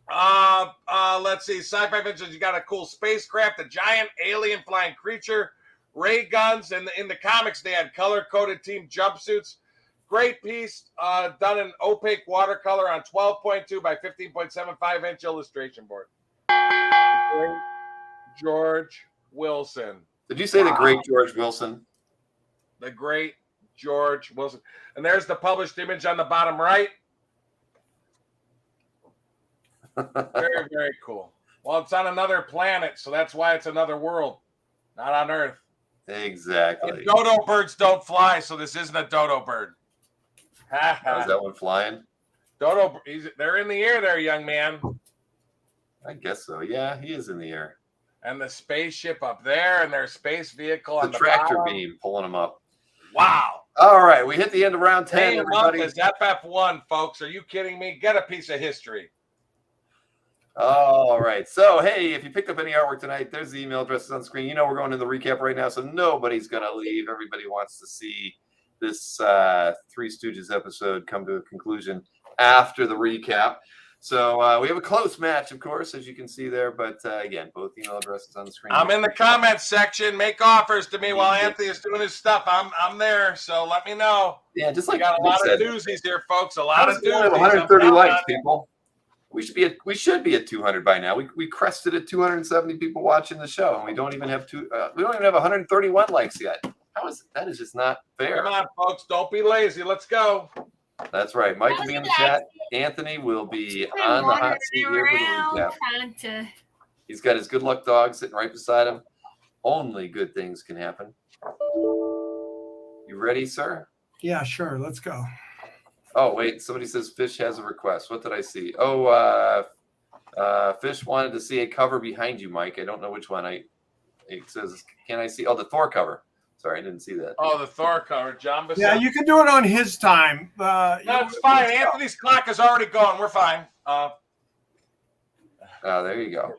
Let's see, sci-fi vintage. You got a cool spacecraft, a giant alien flying creature, ray guns, and in the comics they had color-coded team jumpsuits. Great piece, done in opaque watercolor on 12.2 by 15.75 inch illustration board. Great George Wilson. Did you say the great George Wilson? The great George Wilson. And there's the published image on the bottom right. Very, very cool. Well, it's on another planet, so that's why it's another world, not on Earth. Exactly. And dodo birds don't fly, so this isn't a dodo bird. Is that one flying? Dodo, they're in the air there, young man. I guess so. Yeah, he is in the air. And the spaceship up there, and their space vehicle on The the tractor bottom. beam pulling him up. Wow. All right, we hit the end of round 10. Same month Everybody. as FF1, folks. Are you kidding me? Get a piece of history. All right. So, hey, if you picked up any artwork tonight, there's the email addresses on screen. You know we're going to the recap right now, so nobody's going to leave. Everybody wants to see this Three Stooges episode come to a conclusion after the recap. So we have a close match, of course, as you can see there. But, again, both email addresses on the screen. I'm in the comments section. Make offers to me while Anthony is doing his stuff. I'm there, so let me know. Yeah, just We like got a Nick lot said. of doozies here, folks. A lot of We have doozies. 130 I'm likes, counting on you. people. We should be at 200 by now. We crested at 270 people watching the show, and we don't even have 131 likes yet. That is just not fair. Come on, folks. Don't be lazy. Let's go. That's right. Mike will be in the chat. Anthony will be on the hot seat here for the recap. He's got his good luck dog sitting right beside him. Only good things can happen. You ready, sir? yeah, sure. Let's go. Oh, wait. Somebody says Fish has a request. What did I see? Oh, Fish wanted to see a cover behind you, Mike. I don't know which one. It says, can I see? Oh, the Thor cover. Sorry, I didn't see that. Oh, the Thor cover. John Bissell. Yeah, you can do it on his time. No, it's fine. Anthony's clock is already gone. We're fine. Oh, there you go.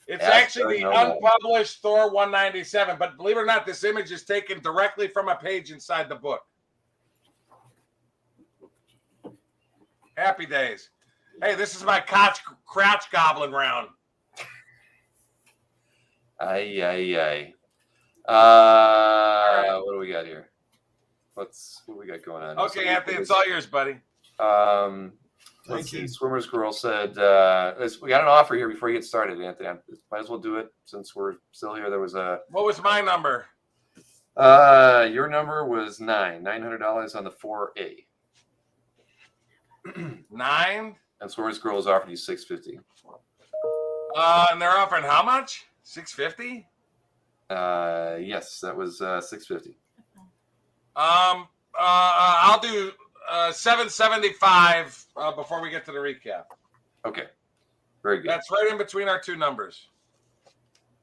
It's Yeah, actually the no more. unpublished Thor 197. But believe it or not, this image is taken directly from a page inside the book. Happy days. Hey, this is my crouch goblin round. Aye. What do we got here? What we got going on? Okay, Anthony, it's all yours, buddy. Let's see. Swimmer's Girl said, we got an offer here before you get started, Anthony. Might as well do it since we're still here. There was a. What was my number? Your number was $900 on the 4A. 9. And Swimmer's Girl is offering you $650. And they're offering how much? $650. Yes, that was $650. I'll do $775 before we get to the recap. Okay, very good. That's right in between our two numbers.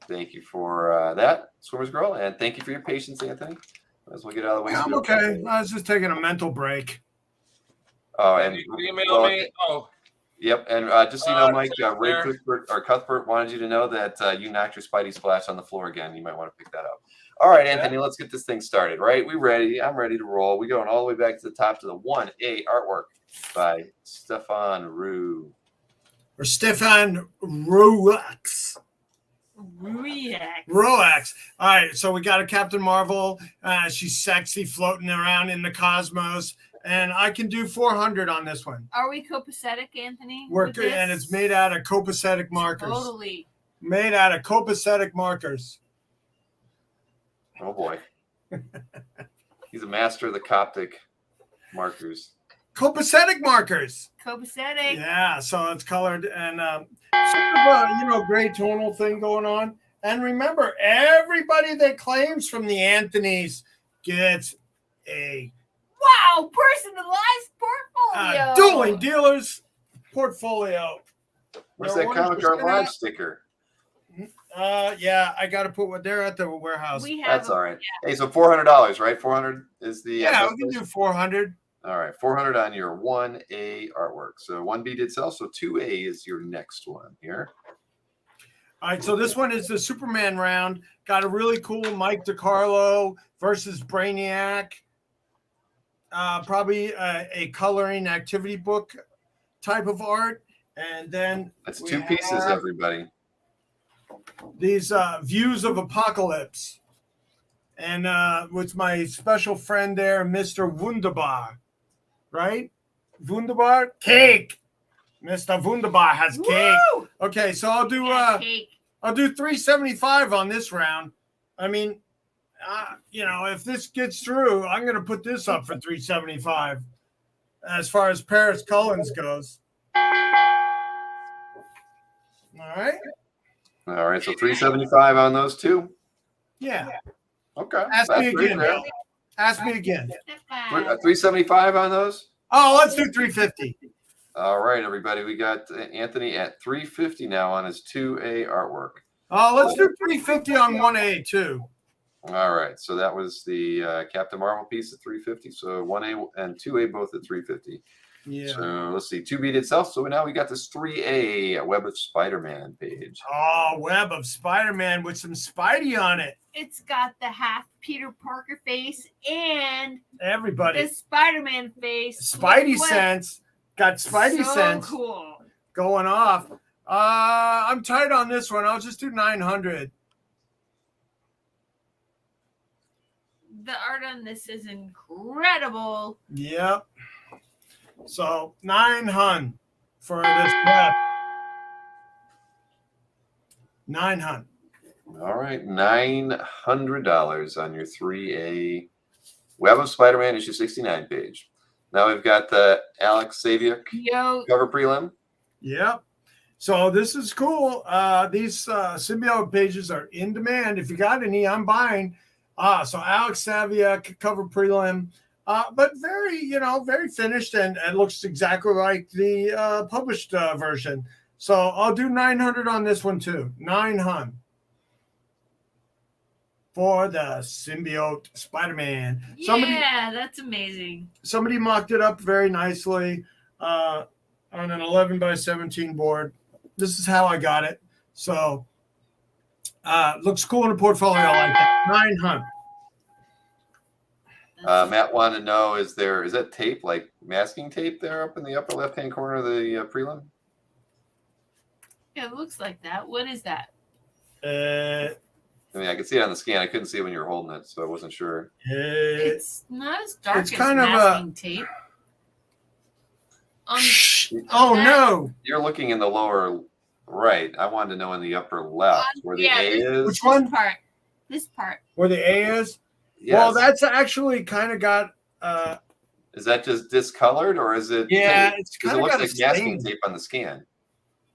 Thank you for that, Swimmer's Girl, and thank you for your patience, Anthony. As we'll get out of the way. I'm okay. I was just taking a mental break. Oh, and you email me. Oh, yep. And just so you know, Mike, Ray Cuthbert wanted you to know that you knocked your Spidey splash on the floor again. You might want to pick that up. All right, Anthony, let's get this thing started. Right, we ready? I'm ready to roll. We're going all the way back to the top to the 1A artwork by Stefan Roux. Or Stefan Roux. Roax. All right, so we got a Captain Marvel. She's sexy, floating around in the cosmos, and I can do 400 on this one. Are we copacetic, Anthony? We're good, and it's made out of copacetic markers. Totally. Made out of copacetic markers. Oh boy, he's a master of the Coptic markers. Copacetic markers. Copacetic. Yeah, so it's colored and sort of a gray tonal thing going on. And remember, everybody that claims from the Anthonys gets a personalized portfolio. Dueling Dealers portfolio. Where's that Comic Art Live sticker? Yeah, I got to put what they're at the warehouse. That's all right. Yeah. Hey, so $400, right? 400 is the. Yeah, we can do 400. All right, 400 on your 1A artwork. So 1B did sell, so 2A is your next one here. All right, so this one is the Superman round. Got a really cool Mike DiCarlo versus Brainiac. Probably a coloring activity book type of art. And then that's two pieces, everybody. These Views of Apocalypse. And with my special friend there, Mr. Wunderbar. Right? Wunderbar? Cake. Mr. Wunderbar has cake. Woo! Okay, so I'll do 375 on this round. I mean, if this gets through, I'm going to put this up for 375 as far as Paris Cullins goes. All right, so 375 on those two. Yeah. Okay. Ask me again, Bill. Ask me again. 375 on those? Oh, let's do 350. All right, everybody. We got Anthony at 350 now on his 2A artwork. Oh, let's do 350 on 1A too. All right. So that was the Captain Marvel piece at 350. So 1A and 2A both at 350. Yeah. So let's see. 2B itself. So now we got this 3A Web of Spider-Man page. Oh, Web of Spider-Man with some Spidey on it. It's got the half Peter Parker face and everybody the Spider-Man face. Spidey sense. Got Spidey sense. So cool. Going off. I'm tight on this one. I'll just do 900. The art on this is incredible. Yep. So 900 for this web. 900. All right, $900 on your 3A Web of Spider-Man issue 69 page. Now we've got the Alex Saviuk cover prelim. Yep. So this is cool. These symbiote pages are in demand. If you got any, I'm buying. So Alex Saviuk cover prelim, but very, very finished and looks exactly like the published version. So I'll do 900 on this one too. 900 for the symbiote Spider-Man. Yeah, that's amazing. Somebody mocked it up very nicely on an 11 by 17 board. This is how I got it. So looks cool in a portfolio like that. 900. Matt wanted to know, is that tape, like masking tape there up in the upper left-hand corner of the prelim? Yeah, it looks like that. What is that? I mean, I could see it on the scan. I couldn't see it when you were holding it, so I wasn't sure. It's not as dark It's as kind of a- masking tape. Oh that- no! You're looking in the lower right. I wanted to know in the upper left where the yeah, A is. Which one? This part. Where the A is? Yes. Well, that's actually kind of got. Is that just discolored or is it? Yeah, it's because kind it of looks got a like masking stain. tape on the scan.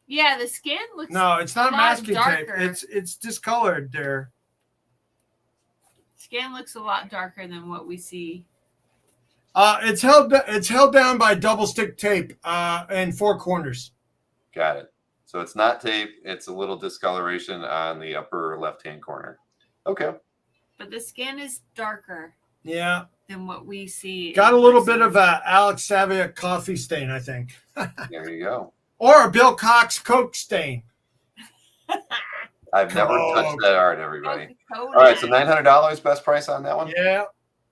Yeah, the scan looks. No, it's not a lot masking darker. tape. It's discolored there. Scan looks a lot darker than what we see. It's held down by double stick tape and four corners. Got it. So it's not tape. It's a little discoloration on the upper left-hand corner. Okay. But the scan is darker Yeah, than what we see. got in a little person. bit of a Alex Savia coffee stain, I think, There you go. or a Bill Cox Coke stain. I've never Coke. touched that art, everybody. Coca-Cola. All right, so $900 best price on that one. Yeah,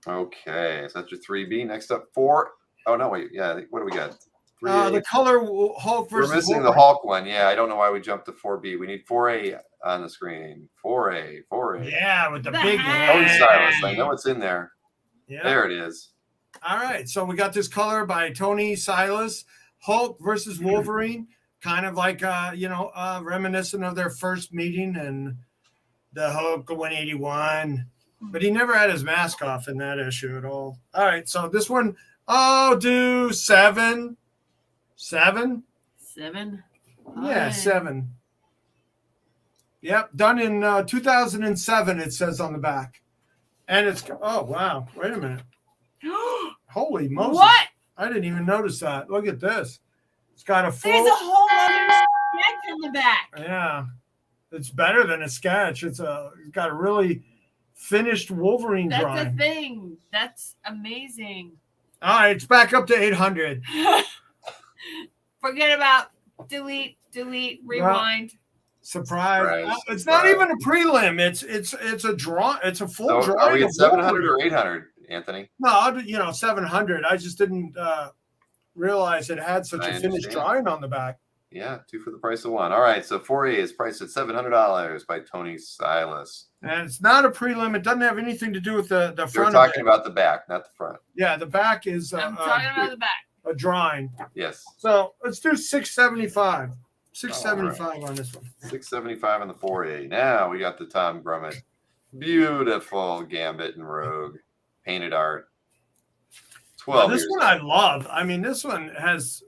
Okay, so that's your 3B. Next up, 4. Oh no, wait. Yeah, what do we got? 3A. the color Hulk We're versus missing the Wolverine. Hulk one. Yeah, I don't know why we jumped to 4B. We need 4A on the screen. 4A. Yeah, with the The big hat. Tony head. Silas. I know it's in there. Yeah. There it is. All right, so we got this color by Tony Silas, Hulk versus Wolverine, kind of like reminiscent of their first meeting and the Hulk 181, but he never had his mask off in that issue at all. All right, so this one, I'll do 7. 7? 7. Yeah, 7. Yep, done in 2007. It says on the back, and it's wow. Wait a minute. Holy Moses. What? I didn't even notice that. Look at this. It's got a full. There's a whole other sketch in the back. Yeah. It's better than a sketch. It's got a really finished Wolverine That's drawing. a thing. That's amazing. All right, it's back up to 800. Forget about delete, rewind. Surprise. Surprise. It's not even a prelim. It's a draw. It's a full So drawing. are we at of 700 Wolverine. or 800, Anthony? No, I'll do, 700. I just didn't realize it had such I a finished understand. drawing on the back. Yeah, 2 for the price of 1. All right, so 4A is priced at $700 by Tony Silas. And it's not a prelim. It doesn't have anything to do with the We're front of talking it. about the back, not the front. Yeah, the back is I'm talking about the back. a drawing. Yes, So let's do 675. 675 on this one. 675 on the 4A. Now we got the Tom Grummett. Beautiful Gambit and Rogue. Painted art. 12 This years one I love. I mean, this one has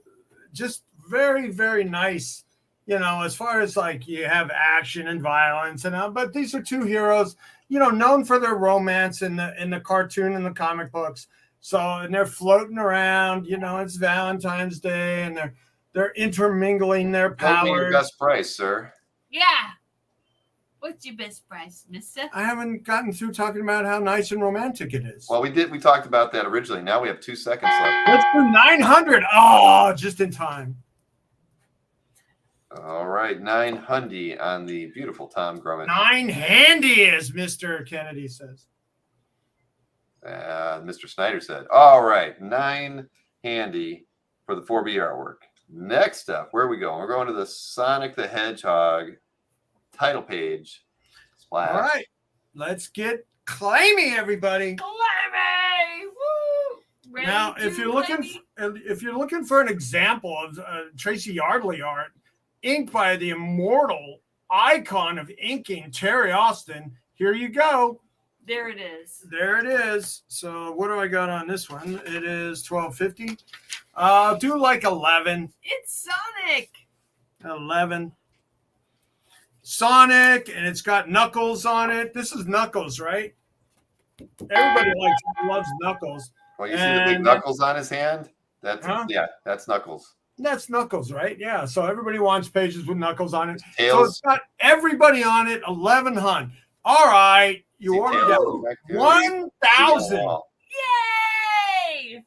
just very, very nice, as far as like you have action and violence but these are two heroes, known for their romance in the cartoon and the comic books. So, and they're floating around, it's Valentine's Day and they're intermingling their Quote me your powers. best price, sir. Yeah. What's your best price, mister? I haven't gotten through talking about how nice and romantic it is. Well, we talked about that originally. Now we have 2 seconds left. Let's do 900. Oh, just in time. All right, 900 on the beautiful Tom Grummett. 9 handy, as Mr. Kennedy says. Mr. Snyder said. All right, 9 handy for the 4B artwork. Next up, where are we going? We're going to the Sonic the Hedgehog title page. Splash. All right, let's get claimy, everybody. Clemmy! Woo! Ready Now, to if you're looking for an example of Tracy Yardley art, inked by the immortal icon of inking, Terry Austin, here you go. There it is. There it is. So what do I got on this one? It is $12.50. I'll do like 11. It's Sonic. 11. Sonic, and it's got Knuckles on it. This is Knuckles, right? Everybody loves Knuckles. Well, you see the big And- knuckles on his hand? That's Huh? Yeah, that's Knuckles. That's Knuckles, right? Yeah. So everybody wants pages with Knuckles on it. So Tails. it's got everybody on it. 1100. All right, you See already Tails got back there? 1,000. All Yay!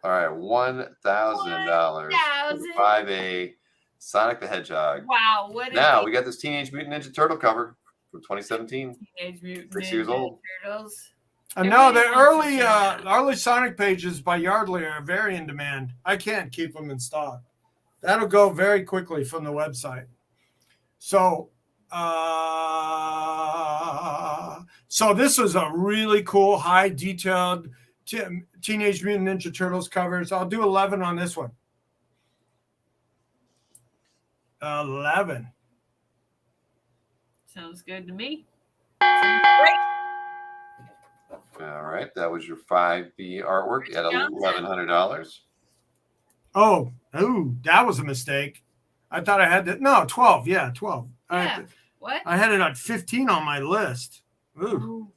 right, $1,000 for the 5A Sonic the Hedgehog. Wow, what Now we got this Teenage Mutant Ninja Turtle cover from 2017. Teenage Mutant 6 years Ninja old. Turtles. And no, the Everybody wants to see that. early Sonic pages by Yardley are very in demand. I can't keep them in stock. That'll go very quickly from the website. So So this was a really cool, high detailed Teenage Mutant Ninja Turtles covers. I'll do 11 on this one. 11. Sounds good to me. Great. All right, that was your 5B artwork at $1,100. Oh, that was a mistake. I thought I had to. No, 12. Yeah, 12. Yeah. What? I had it at 15 on my list. Ooh.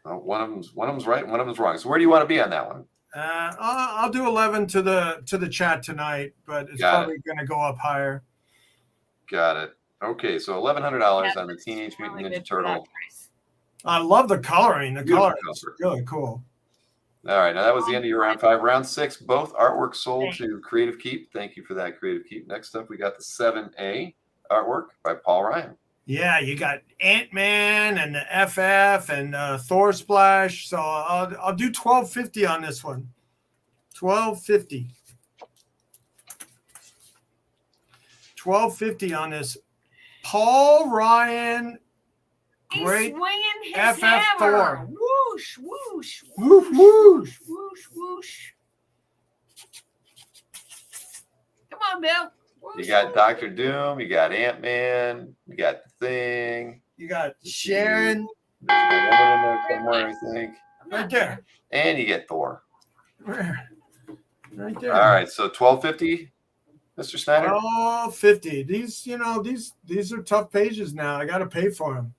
Oh, one of them's right, one of them's wrong. So where do you want to be on that one? I'll do 11 to the chat tonight, but it's probably going to go up higher. Got it. Okay, so $1,100 on the Teenage Mutant Ninja Turtle. I love the coloring. The color is really cool. All right, now that was the end of your round 5. Round 6, both artworks sold to Creative Keep. Thank you for that, Creative Keep. Next up, we got the 7A artwork by Paul Ryan. Yeah, you got Ant-Man and the FF and Thor Splash. So I'll do $12.50 on this one. $12.50. $12.50 on this. Paul Ryan. He's Great swinging his FF hammer. Thor. Whoosh, whoosh, Woof, woof. whoosh, whoosh. Come on, Bill. Whoosh, You got whoosh. Dr. Doom, you got Ant-Man, you got the Thing. You got Sharon. There's a woman in there somewhere, I think. Right there. And you get Thor. Where? Right there. All right, so $12.50, Mr. Snyder. $12.50. These are tough pages now. I got to pay for them.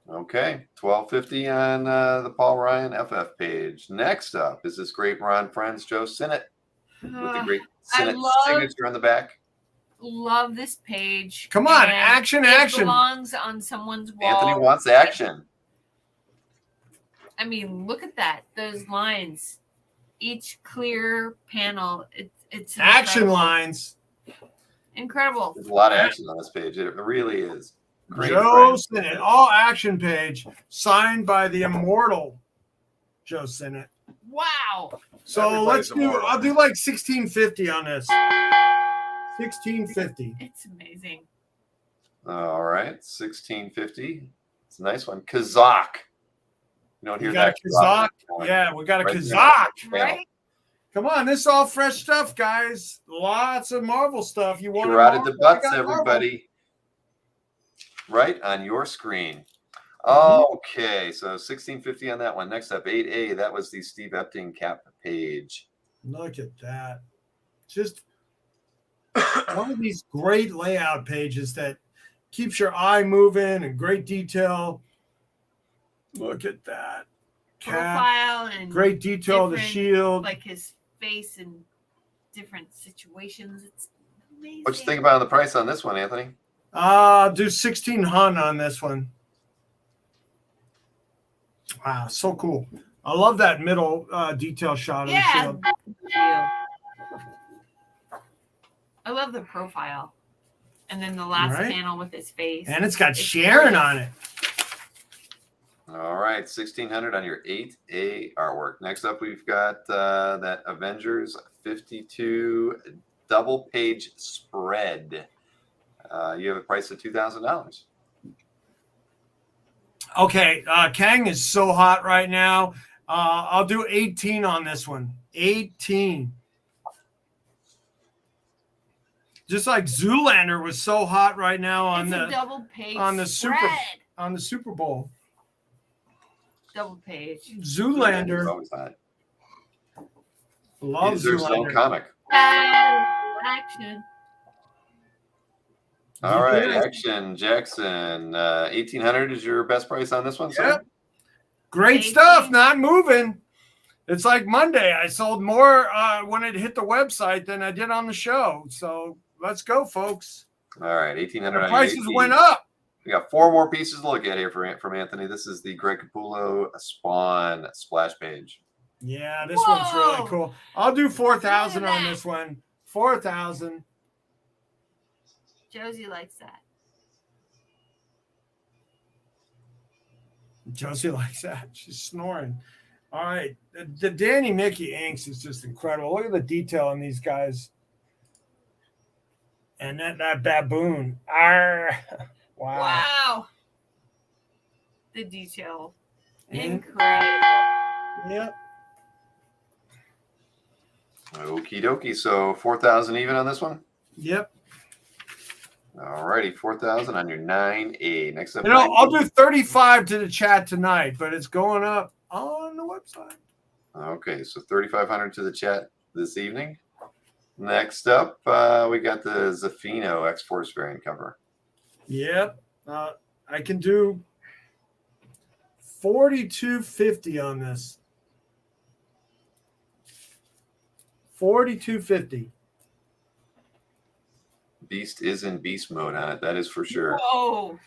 Okay, $12.50 on the Paul Ryan FF page. Next up is this great Ron Friends Joe Sinnott with the great Sinnott signature on the back. Love this page. Come on, And action. It belongs on someone's wall. Anthony wants action. I mean, look at that. Those lines. Each clear panel. It's Action incredible. lines. Incredible. There's a lot of action on this page. It really is. Great Joe Friends. Sinnott, all action page, signed by the immortal Joe Sinnott. Wow. So Everybody's I'll immortal. do like $16.50 on this. $16.50. It's amazing. All right, $16.50. It's a nice one. Kazak. You don't hear You got that. a Kazak? Yeah, we got a Right there. Kazak. Right? Come on, this is all fresh stuff, guys. Lots of Marvel stuff. You want Karate the butts, I got Marvel. everybody. Right on your screen. Mm-hmm. Okay, so $16.50 on that one. Next up, 8A. That was the Steve Epting cap page. Look at that. Just one of these great layout pages that keeps your eye moving and great detail. Look at that. Profile and Great detail of the different, shield. like his face in different situations. It's amazing. What you think about the price on this one, Anthony? Do 16 hun on this one. Wow, so cool. I love that middle detail shot of the Yeah. shield. I love the profile. And then the last Right. panel with his face. And it's got Sharon gorgeous. on it. All right, $1,600 on your 8A artwork. Next up, we've got that Avengers 52 double page spread. You have a price of $2,000. Okay, Kang is so hot right now. I'll do 18 on this one. 18. Just like Zoolander was so hot right now on It's a the double page on the spread. Super Bowl. Double page. Zoolander. Always hot. Love He deserves his own Zoolander. comic. Action. All right, Yeah. Action Jackson. 1,800 is your best price on this one, sir? Yep. Great 18. stuff. Not moving. It's like Monday. I sold more when it hit the website than I did on the show. So let's go, folks. All right, 1,800 The on your prices 18. went up. We got 4 more pieces to look at here from Anthony. This is the Greg Capullo Spawn splash page. Yeah, this one's really Whoa. cool. I'll do 4,000 Look at on that. this one. 4,000. Josie likes that. Josie likes that. She's snoring. All right. The Danny Mickey inks is just incredible. Look at the detail on these guys. And that baboon. Arr. Wow. Wow. the detail. And- Incredible. Yep. Okie dokie. So 4,000 even on this one. Yep. All righty, 4,000 on your 9A. Next up, You know, 9B. I'll do 35 to the chat tonight, but it's going up on the website. Okay, so 3,500 to the chat this evening. Next up, we got the Zafino X-Force variant cover. Yep. I can do 42.50 on this. 42.50. Beast is in beast mode on it. That is for sure. Whoa.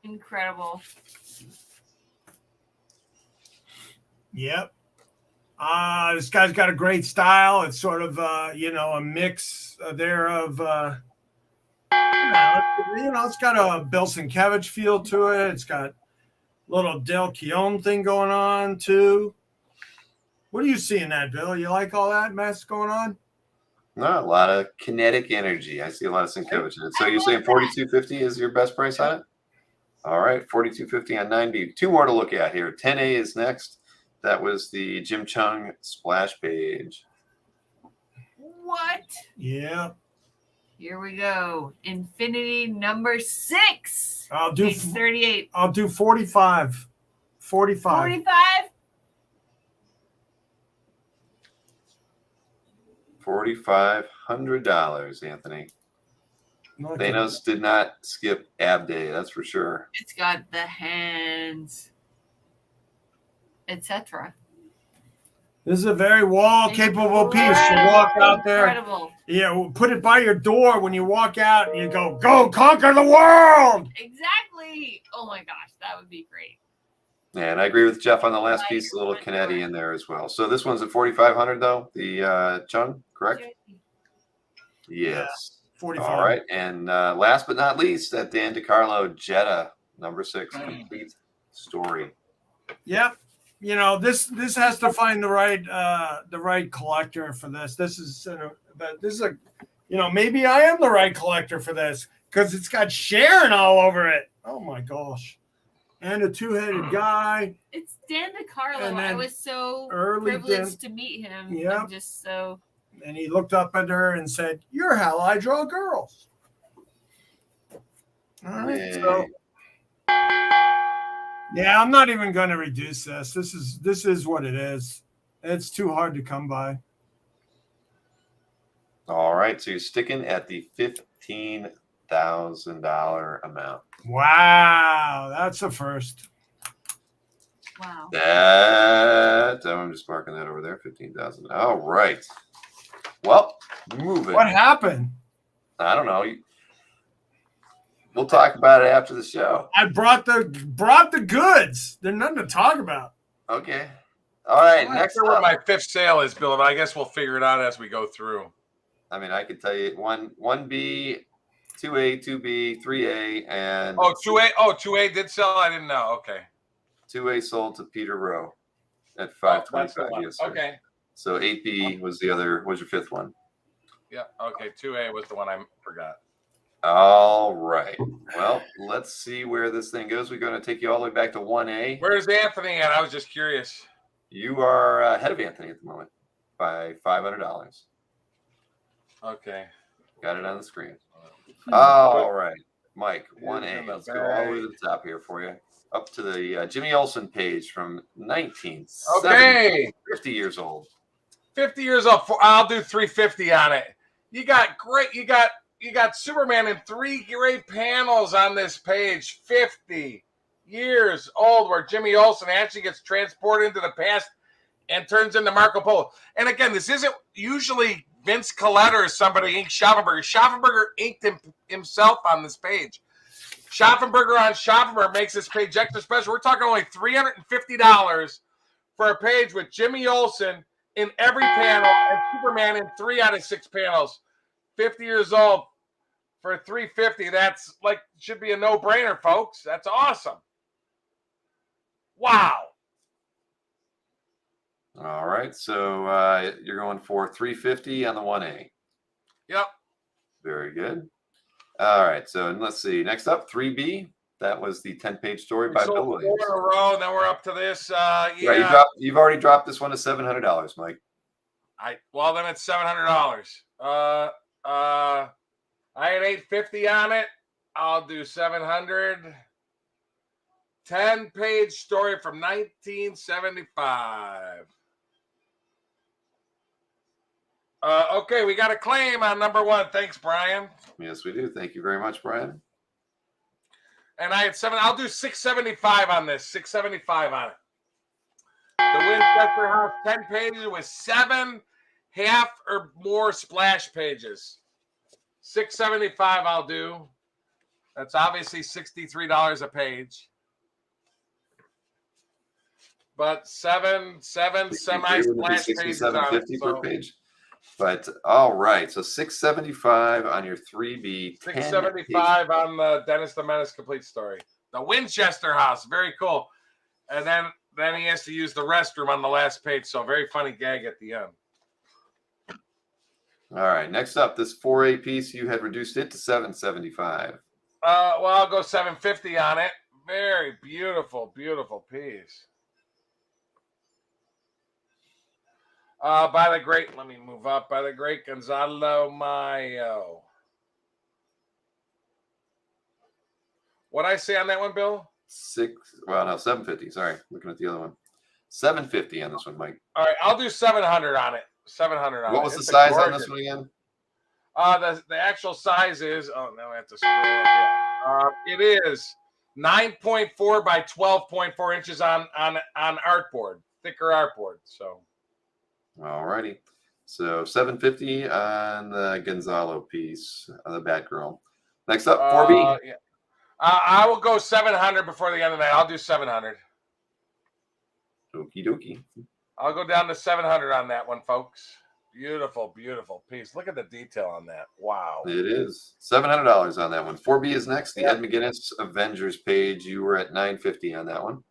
Incredible. Yep. This guy's got a great style. It's sort of a mix there of it's got a Bill Sienkiewicz feel to it. It's got a little Del Keown thing going on too. What do you see in that, Bill? You like all that mess going on? No, a lot of kinetic energy. I see a lot of Sienkiewicz in it. So you're saying 42.50 is your best price on it? All right, 42.50 on 9B. Two more to look at here. 10A is next. That was the Jim Chung splash page. What? Yeah. Here we go. Infinity number 6. I'll do Page 38. I'll do 45. 45. 45? $4,500, Anthony. Okay. Thanos did not skip ab day, that's for sure. It's got the hands, etc. This is a very wall capable piece. You walk out there. Incredible. Yeah, put it by your door when you walk out and you go conquer the world. Exactly. Oh my gosh, that would be great. And I agree with Jeff on the last piece, a little Kennedy in there as well. So this one's at 4,500 though, the Chung, correct? Yes. 45. All right. And last but not least, that Dan DiCarlo Jetta number 6 complete story. Yep. You know, this has to find the right collector for this. This is maybe I am the right collector for this because it's got Sharon all over it. Oh my gosh. And a two-headed guy. It's Dan DiCarlo. And I then was so early privileged to meet him. Yep. I'm just so. And he looked up at her and said, "You're how I draw girls." All right. Yay. So yeah, I'm not even going to reduce this. This is what it is. It's too hard to come by. All right. So you're sticking at the $15,000 amount. Wow, that's a first. Wow. I'm just marking that over there. 15,000. All right. Well, moving. What happened? I don't know. We'll talk about it after the show. I brought the goods. There's nothing to talk about. Okay. All right. I'm not Next sure what up. my 5th sale is, Bill, but I guess we'll figure it out as we go through. I mean, I could tell you 1B, 2A, 2B, 3A, and 2A. Oh, 2A did sell. I didn't know. Okay. 2A sold to Peter Rowe at That's the 525. one. Yes, sir. Okay. So 8B was your 5th one. Yeah. Okay. 2A was the one I forgot. All right. Well, let's see where this thing goes. We're going to take you all the way back to 1A. Where's Anthony at? I was just curious. You are ahead of Anthony at the moment by $500. Okay. Got it on the screen. All right. Mike, 1A. Let's go all the way to the top here for you. Up to the Jimmy Olsen page from 1970. Okay. 50 years old. 50 years old. I'll do 350 on it. You got great. You got Superman in 3 great panels on this page. 50 years old, where Jimmy Olsen actually gets transported into the past and turns into Marco Polo. And again, this isn't usually Vince Coletta or somebody inked Schaffenberger. Schaffenberger inked himself on this page. Schaffenberger on Schaffenberger makes this page extra special. We're talking only $350 for a page with Jimmy Olsen in every panel and Superman in 3 out of 6 panels. 50 years old for $350. That's like should be a no-brainer, folks. That's awesome. Wow. All right. So you're going for 350 on the 1A. Yep. Very good. All right. So let's see. Next up, 3B. That was the 10-page story We by sold Bill 4 Williams. in a row, and then we're up to this. Yeah, you've already dropped this one to $700, Mike. Well, then it's $700. I had $850 on it. I'll do 700. 10-page story from 1975. Okay, we got a claim on number 1. Thanks, Brian. Yes, we do. Thank you very much, Brian. And I had 7. I'll do 675 on this. 675 on it. The Winchester House 10 pages with 7 half or more splash pages. 675 I'll do. That's obviously $63 a page. But 7 semi-splash pages on it. Per page. But all right, so $675 on your 3B. $675 on the Dennis the Menace complete story. The Winchester House, very cool. And then he has to use the restroom on the last page. So very funny gag at the end. All right, next up, this 4A piece, you had reduced it to $775. Well, I'll go $750 on it. Very beautiful, beautiful piece. By the great, let me move up. By the great Gonzalo Mayo. What'd I say on that one, Bill? $750. Sorry, looking at the other one. $750 on this one, Mike. All right, I'll do 700 on it. 700 on it. What was the size on this one again? The actual size is, oh, now I have to scroll up. It is 9.4 by 12.4 inches on artboard, thicker artboard. So, all righty. So $750 on the Gonzalo piece, the Batgirl. Next up, 4B. Yeah. I will go 700 before the end of the night. I'll do 700. Okie dokie. I'll go down to 700 on that one, folks. Beautiful, beautiful piece. Look at the detail on that. Wow. It is $700 on that one. 4B is next. The Ed McGuinness Avengers page. You were at $950 on that one.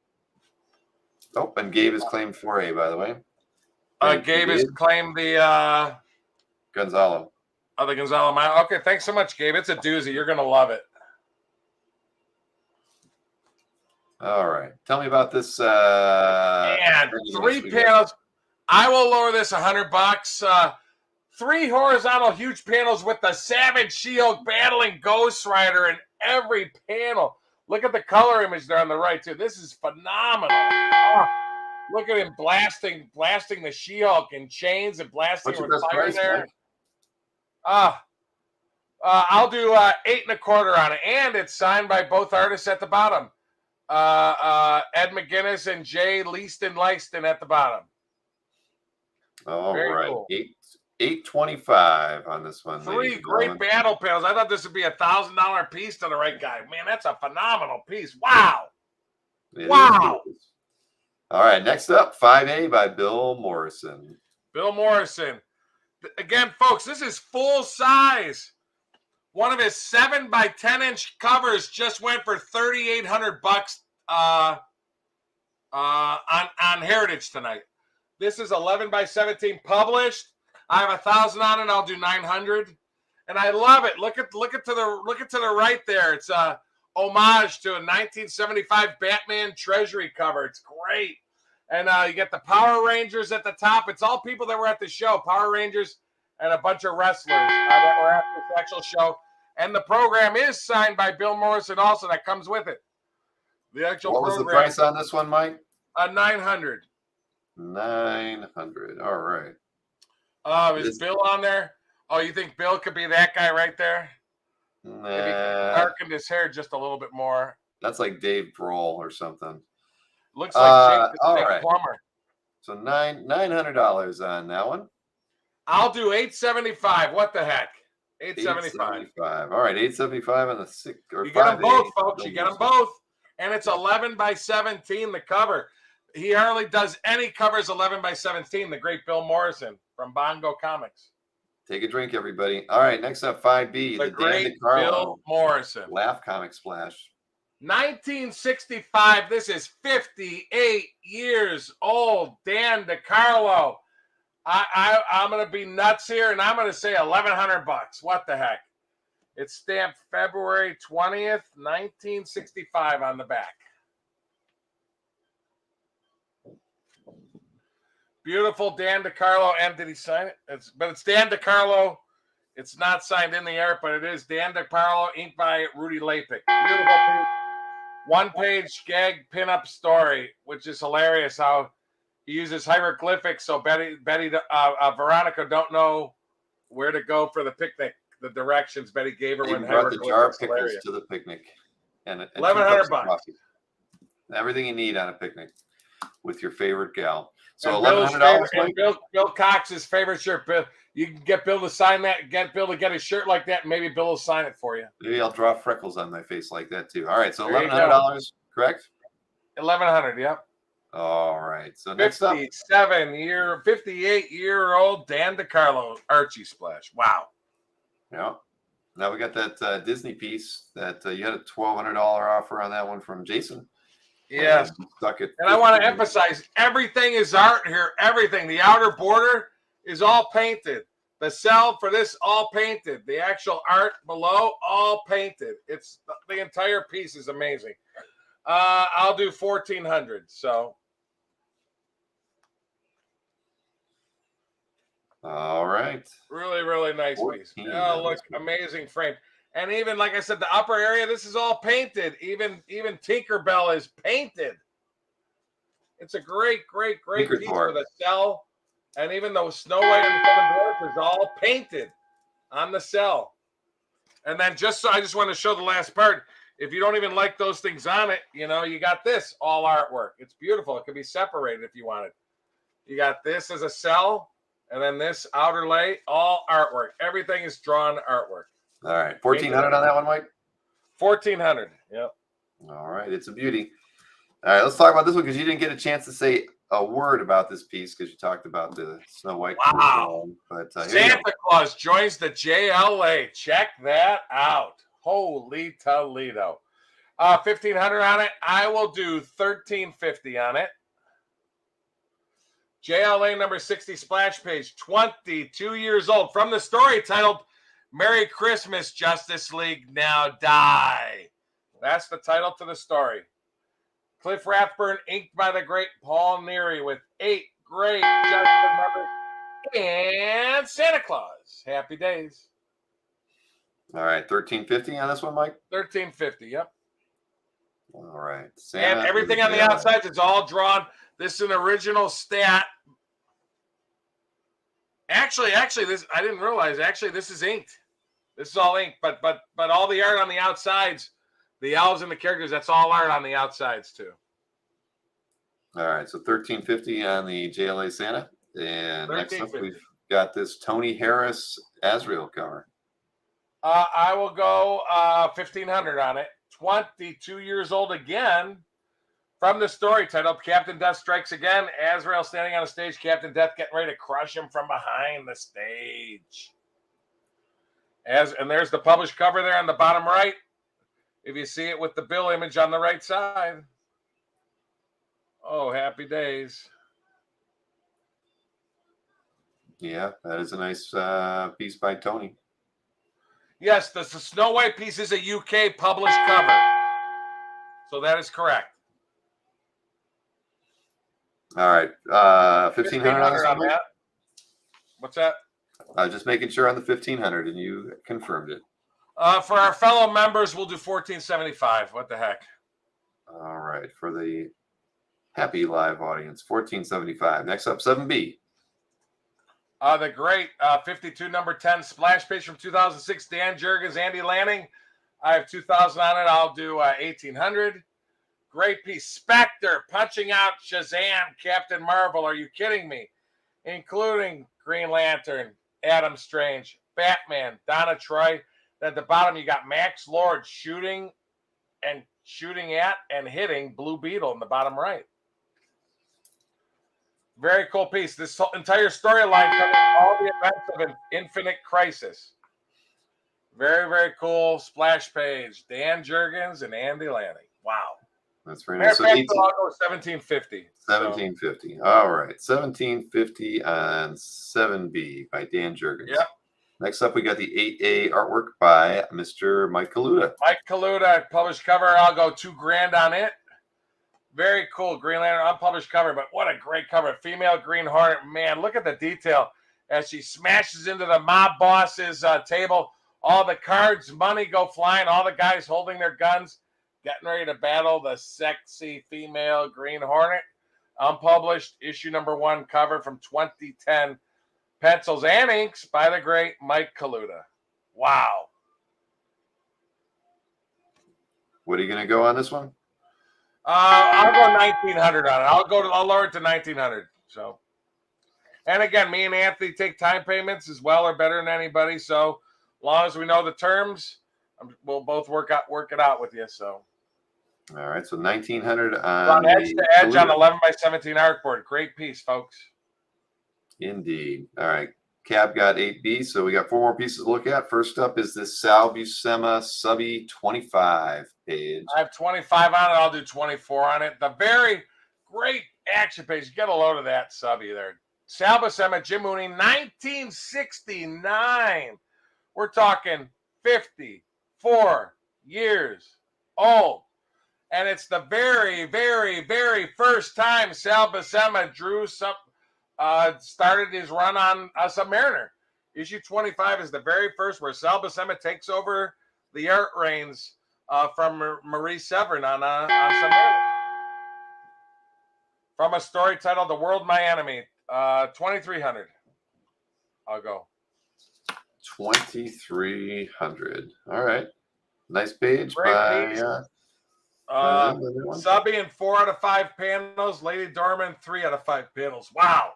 Oh, and Gabe has claimed 4A, by the way. Gabe has claimed the Gonzalo. Oh, the Gonzalo. Okay, thanks so much, Gabe. It's a doozy. You're gonna love it. All right. Tell me about this. And 3 panels. I will lower this $100. 3 horizontal huge panels with the Savage She-Hulk battling Ghost Rider in every panel. Look at the color image there on the right, too. This is phenomenal. Oh, look at him blasting the She-Hulk in chains and blasting her with fire there. I'll do 8 1/4 on it. And it's signed by both artists at the bottom. Ed McGuinness and Jay Leaston at the bottom. All Very right. cool. $825 on this one. 3 great battle panels. I thought this would be a $1,000 piece to the right guy. Man, that's a phenomenal piece. Wow. Wow. All right. Next up, 5A by Bill Morrison. Bill Morrison. Again, folks, this is full size. One of his 7 by 10 inch covers just went for $3,800 on Heritage tonight. This is 11 by 17 published. I have 1,000 on it. I'll do 900, and I love it. Look at to the right there. It's a homage to a 1975 Batman Treasury cover. It's great, and you get the Power Rangers at the top. It's all people that were at the show, Power Rangers, and a bunch of wrestlers that were at this actual show. And the program is signed by Bill Morrison. Also, that comes with it. The actual what was the price on this one, Mike? 900. 900. All right. Is Bill on there? Oh, you think Bill could be that guy right there? Nah. Maybe darkened his hair just a little bit more. That's like Dave Grohl or something. Looks like Jake all right. Plumber. So $900 on that one. I'll do $875. What the heck? $875. All right, $875 on the 6 or 5. You get them both, folks. You get them both, and it's 11 by 17. The cover. He hardly does any covers 11 by 17. The great Bill Morrison from Bongo Comics. Take a drink, everybody. All right, next up, 5B. The great Bill Morrison. Laugh Comic Splash. 1965. This is 58 years old. Dan DeCarlo. I'm going to be nuts here, and I'm going to say $1,100. What the heck? It's stamped February 20th, 1965 on the back. Beautiful Dan DeCarlo. And did he sign it? But it's Dan DeCarlo. It's not signed in the art, but it is Dan DeCarlo, inked by Rudy Lapik. Beautiful piece. One-page gag pinup story, which is hilarious how he uses hieroglyphics so Veronica don't know where to go for the picnic. The directions Betty gave her He when brought the jar of hieroglyphics. pickles Hilarious. to the picnic. And 1,100 bucks. coffee. Everything you need on a picnic with your favorite gal. So And Bill's $1,100. favorite- and Bill Cox's favorite shirt. Bill, you can get Bill to sign that. Get Bill to get a shirt like that. And maybe Bill will sign it for you. Maybe I'll draw freckles on my face like that too. All right, so There you go. $1,100, correct? 1,100. Yep. All right. So next up, 58-year-old Dan DeCarlo Archie splash. Wow. yeah. Now we got that Disney piece that you had a $1,200 offer on that one from Jason. Yes. Stuck it. And I want to emphasize everything is art here. Everything. The outer border is all painted. The cell for this all painted. The actual art below all painted. It's the entire piece is amazing. I'll do 1,400. So. All right. Really, really nice piece. 14, Oh, look, amazing frame. And even like I said, the upper area, this is all painted. Even Tinkerbell is painted. It's a great Tinkered piece for. with a cell. And even though Snow White and the Seven Dwarfs is all painted on the cell. And then I just want to show the last part. If you don't even like those things on it, you got this all artwork. It's beautiful. It can be separated if you wanted. You got this as a cell. And then this outer lay, all artwork. Everything is drawn artwork. All right. 1,400 on that one, Mike? 1,400. Yep. All right. It's a beauty. All right. Let's talk about this one because you didn't get a chance to say a word about this piece because you talked about the Snow White. Wow. But Santa Claus joins the JLA. Check that out. Holy Toledo. 1,500 on it. I will do 1,350 on it. JLA number 60 splash page, 22 years old. From the story titled Merry Christmas, Justice League Now Die. That's the title to the story. Cliff Rathburn, inked by the great Paul Neary with 8 great Justice members and Santa Claus. Happy days. All right. 1,350 on this one, Mike? 1,350, yep. All right. And everything on the outside is all drawn. This is an original stat. Actually, this I didn't realize. Actually, this is inked. This is all inked, but all the art on the outsides, the elves and the characters, that's all art on the outsides too. All right, so 1,350 on the JLA Santa, and next up 1350. we've got this Tony Harris Azrael cover. I will go 1,500 on it. 22 years old again. From the story titled Captain Death Strikes Again, Azrael standing on a stage, Captain Death getting ready to crush him from behind the stage. And there's the published cover there on the bottom right. If you see it with the Bill image on the right side. Oh, happy days. Yeah, that is a nice piece by Tony. Yes, the Snow White piece is a UK published cover. So that is correct. All right, 1,500 on that. What's that? Just making sure on the 1,500, and you confirmed it. For our fellow members, we'll do 1,475. What the heck? All right, for the happy live audience, 1,475. Next up, 7B. The great 52 number 10 splash page from 2006, Dan Jurgens, Andy Lanning. I have 2,000 on it. I'll do 1,800. Great piece. Spectre punching out Shazam, Captain Marvel. Are you kidding me? Including Green Lantern, Adam Strange, Batman, Donna Troy. Then at the bottom, you got Max Lord shooting at and hitting Blue Beetle in the bottom right. Very cool piece. This entire storyline covers all the events of an Infinite Crisis. Very, very cool splash page. Dan Jurgens and Andy Lanning. Wow. That's very Matter nice. of So fact, I'll go 1,750. 1,750. All right, 1,750 on 7B by Dan Jurgens. Yep. Next up, we got the 8A artwork by Mr. Mike Kaluta. Mike Kaluta, published cover. I'll go $2,000 on it. Very cool Green Lantern unpublished cover, but what a great cover. Female Green Hornet. Man, look at the detail as she smashes into the mob boss's table. All the cards, money go flying. All the guys holding their guns, getting ready to battle the sexy female Green Hornet. Unpublished, issue number 1, cover from 2010. Pencils and inks by the great Mike Kaluta. Wow. What are you going to go on this one? I'll go 1,900 on it. I'll lower it to 1,900. So, and again, me and Anthony take time payments as well, or better than anybody. So, as long as we know the terms, we'll both work it out with you. So, all right. So 1,900 on edge to edge on 11x17 artboard. Great piece, folks. Indeed. All right. Cab got 8B, so we got 4 more pieces to look at. First up is this Sal Buscema Subby 25 page. I have 25 on it. I'll do 24 on it. The very great action page. Get a load of that Subby there. Sal Buscema, Jim Mooney, 1969. We're talking 54 years old. And it's the very, very, very first time Sal Buscema drew started his run on Submariner. Issue 25 is the very first where Sal Buscema takes over the art reins from Marie Severin on Submariner. From a story titled The World My Enemy, 2,300. I'll go. 2,300. All right. Nice page. Great piece. Subby in 4 out of 5 panels. Lady Dorman, 3 out of 5 panels. Wow.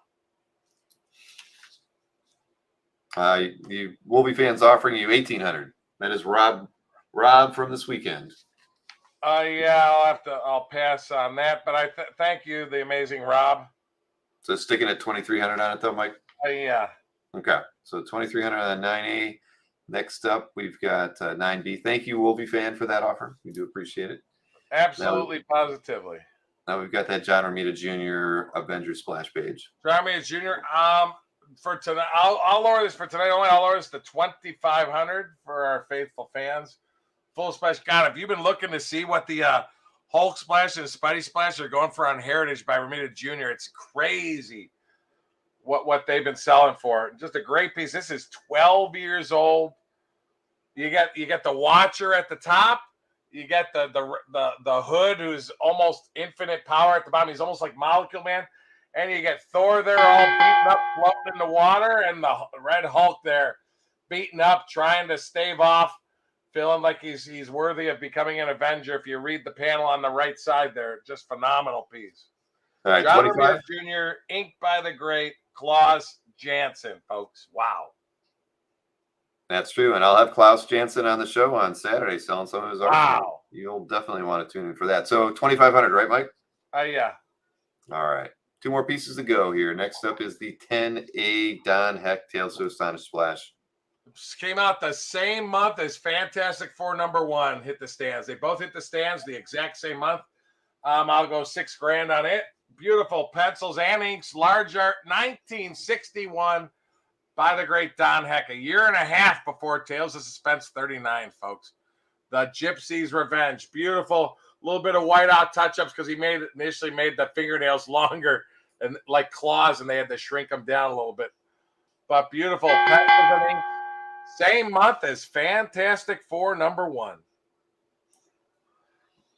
The Wolvie fans offering you 1,800. That is Rob from this weekend. Yeah, I'll pass on that, but I thank you, the amazing Rob. So sticking at 2,300 on it though, Mike? Yeah. Okay. So 2,300 on 9A. Next up, we've got 9B. Thank you, Wolvie fan, for that offer. We do appreciate it. Absolutely, positively. Now we've got that John Romita Jr. Avengers splash page. John Romita Jr. For tonight, I'll lower this for tonight only. I'll lower this to 2,500 for our faithful fans. Full splash. God, if you've been looking to see what the Hulk splash and Spidey splash are going for on Heritage by Romita Jr., it's crazy what they've been selling for. Just a great piece. This is 12 years old. You get the Watcher at the top. You get the Hood, who's almost infinite power at the bottom. He's almost like Molecule Man. And you get Thor there all beaten up, floating in the water, and the Red Hulk there beaten up, trying to stave off, feeling like he's worthy of becoming an Avenger. If you read the panel on the right side there, just phenomenal piece. All right, John 25. Romita Jr., inked by the great Klaus Janson, folks. Wow. That's true. And I'll have Klaus Janson on the show on Saturday selling some of his art. Wow. You'll definitely want to tune in for that. So 2,500, right, Mike? Yeah. All right. 2 more pieces to go here. Next up is the 10A Don Heck Tales to Astonish Splash. Came out the same month as Fantastic Four #1 hit the stands. They both hit the stands the exact same month. I'll go $6,000 on it. Beautiful pencils and inks, large art, 1961 by the great Don Heck. A year and a half before Tales of Suspense 39, folks. The Gypsy's Revenge. Beautiful. A little bit of whiteout touch-ups because he initially made the fingernails longer and like claws, and they had to shrink them down a little bit. But beautiful pencils and inks. Same month as Fantastic Four #1.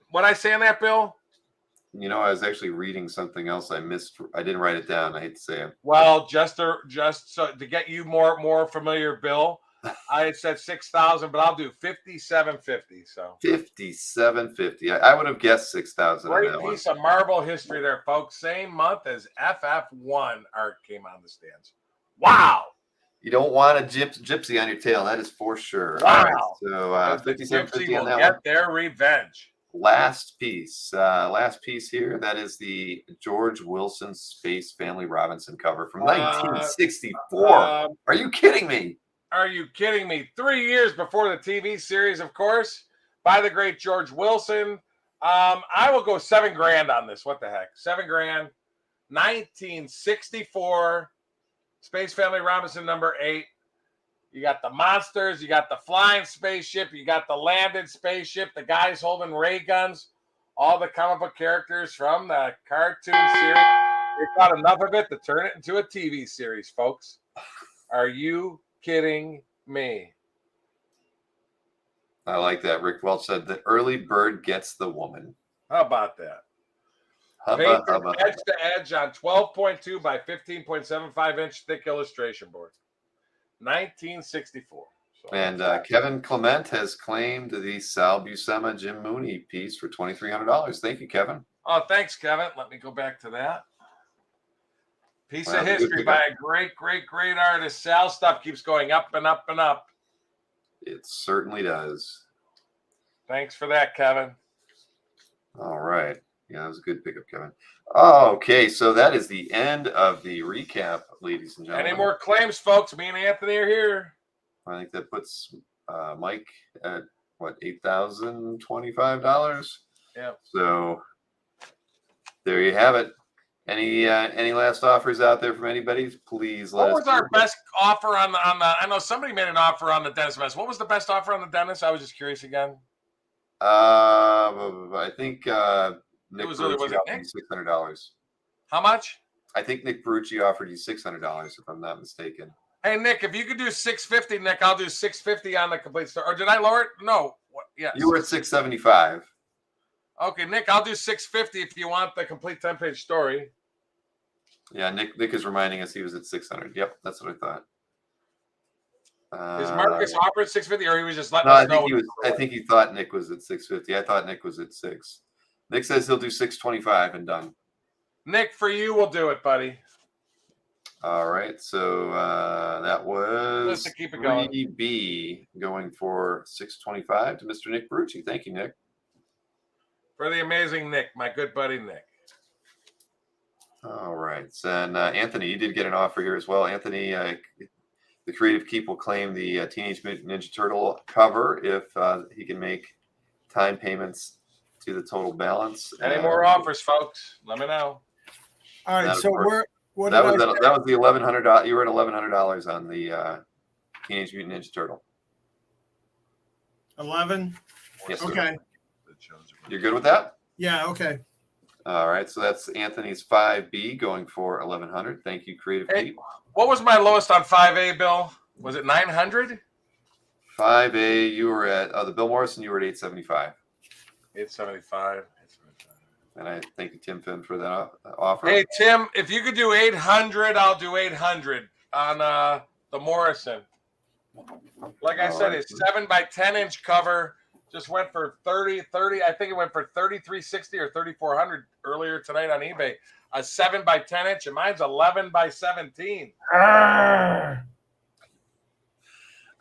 What'd I say on that, Bill? You know, I was actually reading something else I missed. I didn't write it down. I hate to say it. Well, just so to get you more familiar, Bill, I said 6,000, but I'll do 5,750. So 5,750. I would have guessed 6,000. Great piece of Marvel history there, folks. Same month as FF1 art came on the stands. Wow. You don't want a gypsy on your tail. That is for sure. Wow. All right, so 5,750 on that get one. their revenge. Last piece here. That is the George Wilson Space Family Robinson cover from 1964. Are you kidding me? Are you kidding me? 3 years before the TV series, of course, by the great George Wilson. I will go $7,000 on this. What the heck? $7,000. 1964. Space Family Robinson #8. You got the monsters. You got the flying spaceship. You got the landed spaceship. The guys holding ray guns. All the comic book characters from the cartoon series. They got enough of it to turn it into a TV series, folks. Are you kidding me? I like that. Rick Welch said the early bird gets the woman. How about that? Hubba, Painted hubba, edge to edge on 12.2 by 15.75 inch thick illustration board. 1964. So And Kevin Clement has claimed the Sal Buscema Jim Mooney piece for $2,300. Thank you, Kevin. Oh, thanks, Kevin. Let me go back to that. Piece Wow, of good history pickup. by a great, great, great artist. Sal stuff keeps going up and up and up. It certainly does. Thanks for that, Kevin. All right. Yeah, that was a good pickup, Kevin. Okay, so that is the end of the recap, ladies and gentlemen. Any more claims, folks? Me and Anthony are here. I think that puts Mike at what, $8,025. Yeah. So there you have it. Any last offers out there from anybody? Please let What us was our know. best offer on the? I know somebody made an offer on the Dennis Mess. What was the best offer on the Dennis? I was just curious again. I think Nick was Perucci it offered Nick? you $600. How much? I think Nick Perucci offered you $600, if I'm not mistaken. Hey Nick, if you could do $650, Nick, I'll do $650 on the complete story. Or did I lower it? No. What? Yes. You were at $675. Okay, Nick, I'll do $650 if you want the complete 10-page story. Yeah, Nick is reminding us he was at $600. Yep, that's what I thought. Is Marcus offered $650, or he was just letting No, us know? I think he thought Nick was at $650. I thought Nick was at $6. Nick says he'll do $625 and done. Nick, for you, we'll do it, buddy. All right, so that was Just to keep it going. 3B going for $625 to Mr. Nick Perucci. Thank you, Nick. For the amazing Nick, my good buddy Nick. All right, and Anthony, you did get an offer here as well. Anthony, the Creative Keep will claim the Teenage Mutant Ninja Turtle cover if he can make time payments to the total balance. Any more offers, folks? Let me know. All right, That'll so work. what That did was I say? that was the $1,100. You were at $1,100 on the Teenage Mutant Ninja Turtle. 11. Yes, sir. Okay. You're good with that? Yeah. Okay. All right, so that's Anthony's 5B going for $1,100. Thank you, Creative Hey, Keep. what was my lowest on 5A, Bill? Was it 900? 5A, you were at the Bill Morrison. You were at 875, 875. and I thank you, Tim Finn, for that offer. Hey, Tim, if you could do 800, I'll do 800 on the Morrison. Like I said, it's 7 by 10 inch cover. Just went for 30. I think it went for 3360 or 3400 earlier tonight on eBay. A 7 by 10 inch, and mine's 11 by 17. All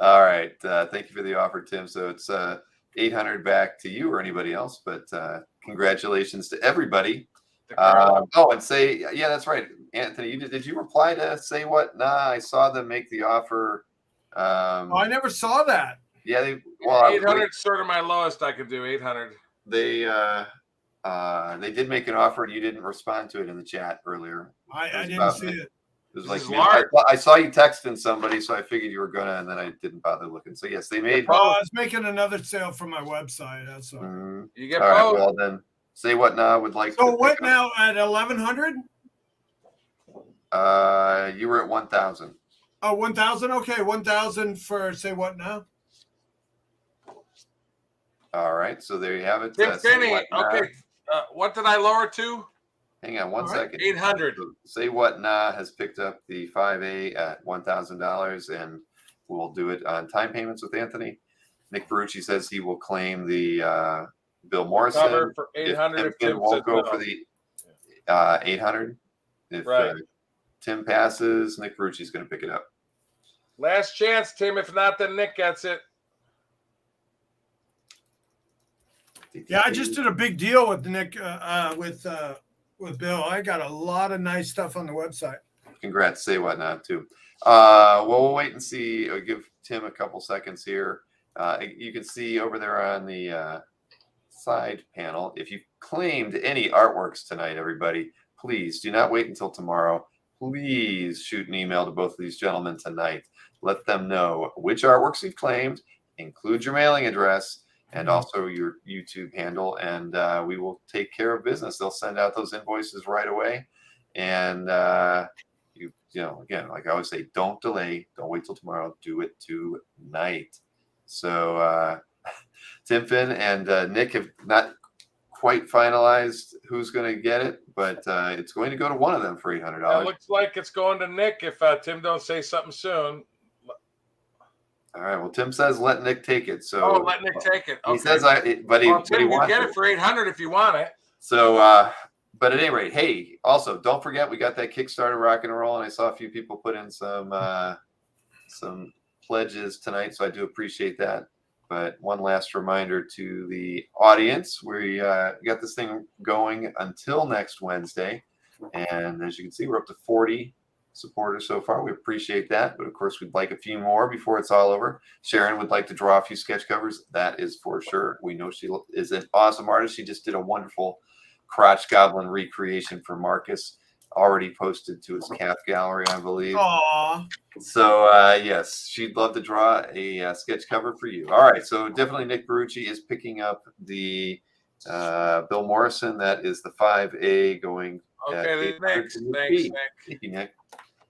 right, thank you for the offer, Tim. So it's 800 back to you or anybody else, but congratulations to everybody. And say, yeah, that's right, Anthony. Did you reply to say what? Nah, I saw them make the offer. I never saw that. Yeah, 800 is sort of my lowest I could do. 800. They did make an offer, and you didn't respond to it in the chat earlier. I didn't see it. It was This like is I saw you texting somebody, so I figured you were gonna, and then I didn't bother looking. So yes, they made. Oh, I was making another sale for my website. That's all. You get all right. both. Well, then say what now would like. So to what pick up. now at 1,100? You were at 1,000. Oh, 1,000. Okay, 1,000 for say what now? All right, so there you have it. Tim Say Finney. what now. Okay. What did I lower to? Hang on one All right. second. 800. So say what nah has picked up the 5A at $1,000, and we'll do it on time payments with Anthony. Nick Perucci says he will claim the Bill Morrison Cover for 800 if Tim Tim won't says go no. for the 800. If Right. Tim passes, Nick Perucci's going to pick it up. Last chance, Tim. If not, then Nick gets it. Yeah, I just did a big deal with Nick with Bill. I got a lot of nice stuff on the website. Congrats. Say what not too. Well, we'll wait and see. I'll give Tim a couple seconds here. You can see over there on the side panel. If you claimed any artworks tonight, everybody, please do not wait until tomorrow. please shoot an email to both of these gentlemen tonight. Let them know which artworks you've claimed, include your mailing address, and also your YouTube handle, and we will take care of business. They'll send out those invoices right away. And you know, again, like I always say, don't delay. Don't wait till tomorrow. Do it tonight. So Tim Finn and Nick have not quite finalized who's going to get it, but it's going to go to one of them for $800. It looks like it's going to Nick if Tim don't say something soon. All right. Well, Tim says let Nick take it. So let Nick take it. Okay. He says but he Tim, you wants get it for $800 if you want it. So, but at any rate, hey, also don't forget we got that Kickstarter rock and roll, and I saw a few people put in some pledges tonight, so I do appreciate that. But one last reminder to the audience, we got this thing going until next Wednesday, and as you can see, we're up to 40 supporters so far. We appreciate that, but of course we'd like a few more before it's all over. Sharon would like to draw a few sketch covers, that is for sure. We know she is an awesome artist. She just did a wonderful crotch goblin recreation for Marcus, already posted to his calf gallery, I believe. Aww. So yes, she'd love to draw a sketch cover for you. All right, so definitely Nick Barucci is picking up the Bill Morrison. That is the 5A going. Okay, thanks, Nick. Thank you, Nick.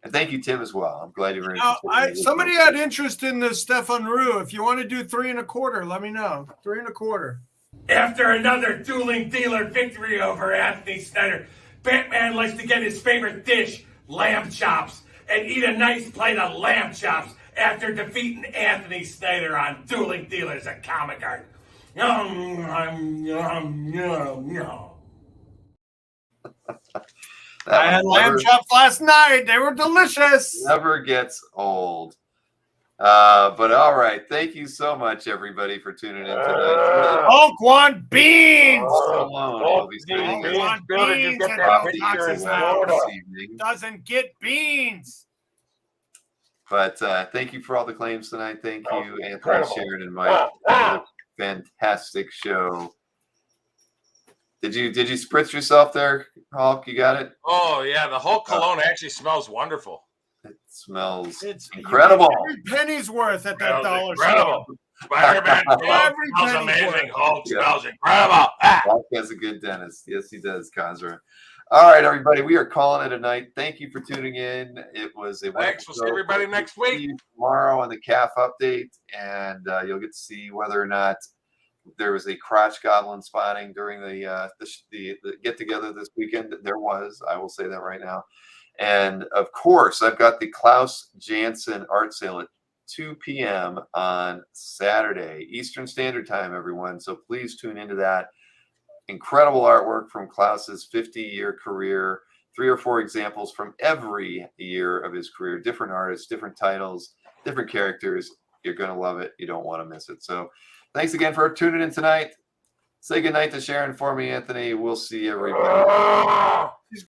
And thank you, Tim, as well. I'm glad you were Now, interested. somebody had interest in the Stefan Rue. If you want to do 3 1/4, let me know. 3 1/4. After another dueling dealer victory over Anthony Snyder, Batman likes to get his favorite dish, lamb chops, and eat a nice plate of lamb chops after defeating Anthony Snyder on Dueling Dealers at Comic Art. Yum, yum, yum, yum. I had lamb chops last night. They were delicious. Never gets old. But all right. Thank you so much, everybody, for tuning in tonight. Hulk want beans. We'll be sending Hulk want beans. And Cox's house doesn't get beans. But thank you for all the claims tonight. Thank you, Anthony, Sharon, and Mike. Another fantastic show. Did you spritz yourself there, Hulk? You got it? Oh yeah, the whole cologne actually smells wonderful. It smells It's incredible. Every penny's worth at that dollar incredible. store. Spider-Man Every smells penny's amazing. worth. Hulk Yeah. smells incredible. Ah. Hulk has a good dentist. Yes, he does, Kazra. All right, everybody, we are calling it a night. Thank you for tuning in. It was a Thanks. We'll see wonderful everybody show. next See week. you tomorrow on the CAF update, and you'll get to see whether or not there was a crotch goblin spotting during the get together this weekend. There was. I will say that right now. And of course, I've got the Klaus Janson art sale at 2 p.m. on Saturday, Eastern Standard Time, everyone. So please tune into that. Incredible artwork from Klaus's 50-year career, 3 or 4 examples from every year of his career, different artists, different titles, different characters. You're going to love it. You don't want to miss it. So thanks again for tuning in tonight. Say goodnight to Sharon for me, Anthony. We'll see everybody.